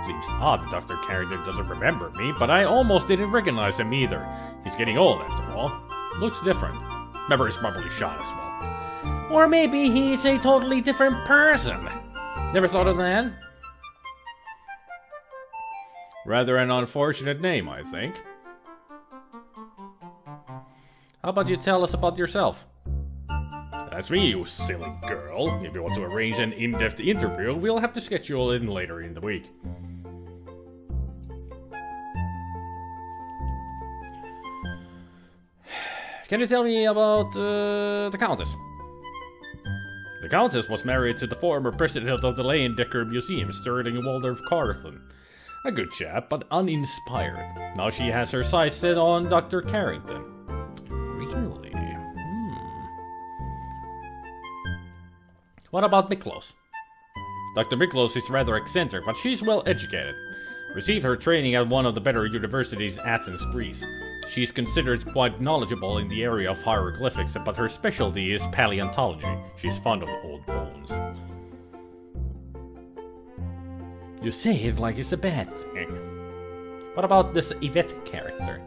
Seems odd that Dr. Carrington doesn't remember me, but I almost didn't recognize him either. He's getting old after all. Looks different. Memory's probably shot as well. Or maybe he's a totally different person. Never thought of that? Rather an unfortunate name, I think. How about you tell us about yourself? That's me, you silly girl. If you want to arrange an in-depth interview, we'll have to schedule in later in the week. Can you tell me about the Countess? The Countess was married to the former president of the Leyendecker Museum, Sterling Waldorf Carlton. A good chap, but uninspired. Now she has her sights set on Dr. Carrington. Really? What about Miklos? Dr. Miklos is rather eccentric, but she's well educated. Received her training at one of the better universities, Athens, Greece. She's considered quite knowledgeable in the area of hieroglyphics, but her specialty is paleontology. She's fond of old bones. You say it like it's a bad thing. What about this Yvette character?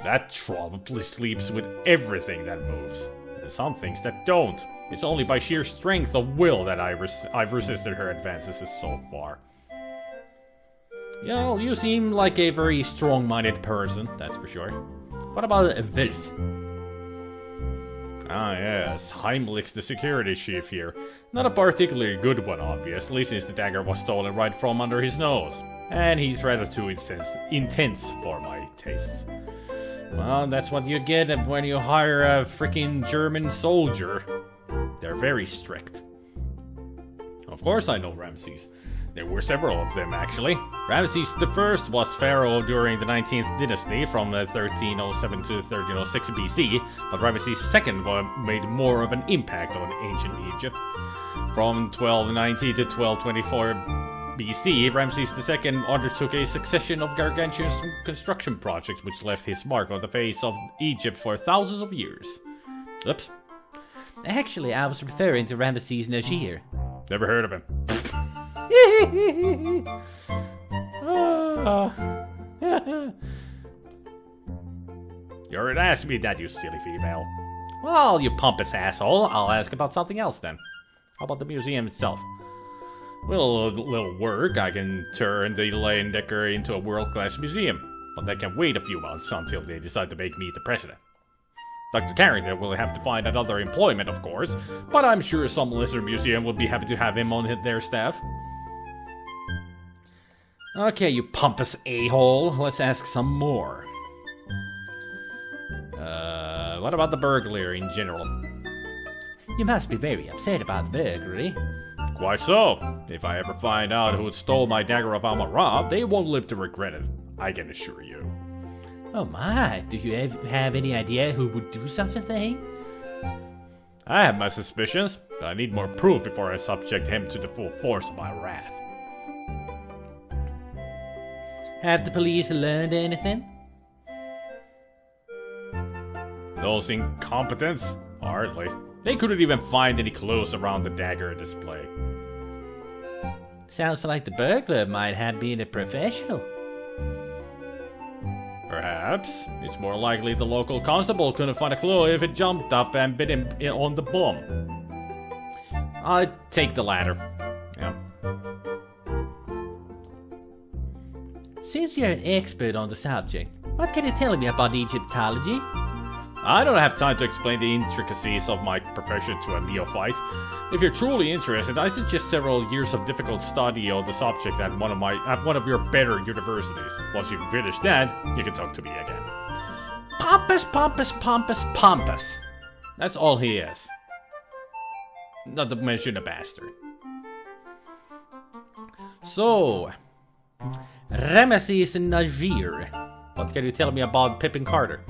That probably sleeps with everything that moves. And some things that don't. It's only by sheer strength of will that I've resisted her advances so far. Yeah, well, you seem like a very strong-minded person, that's for sure. What about Wilf? Ah, yes, Heimlich's the security chief here. Not a particularly good one, obviously, since the dagger was stolen right from under his nose. And he's rather too intense for my tastes. Well, that's what you get when you hire a freaking German soldier. They're very strict. Of course I know Ramses. There were several of them, actually. Ramses I was pharaoh during the 19th dynasty, from 1307 to 1306 BC, but Ramses II made more of an impact on ancient Egypt. From 1290 to 1224 BC, Ramses II undertook a succession of gargantuan construction projects which left his mark on the face of Egypt for thousands of years. Oops. Actually, I was referring to Ramesses Najir. Never heard of him. You already asked me that, you silly female. Well, you pompous asshole, I'll ask about something else then. How about the museum itself? With a little work, I can turn the Leyendecker into a world-class museum. But that can wait a few months until they decide to make me the president. Dr. Carrington will have to find another employment, of course, but I'm sure some lesser museum would be happy to have him on their staff. Okay, you pompous a-hole, let's ask some more. What about the burglary in general? You must be very upset about the burglary. Quite so. If I ever find out who stole my Dagger of Amon-Ra, they won't live to regret it, I can assure you. Oh my, do you have any idea who would do such a thing? I have my suspicions, but I need more proof before I subject him to the full force of my wrath. Have the police learned anything? Those incompetents? Hardly. They couldn't even find any clues around the dagger display. Sounds like the burglar might have been a professional. Perhaps. It's more likely the local constable couldn't find a clue if it jumped up and bit him on the bum. I'd take the latter. Yeah. Since you're an expert on the subject, what can you tell me about Egyptology? I don't have time to explain the intricacies of my profession to a neophyte. If you're truly interested, I suggest several years of difficult study on the subject at one of your better universities. Once you've finished that, you can talk to me again. Pompous, pompous, pompous, pompous. That's all he is. Not to mention a bastard. So, Ramesses Najir. What can you tell me about Pippin Carter?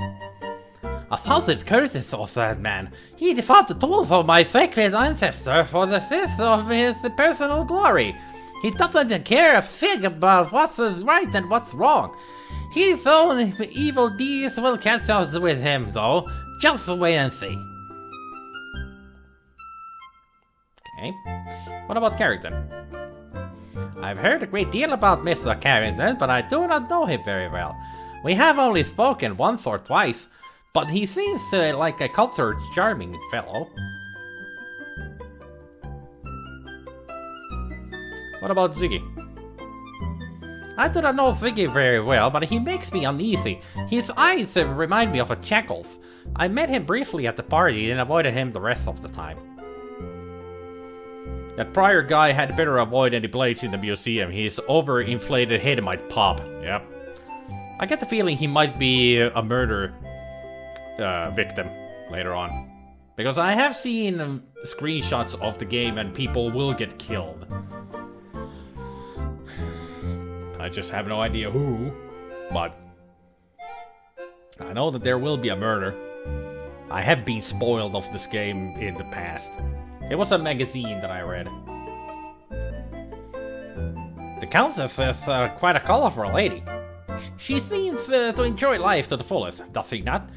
A false curses of that man. He defaulted the tools of my sacred ancestor for the sake of his personal glory. He doesn't care a fig about what's right and what's wrong. His own evil deeds will catch up with him, though. Just wait and see. Okay. What about Carrington? I've heard a great deal about Mr. Carrington, but I do not know him very well. We have only spoken once or twice, but he seems like a cultured, charming fellow. What about Ziggy? I do not know Ziggy very well, but he makes me uneasy. His eyes remind me of a Jackal's. I met him briefly at the party and avoided him the rest of the time. That prior guy had better avoid any blades in the museum. His overinflated head might pop. Yep. I get the feeling he might be a murder victim later on. Because I have seen screenshots of the game and people will get killed. I just have no idea who, but I know that there will be a murder. I have been spoiled of this game in the past. It was a magazine that I read. The Countess is quite a colorful lady. She seems to enjoy life to the fullest, does she not?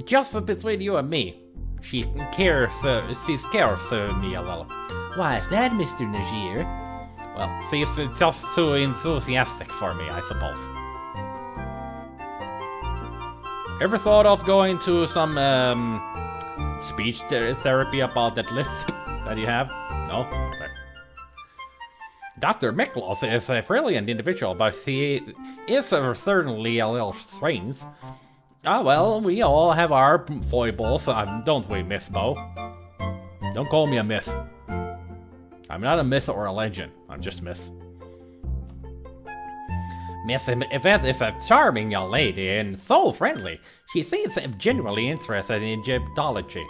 Just between you and me, she scares me a little. Why is that, Mr. Najir? Well, she's just too enthusiastic for me, I suppose. Ever thought of going to some speech therapy about that lisp that you have? No? Okay. Dr. Miklos is a brilliant individual, but he is certainly a little strange. Ah, well, we all have our foibles, don't we, Myth Bo? Don't call me a myth. I'm not a myth or a legend. I'm just Miss. Miss Yvette is a charming young lady and so friendly. She seems genuinely interested in Egyptology.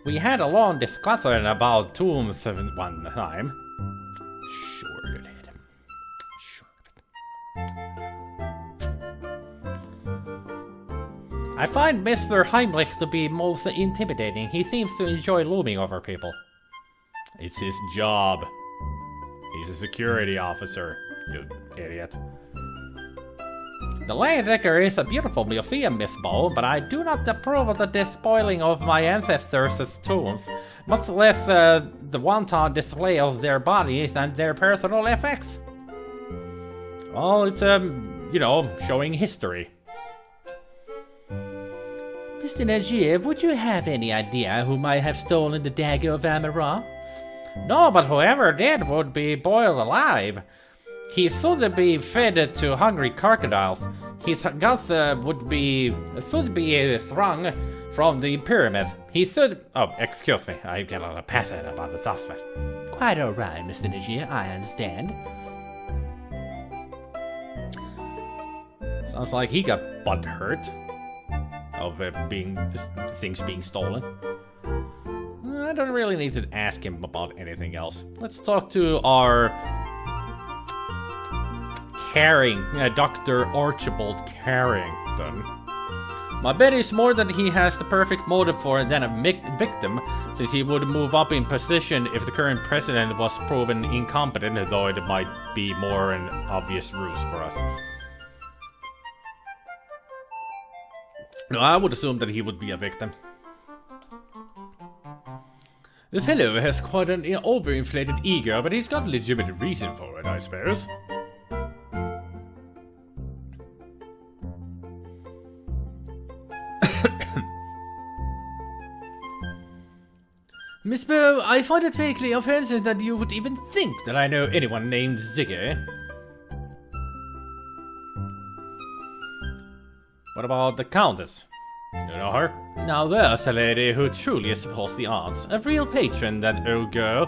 We had a long discussion about tombs one time. Sure you did. I find Mr. Heimlich to be most intimidating. He seems to enjoy looming over people. It's his job. He's a security officer, you idiot. The Landecker is a beautiful museum, Miss Bo, but I do not approve of the despoiling of my ancestors' tombs, much less the wanton display of their bodies and their personal effects. Well, it's, showing history. Mr. Najir, would you have any idea who might have stolen the Dagger of Amon-Ra? No, but whoever did would be boiled alive. He should be fed to hungry crocodiles. His guts should be thrung from the pyramid. He should... Oh, excuse me. I get a little passionate about the suspect. Quite alright, Mr. Najir. I understand. Sounds like he got butthurt of things being stolen. I don't really need to ask him about anything else. Let's talk to our Dr. Archibald Carrington. My bet is more that he has the perfect motive for it than a victim, since he would move up in position if the current president was proven incompetent, though it might be more an obvious ruse for us. No, I would assume that he would be a victim. The fellow has quite an overinflated ego, but he's got a legitimate reason for it, I suppose. Miss Bo, I find it vaguely offensive that you would even think that I know anyone named Ziggy. What about the Countess? You know her? Now there's a lady who truly supports the arts. A real patron, that old girl.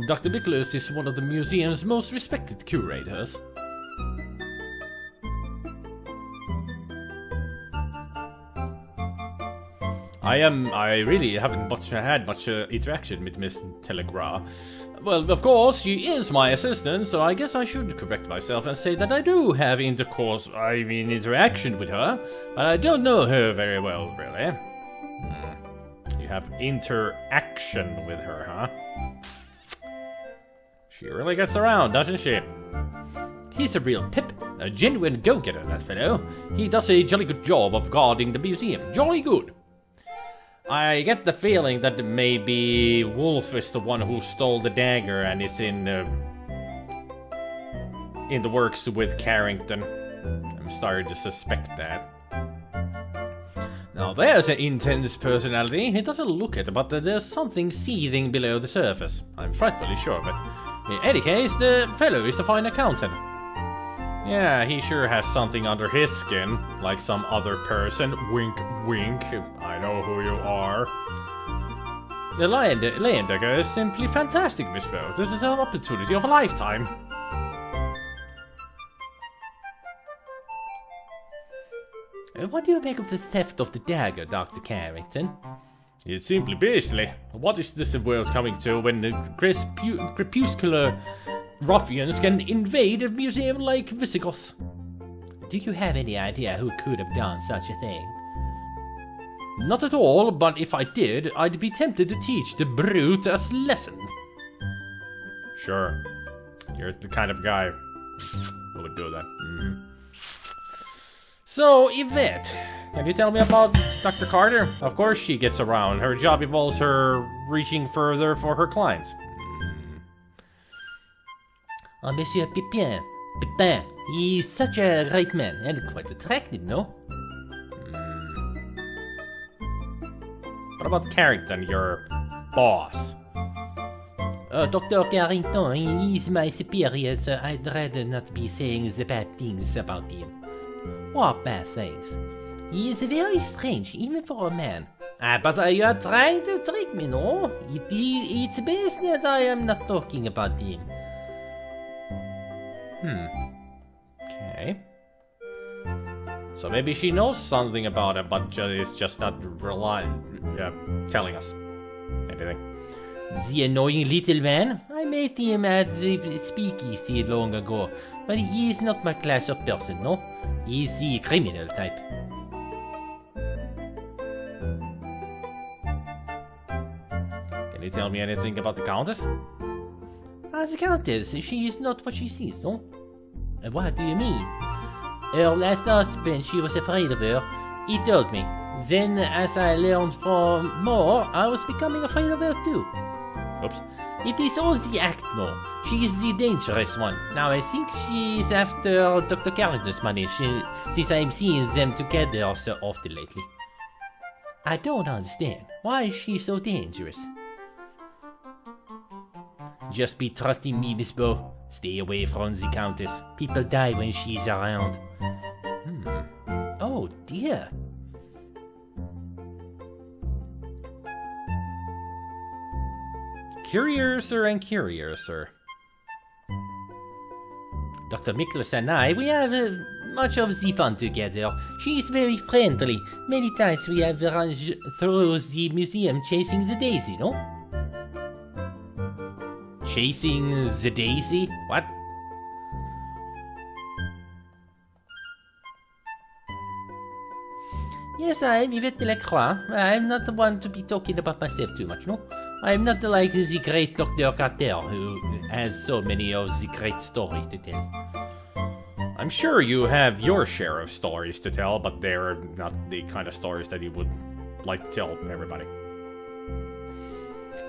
Dr. Miklos is one of the museum's most respected curators. I really haven't had much interaction with Miss Telegra. Well, of course, she is my assistant, so I guess I should correct myself and say that I do have interaction with her, but I don't know her very well, really. You have interaction with her, huh? She really gets around, doesn't she? He's a real pip, a genuine go-getter, that fellow. He does a jolly good job of guarding the museum. Jolly good. I get the feeling that maybe Wolf is the one who stole the dagger and is in the works with Carrington. I'm starting to suspect that. Now there's an intense personality. He doesn't look it, but there's something seething below the surface. I'm frightfully sure of it. In any case, the fellow is a fine accountant. Yeah, he sure has something under his skin, like some other person. Wink, wink. I know who you are. The Lion Dagger is simply fantastic, Miss Bow. This is an opportunity of a lifetime. What do you make of the theft of the dagger, Dr. Carrington? It's simply beastly. What is this world coming to when the crepuscular ruffians can invade a museum like Visigoth? Do you have any idea who could have done such a thing? Not at all, but if I did, I'd be tempted to teach the brute a lesson. Sure. You're the kind of guy who would do that. So, Yvette, can you tell me about Dr. Carter? Of course she gets around. Her job involves her reaching further for her clients. Monsieur Pipin. He's such a great man and quite attractive, no? What about Carrington, your boss? Dr. Carrington, he's my superior, so I'd rather not be saying the bad things about him. What bad things? He is very strange, even for a man. But you are trying to trick me, no? It's best that I am not talking about him. Okay. So maybe she knows something about him, but is just not telling us anything. The annoying little man? I met him at the speakeasy long ago, but he is not my class of person, no? He's the criminal type. Can you tell me anything about the Countess? The Countess, she is not what she seems, no? What do you mean? Her last husband, she was afraid of her. He told me. Then, as I learned more, I was becoming afraid of her too. Oops. It is all the act, no. She is the dangerous one. Now, I think she is after Dr. Carrington's money, since I'm seeing them together so often lately. I don't understand. Why is she so dangerous? Just be trusting me, Miss Bow. Stay away from the Countess. People die when she's around. Oh, dear. Curiouser and curiouser. Dr. Miklos and I, we have much of the fun together. She is very friendly. Many times we have run through the museum chasing the daisy, no? Chasing the daisy? What? Yes, I am Yvette Delacroix. I am not the one to be talking about myself too much, no? I am not like the great Dr. Carter, who has so many of the great stories to tell. I'm sure you have your share of stories to tell, but they're not the kind of stories that you would like to tell everybody.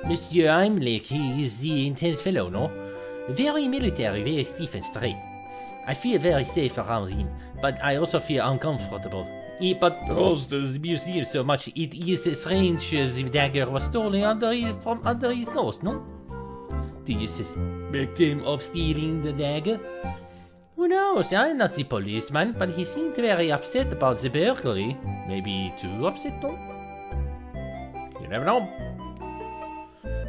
Monsieur Heimlich, he is the intense fellow, no? Very military, very stiff and straight. I feel very safe around him, but I also feel uncomfortable. He patrols the museum so much, it is strange the dagger was stolen from under his nose, no? Do you suspect him of stealing the dagger? Who knows? I'm not the policeman, but he seemed very upset about the burglary. Maybe too upset, no? You never know.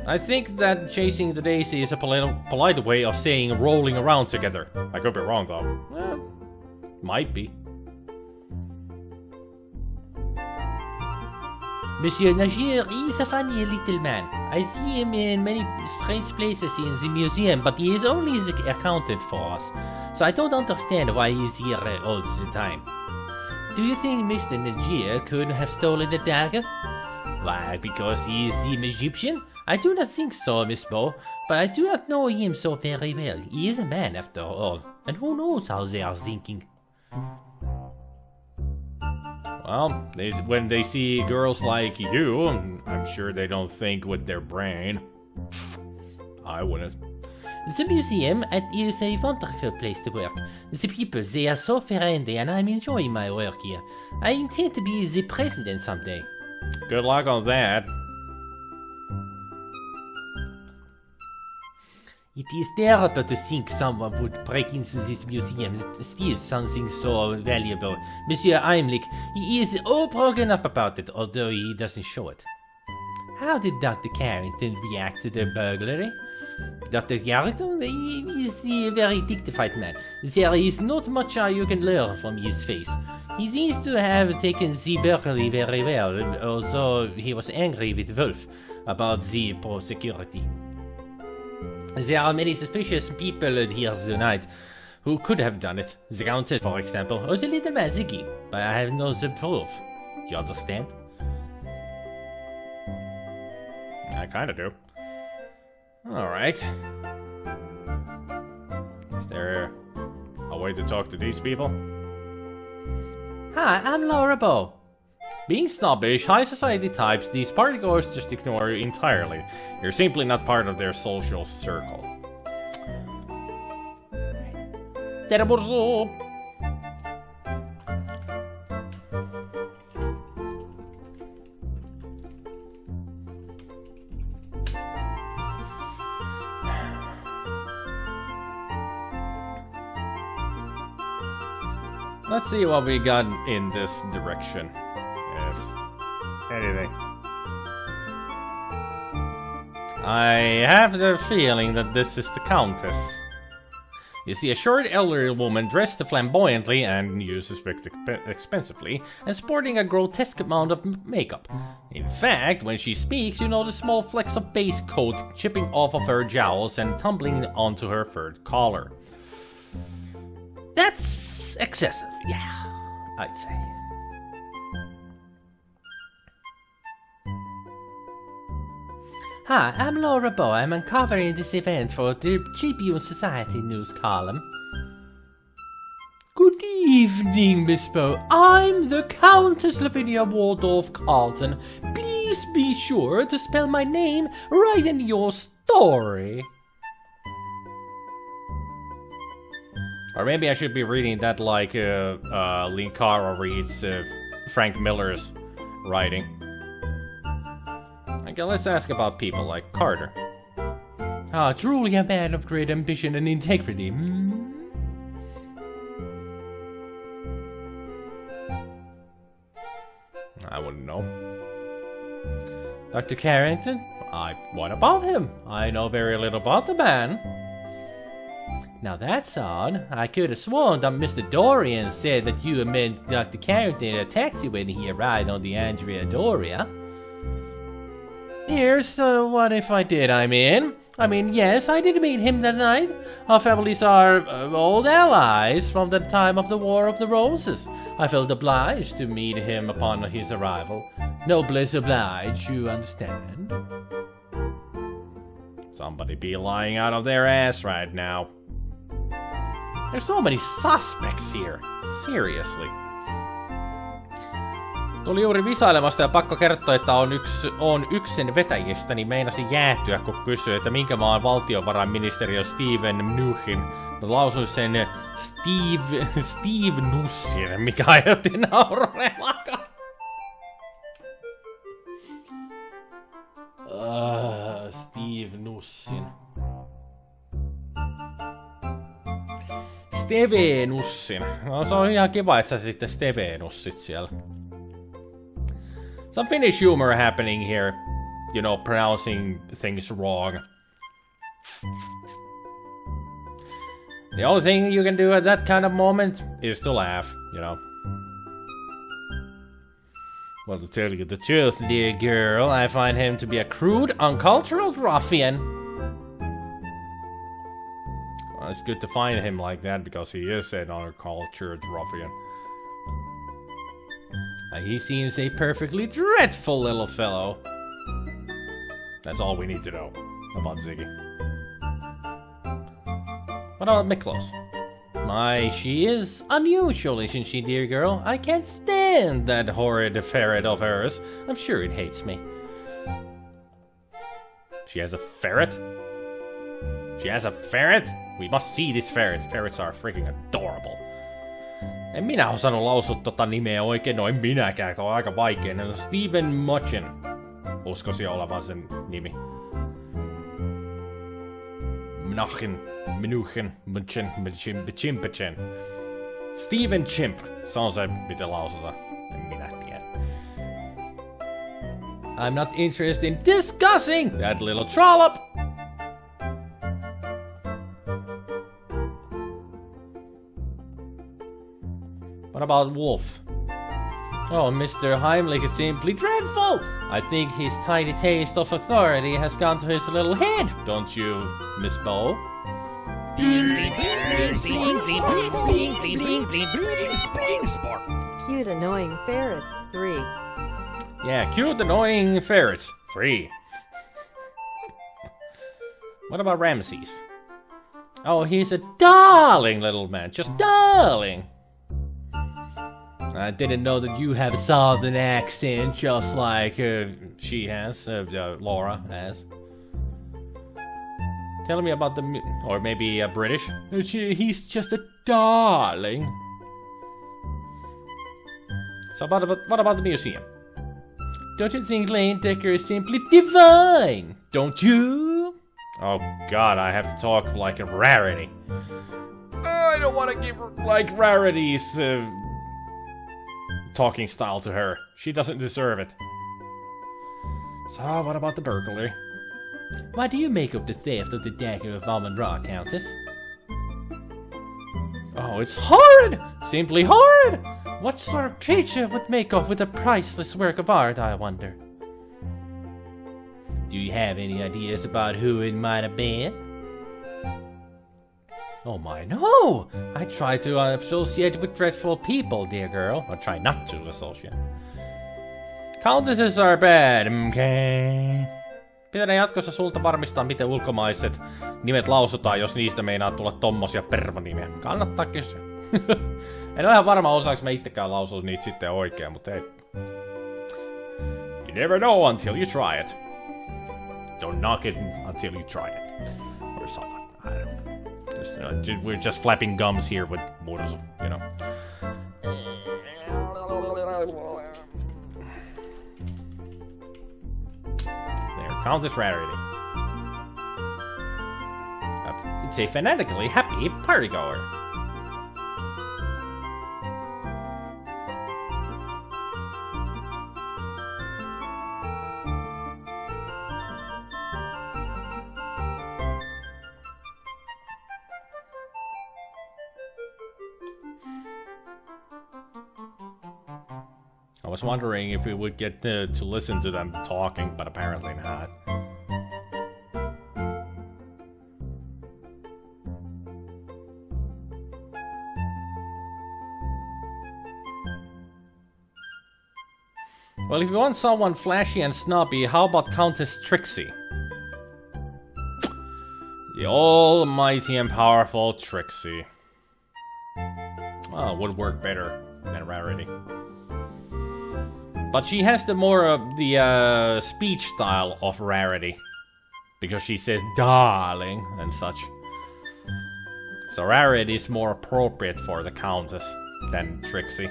I think that chasing the daisy is a polite way of saying rolling around together. I could be wrong, though. Might be. Monsieur Najir is a funny little man. I see him in many strange places in the museum, but he is only the accountant for us. So I don't understand why he's here all the time. Do you think Mr. Najir could have stolen the dagger? Why, because he is the Egyptian? I do not think so, Miss Bo, but I do not know him so very well. He is a man after all, and who knows how they are thinking. Well, when they see girls like you, I'm sure they don't think with their brain. I wouldn't. The museum is a wonderful place to work. The people, they are so friendly, and I'm enjoying my work here. I intend to be the president someday. Good luck on that. It is terrible to think someone would break into this museum and steal something so valuable. Monsieur Heimlich, he is all broken up about it, although he doesn't show it. How did Dr. Carrington react to the burglary? Dr. Carrington, he is a very dignified man. There is not much you can learn from his face. He seems to have taken the burglary very well, although he was angry with Wolf about the poor security. There are many suspicious people here tonight who could have done it. The Countess, for example, or the little man Ziggy, but I have no proof. You understand? I kinda do. Alright. Is there a way to talk to these people? Hi, I'm Laura Bow. Being snobbish, high society types, these partygoers just ignore you entirely. You're simply not part of their social circle. Let's see what we got in this direction. If anything. I have the feeling that this is the Countess. You see a short elderly woman dressed flamboyantly and used expensively, and sporting a grotesque amount of makeup. In fact, when she speaks, you notice small flecks of base coat chipping off of her jowls and tumbling onto her furred collar. That's excessive, yeah, I'd say. Hi, I'm Laura Bow. I'm uncovering this event for the Tribune Society news column. Good evening, Miss Bow. I'm the Countess Lavinia Waldorf Carlton. Please be sure to spell my name right in your story. Or maybe I should be reading that like Linkara reads Frank Miller's writing. Okay, let's ask about people like Carter. Truly a man of great ambition and integrity. I wouldn't know. Dr. Carrington? What about him? I know very little about the man. Now that's odd. I could have sworn that Mr. Dorian said that you met Dr. Carrington in a taxi when he arrived on the Andrea Doria. Here's what if I did, I mean, yes, I did meet him that night. Our families are old allies from the time of the War of the Roses. I felt obliged to meet him upon his arrival. Noblesse oblige, you understand? Somebody be lying out of their ass right now. There's so many suspects here. Seriously. Tuli juuri visailemasta ja pakko kertoa, että on yksi sen vetäjistä, niin meinasin jäätyä, kun kysyi, että minkä maan valtiovarainministeri on Steven Mnuchin. Mä lausuin sen Steve Nussin, mikä aiheutti naurua. Steve Nussin. Stevenussin. No se on ihan kiva, että sä sitten Stevenussit siellä. Some Finnish humor happening here. You know, pronouncing things wrong. The only thing you can do at that kind of moment is to laugh, you know. Well, to tell you the truth, dear girl, I find him to be a crude, uncultured ruffian. Well, it's good to find him like that because he is an uncultured ruffian. He seems a perfectly dreadful little fellow. That's all we need to know about Ziggy. What about Miklos? My, she is unusual, isn't she, dear girl? I can't stand that horrid ferret of hers. I'm sure it hates me. She has a ferret? She has a ferret? We must see this ferret. Ferrets are freaking adorable. En minä osannut lausua tota nimeä oikein, no en minäkään, se on aika vaikea. Ne on Steven Mutchen. Uskoisin olevan sen nimi. Minuchen, Chimpchen. Steven Chimp. Se on se, miten lausutaan. En minä tiedä. I'm not interested in discussing that little trollop. What about Wolf? Oh, Mr. Heimlich is simply dreadful. I think his tiny taste of authority has gone to his little head, don't you, Miss Bow? Cute annoying ferrets 3. Yeah, cute annoying ferrets 3. What about Ramses? Oh, he's a darling little man, just darling. I didn't know that you have a southern accent just like she has, Laura has. Tell me about the... or maybe British? He's just a darling. So what about the museum? Don't you think Lane Decker is simply divine? Don't you? Oh god, I have to talk like a Rarity. I don't want to give like Rarity's talking style to her. She doesn't deserve it. So what about the burglary? What do you make of the theft of the Dagger of Amon-Ra, Countess? Oh, it's horrid! Simply horrid! What sort of creature would make off with a priceless work of art, I wonder? Do you have any ideas about who it might have been? Oh my, no! I try to associate with dreadful people, dear girl. Or try not to associate. Countesses are bad, okay? Pitää jatkossa sulta varmistaa, miten ulkomaiset nimet lausutaan, jos niistä meinaa tulla tommosia pervonimiä. Kannattaa kysyä. En ole ihan varma, osaanko mä itsekään lausua niitä sitten oikein, mutta hei. You never know until you try it. Don't knock it until you try it. Or something. I don't know. We're just flapping gums here with words, you know. There, Countess Rarity. It's a fanatically happy partygoer. I was wondering if we would get to listen to them talking, but apparently not. Well, if you want someone flashy and snobby, how about Countess Trixie? The almighty and powerful Trixie. Well, would work better than Rarity. But she has the more of the speech style of Rarity. Because she says darling and such. So Rarity is more appropriate for the Countess than Trixie.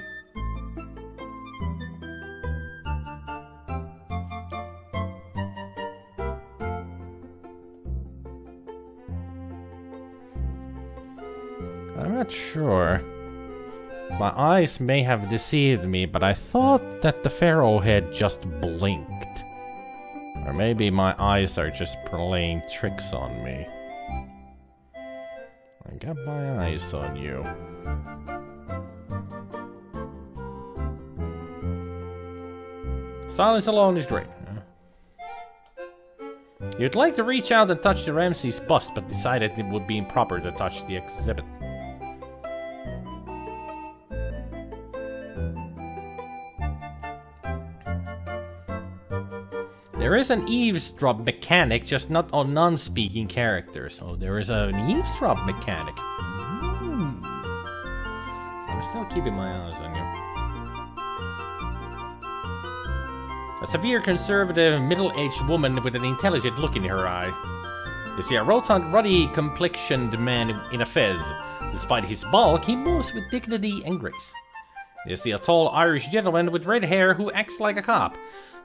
I'm not sure. My eyes may have deceived me, but I thought that the pharaoh head just blinked. Or maybe my eyes are just playing tricks on me. I got my eyes on you. Silence alone is great. You'd like to reach out and touch the Ramses bust, but decided it would be improper to touch the exhibit. There is an eavesdrop mechanic, just not on non-speaking characters. Oh, there is an eavesdrop mechanic. I'm still keeping my eyes on you. A severe conservative, middle-aged woman with an intelligent look in her eye. You see a rotund, ruddy-complexioned man in a fez. Despite his bulk, he moves with dignity and grace. You see a tall Irish gentleman with red hair who acts like a cop.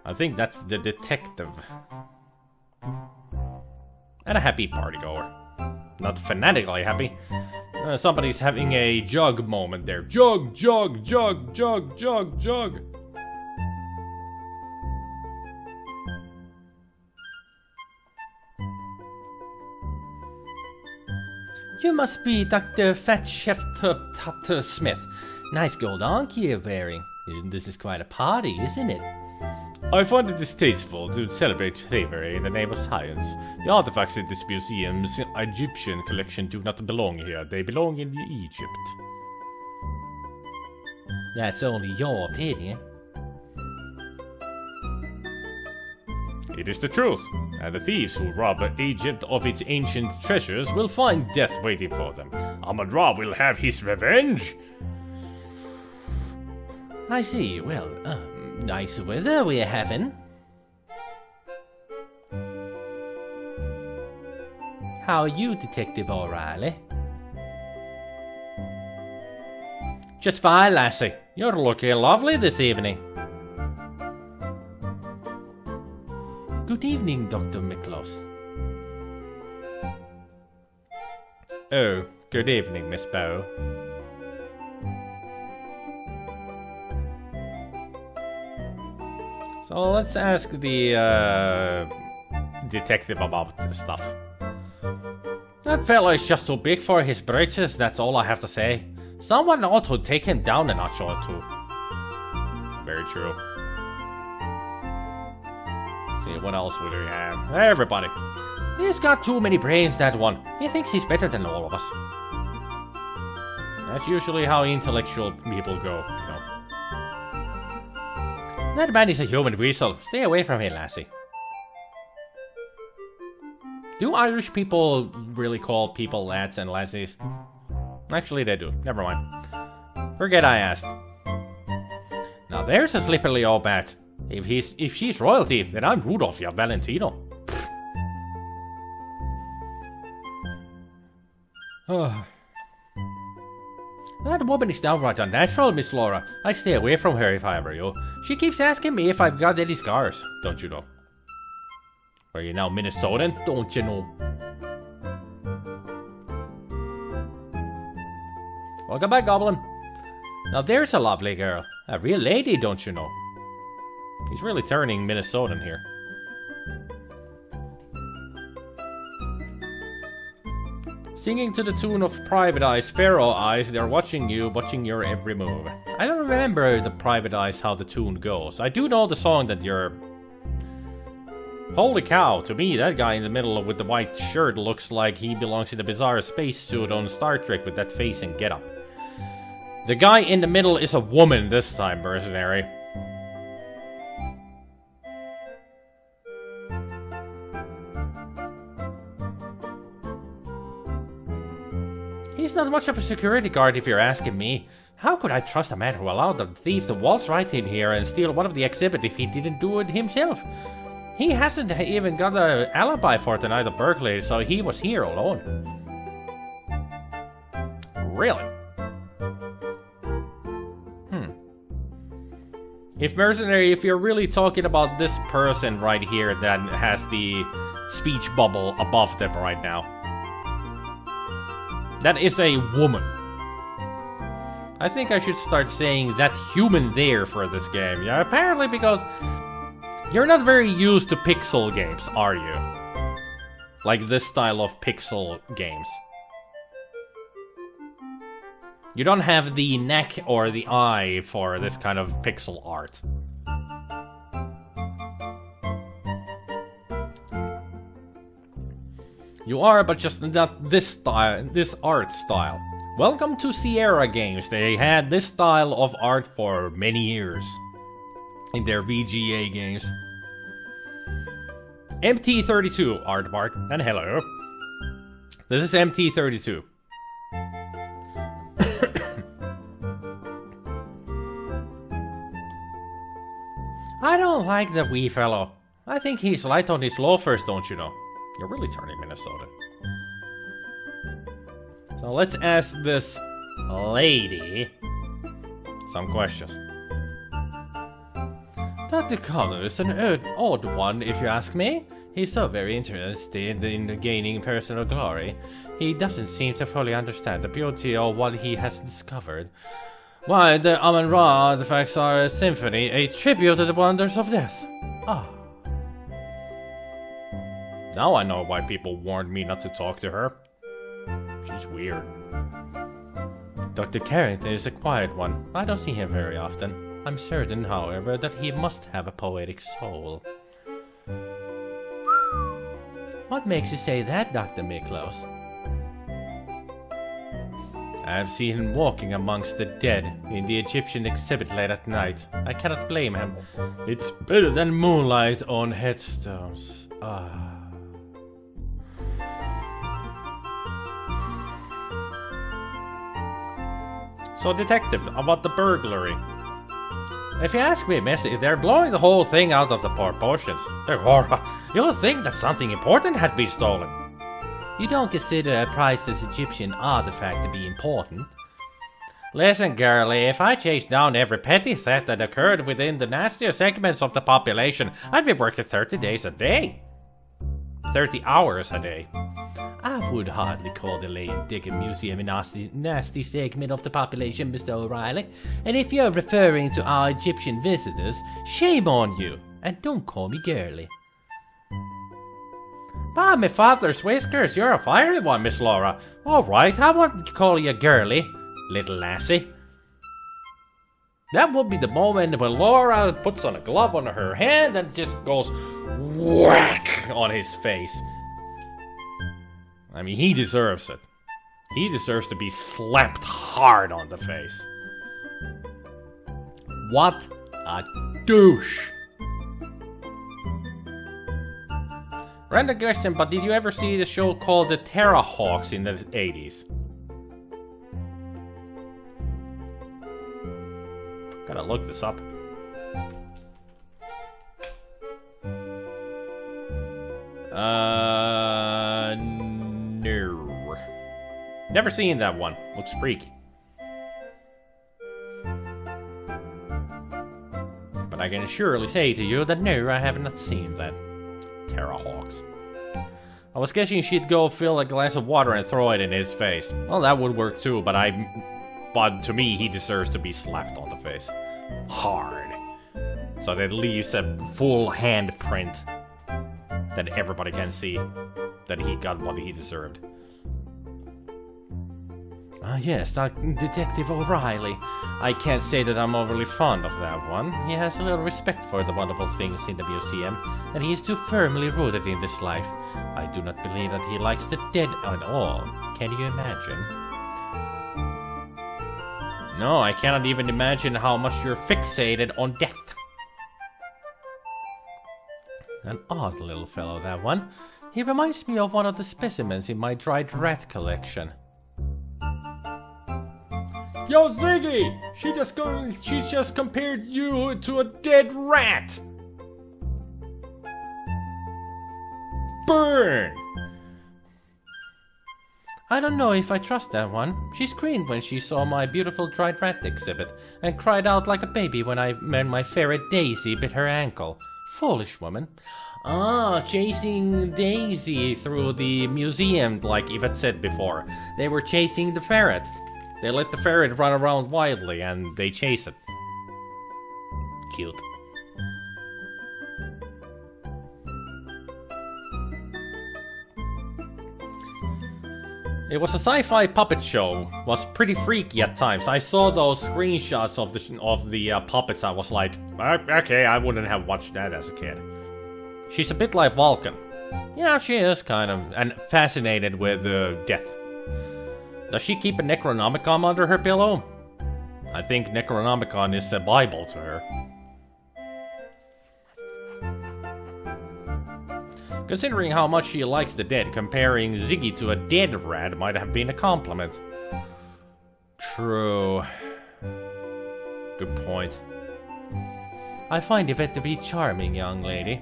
I think that's the detective. And a happy partygoer. Not fanatically happy. Somebody's having a jug moment there. Jug, jug, jug, jug, jug, jug. You must be Dr. Fat Chef Smith. Nice gold ankh you're wearing. This is quite a party, isn't it? I find it distasteful to celebrate thievery in the name of science. The artifacts in this museum's Egyptian collection do not belong here. They belong in Egypt. That's only your opinion. It is the truth, and the thieves who rob Egypt of its ancient treasures will find death waiting for them. Amon-Ra will have his revenge! I see. Well, nice weather we're having. How are you, Detective O'Reilly? Just fine, lassie. You're looking lovely this evening. Good evening, Dr. Miklos. Oh, good evening, Miss Bow. So let's ask the detective about stuff. That fellow is just too big for his britches, that's all I have to say. Someone ought to take him down a notch or two. Very true. Let's see, what else would we have? Everybody. He's got too many brains, that one. He thinks he's better than all of us. That's usually how intellectual people go, you know. That man is a human weasel. Stay away from him, lassie. Do Irish people really call people lads and lassies? Actually, they do. Never mind. Forget I asked. Now there's a slippery old bat. If she's royalty, then I'm Rudolph, ya Valentino. That woman is downright unnatural, Miss Laura. I'd stay away from her if I were you. She keeps asking me if I've got any scars. Don't you know? Are you now Minnesotan? Don't you know? Welcome back, Goblin. Now there's a lovely girl. A real lady, don't you know? He's really turning Minnesotan here. Singing to the tune of Private Eye's Pharaoh Eyes, they're watching you, watching your every move. I don't remember the Private Eyes how the tune goes. I do know the song that you're... Holy cow, to me that guy in the middle with the white shirt looks like he belongs in a bizarre spacesuit on Star Trek with that face and getup. The guy in the middle is a woman this time, mercenary. He's not much of a security guard if you're asking me. How could I trust a man who allowed the thief to waltz right in here and steal one of the exhibit if he didn't do it himself? He hasn't even got an alibi for tonight at Berkeley, so he was here alone. Really? If you're really talking about this person right here that has the speech bubble above them right now, that is a woman. I think I should start saying that human there for this game. Yeah, apparently because you're not very used to pixel games, are you? Like this style of pixel games. You don't have the neck or the eye for this kind of pixel art. You are, but just not this style, this art style. Welcome to Sierra Games. They had this style of art for many years in their VGA games. MT32 artwork, and hello. This is MT32. I don't like the wee fellow. I think he's light on his loafers, don't you know? You're really turning Minnesota. So let's ask this lady some questions. Dr. Connor is an odd one, if you ask me. He's so very interested in gaining personal glory. He doesn't seem to fully understand the beauty of what he has discovered. Why, the Amon-Ra artifacts are a symphony, a tribute to the wonders of death. Ah. Now I know why people warned me not to talk to her. She's weird. Dr. Carrington is a quiet one. I don't see him very often. I'm certain, however, that he must have a poetic soul. What makes you say that, Dr. Miklos? I've seen him walking amongst the dead in the Egyptian exhibit late at night. I cannot blame him. It's better than moonlight on headstones. Ah. So, detective, about the burglary. If you ask me, Missy, they're blowing the whole thing out of the proportions. You'll think that something important had been stolen. You don't consider a priceless Egyptian artifact to be important? Listen, girlie, if I chased down every petty theft that occurred within the nastier segments of the population, I'd be working 30 days a day. 30 hours a day. I would hardly call the Lane Dickens Museum a nasty segment of the population, Mr. O'Reilly. And if you're referring to our Egyptian visitors, shame on you. And don't call me girlie. By my father's whiskers, you're a fiery one, Miss Laura. All right, I won't call you girlie, little lassie. That will be the moment when Laura puts on a glove on her hand and just goes whack on his face. I mean, he deserves it. He deserves to be slapped hard on the face. What a douche. Random question, but did you ever see the show called The Terrahawks in the 80s? Gotta look this up. No. Never seen that one. Looks freaky. But I can surely say to you that no, I have not seen that. Terrahawks. I was guessing she'd go fill a glass of water and throw it in his face. Well, that would work too, but to me, he deserves to be slapped on the face. Hard. So that it leaves a full handprint that everybody can see that he got what he deserved. Ah, yes, Detective O'Reilly. I can't say that I'm overly fond of that one. He has a little respect for the wonderful things in the museum, and he is too firmly rooted in this life. I do not believe that he likes the dead at all. Can you imagine? No, I cannot even imagine how much you're fixated on death. An odd little fellow, that one. He reminds me of one of the specimens in my dried rat collection. Yo, Ziggy! She just compared you to a dead rat! Burn! I don't know if I trust that one. She screamed when she saw my beautiful dried rat exhibit, and cried out like a baby when my ferret Daisy bit her ankle. Foolish woman. Ah, chasing Daisy through the museum, like Yvette said before. They were chasing the ferret. They let the ferret run around wildly, and they chase it. Cute. It was a sci-fi puppet show. Was pretty freaky at times. I saw those screenshots of the puppets. I was like, okay, I wouldn't have watched that as a kid. She's a bit like Vulcan. Yeah, she is kind of and fascinated with death. Does she keep a Necronomicon under her pillow? I think Necronomicon is a Bible to her. Considering how much she likes the dead, comparing Ziggy to a dead rat might have been a compliment. True. Good point. I find Yvette to be charming, young lady.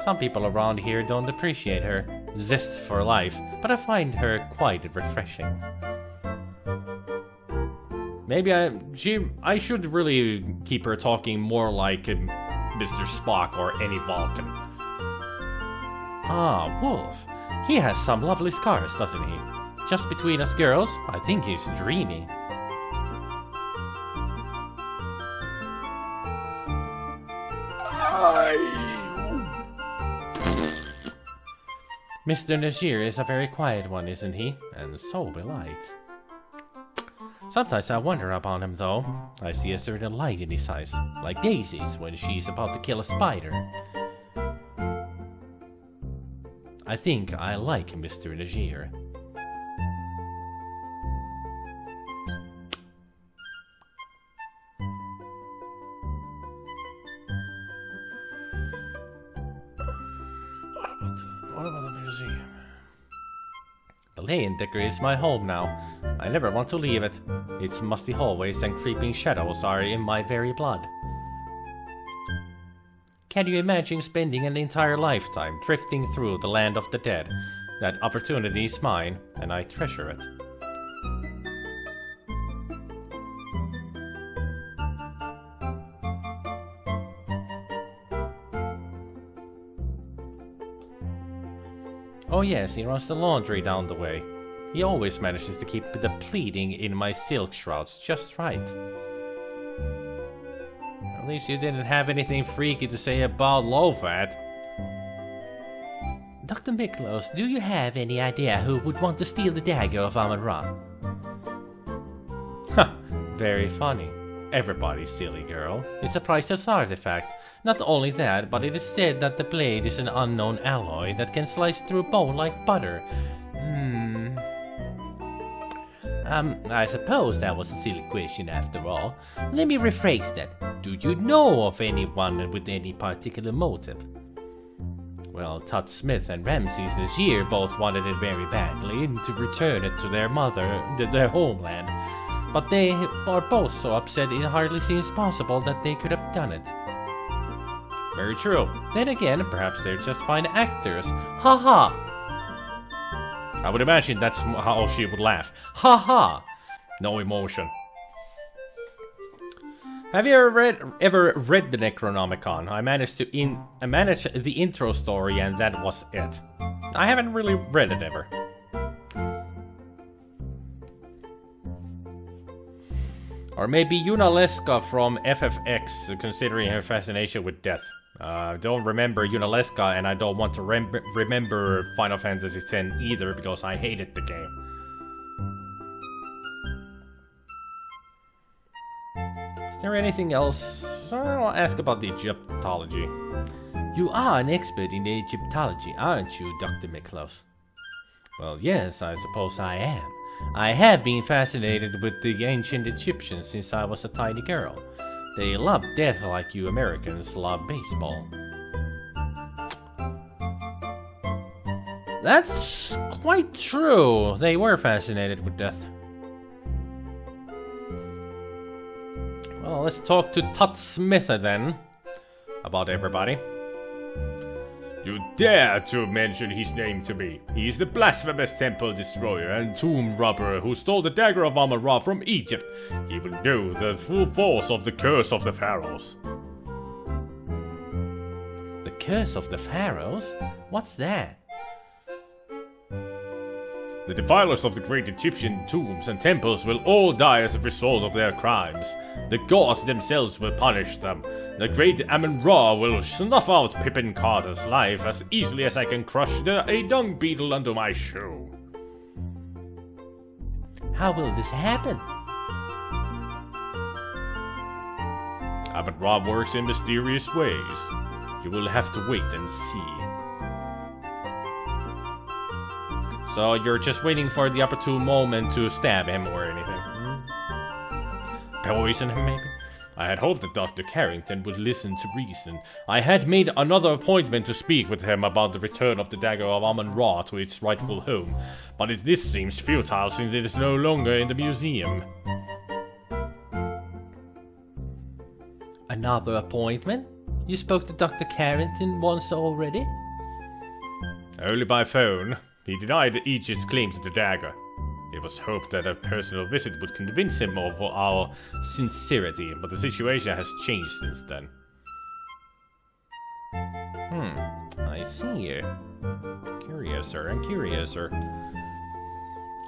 Some people around here don't appreciate her zest for life, but I find her quite refreshing. Maybe I should really keep her talking more like Mr. Spock or any Vulcan. Ah, Wolf. He has some lovely scars, doesn't he? Just between us girls, I think he's dreamy. Mr. Najir is a very quiet one, isn't he? And so will I. Sometimes I wonder about him, though. I see a certain light in his eyes, like Daisy's when she's about to kill a spider. I think I like Mr. Najir. What about the museum? The Lane Decker is my home now. I never want to leave it. Its musty hallways and creeping shadows are in my very blood. Can you imagine spending an entire lifetime drifting through the land of the dead? That opportunity is mine, and I treasure it. Oh yes, he runs the laundry down the way. He always manages to keep the pleating in my silk shrouds just right. At least you didn't have anything freaky to say about low-fat. Dr. Miklos, do you have any idea who would want to steal the Dagger of Amon-Ra? Ha! Very funny. Everybody's silly, girl. It's a priceless artifact. Not only that, but it is said that the blade is an unknown alloy that can slice through bone like butter. I suppose that was a silly question after all. Let me rephrase that. Do you know of anyone with any particular motive? Well, Tut Smith and Ramses this year both wanted it very badly to return it to their their homeland. But they are both so upset it hardly seems possible that they could have done it. Very true. Then again, perhaps they're just fine actors. Ha ha! I would imagine that's how she would laugh. Ha ha! No emotion. Have you ever read the Necronomicon? I managed the intro story and that was it. I haven't really read it ever. Or maybe Yuna Leska from FFX, considering her fascination with death. I don't remember Yuna Leska, and I don't want to remember Final Fantasy X either, because I hated the game. Is there anything else? I'll ask about the Egyptology. You are an expert in Egyptology, aren't you, Dr. Miklos? Well, yes, I suppose I am. I have been fascinated with the ancient Egyptians since I was a tiny girl. They love death like you Americans love baseball. That's quite true. They were fascinated with death. Well, let's talk to Tut Smith then. About everybody. You dare to mention his name to me. He is the blasphemous temple destroyer and tomb robber who stole the Dagger of Amon-Ra from Egypt. He will know the full force of the curse of the pharaohs. The curse of the pharaohs? What's that? The defilers of the great Egyptian tombs and temples will all die as a result of their crimes. The gods themselves will punish them. The great Amon-Ra will snuff out Pippin Carter's life as easily as I can crush a dung beetle under my shoe. How will this happen? Amon-Ra works in mysterious ways. You will have to wait and see. So you're just waiting for the opportune moment to stab him or anything? Poison him, maybe? I had hoped that Dr. Carrington would listen to reason. I had made another appointment to speak with him about the return of the Dagger of Amon-Ra to its rightful home, but this seems futile since it is no longer in the museum. Another appointment? You spoke to Dr. Carrington once already? Only by phone. He denied Aegis' claim to the dagger. It was hoped that a personal visit would convince him of our sincerity, but the situation has changed since then. I see. Curiouser and curiouser.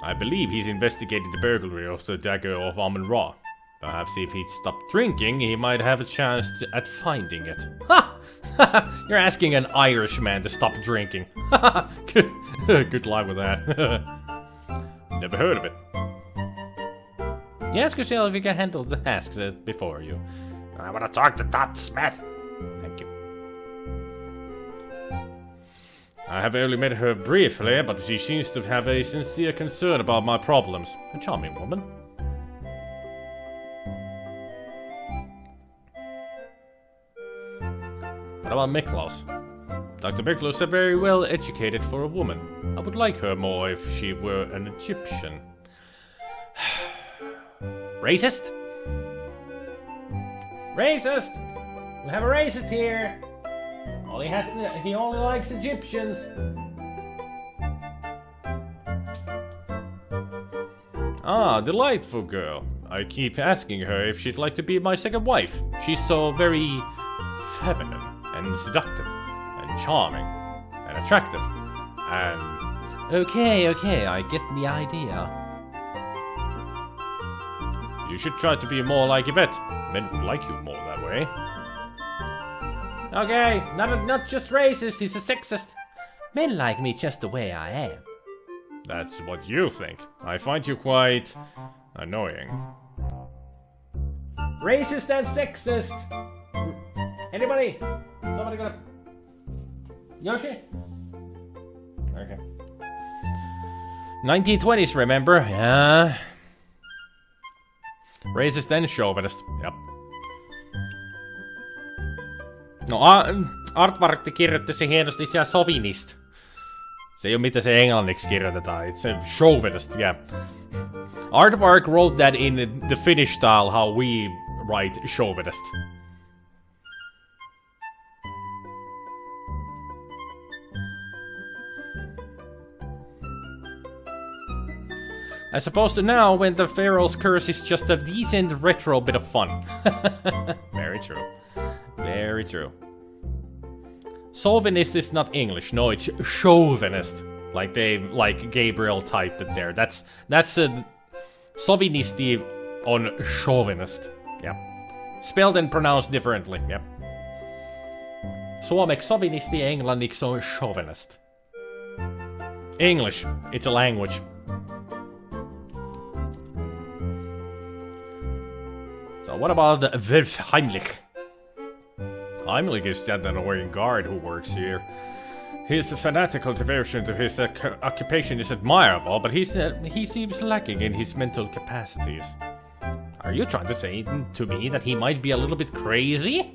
I believe he's investigated the burglary of the Dagger of Amon-Ra. Perhaps if he'd stopped drinking, he might have a chance at finding it. Ha! You're asking an Irishman to stop drinking. Good luck with that. Never heard of it. You ask yourself if you can handle the tasks before you. I want to talk to Dot Smith. Thank you. I have only met her briefly, but she seems to have a sincere concern about my problems. A charming woman. What about Miklos? Dr. Miklos is very well educated for a woman. I would like her more if she were an Egyptian. Racist? Racist! We have a racist here! He only likes Egyptians! Ah, delightful girl. I keep asking her if she'd like to be my second wife. She's so very feminine and seductive and charming and attractive and... Okay, I get the idea. You should try to be more like Yvette. Men would like you more that way. Okay, not just racist, he's a sexist. Men like me just the way I am. That's what you think. I find you quite... annoying. Racist and sexist! Anybody? Somebody gonna... Yoshi? Okay. 1920s, remember? Yeah. Racist and chauvinist. Yep. No, Artvartti kirjoitti se hienosti siellä sovinist. Se ei oo mitä se englanniksi kirjoitetaan. It's a chauvinist, yeah. Aardvark wrote that in the Finnish style how we write chauvinist. As opposed to now, when the Pharaoh's curse is just a decent retro bit of fun. Very true. Very true. Chauvinist is not English. No, it's chauvinist. Like Gabriel typed it there. That's a Chauvinisti on chauvinist. Yep. Spelled and pronounced differently. Yep. Suomeksi chauvinisti, englanniksi on chauvinist. English. It's a language. So what about the Heimlich? Heimlich is that annoying guard who works here. His fanatical devotion to his occupation is admirable, but he seems lacking in his mental capacities. Are you trying to say to me that he might be a little bit crazy?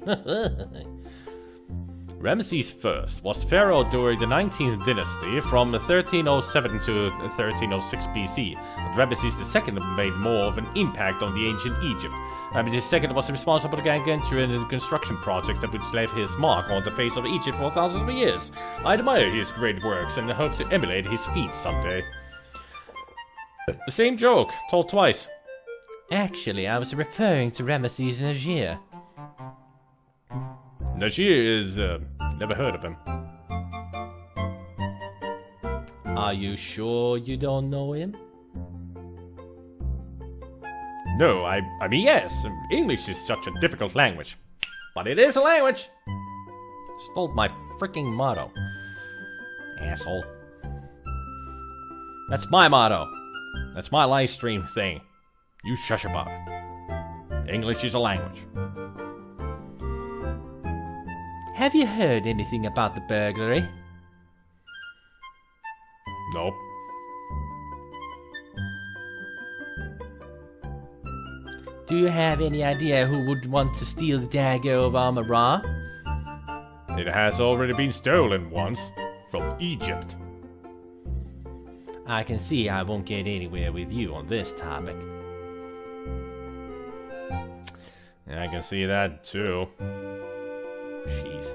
Ramesses I was pharaoh during the 19th dynasty from 1307 to 1306 BC, but Ramesses II made more of an impact on the ancient Egypt. Ramesses II was responsible for the gargantuan construction project that would leave his mark on the face of Egypt for thousands of years. I admire his great works and hope to emulate his feats someday. The same joke, told twice. Actually, I was referring to Ramesses Najir. Najir is, never heard of him. Are you sure you don't know him? No, I mean, yes, English is such a difficult language. But it is a language! Stole my freaking motto. Asshole. That's my motto. That's my live stream thing. You shush about it. English is a language. Have you heard anything about the burglary? Nope. Do you have any idea who would want to steal the Dagger of Amon-Ra? It has already been stolen once. From Egypt. I can see I won't get anywhere with you on this topic. I can see that too. Jeez.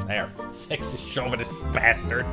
There. Sexist chauvinist bastard.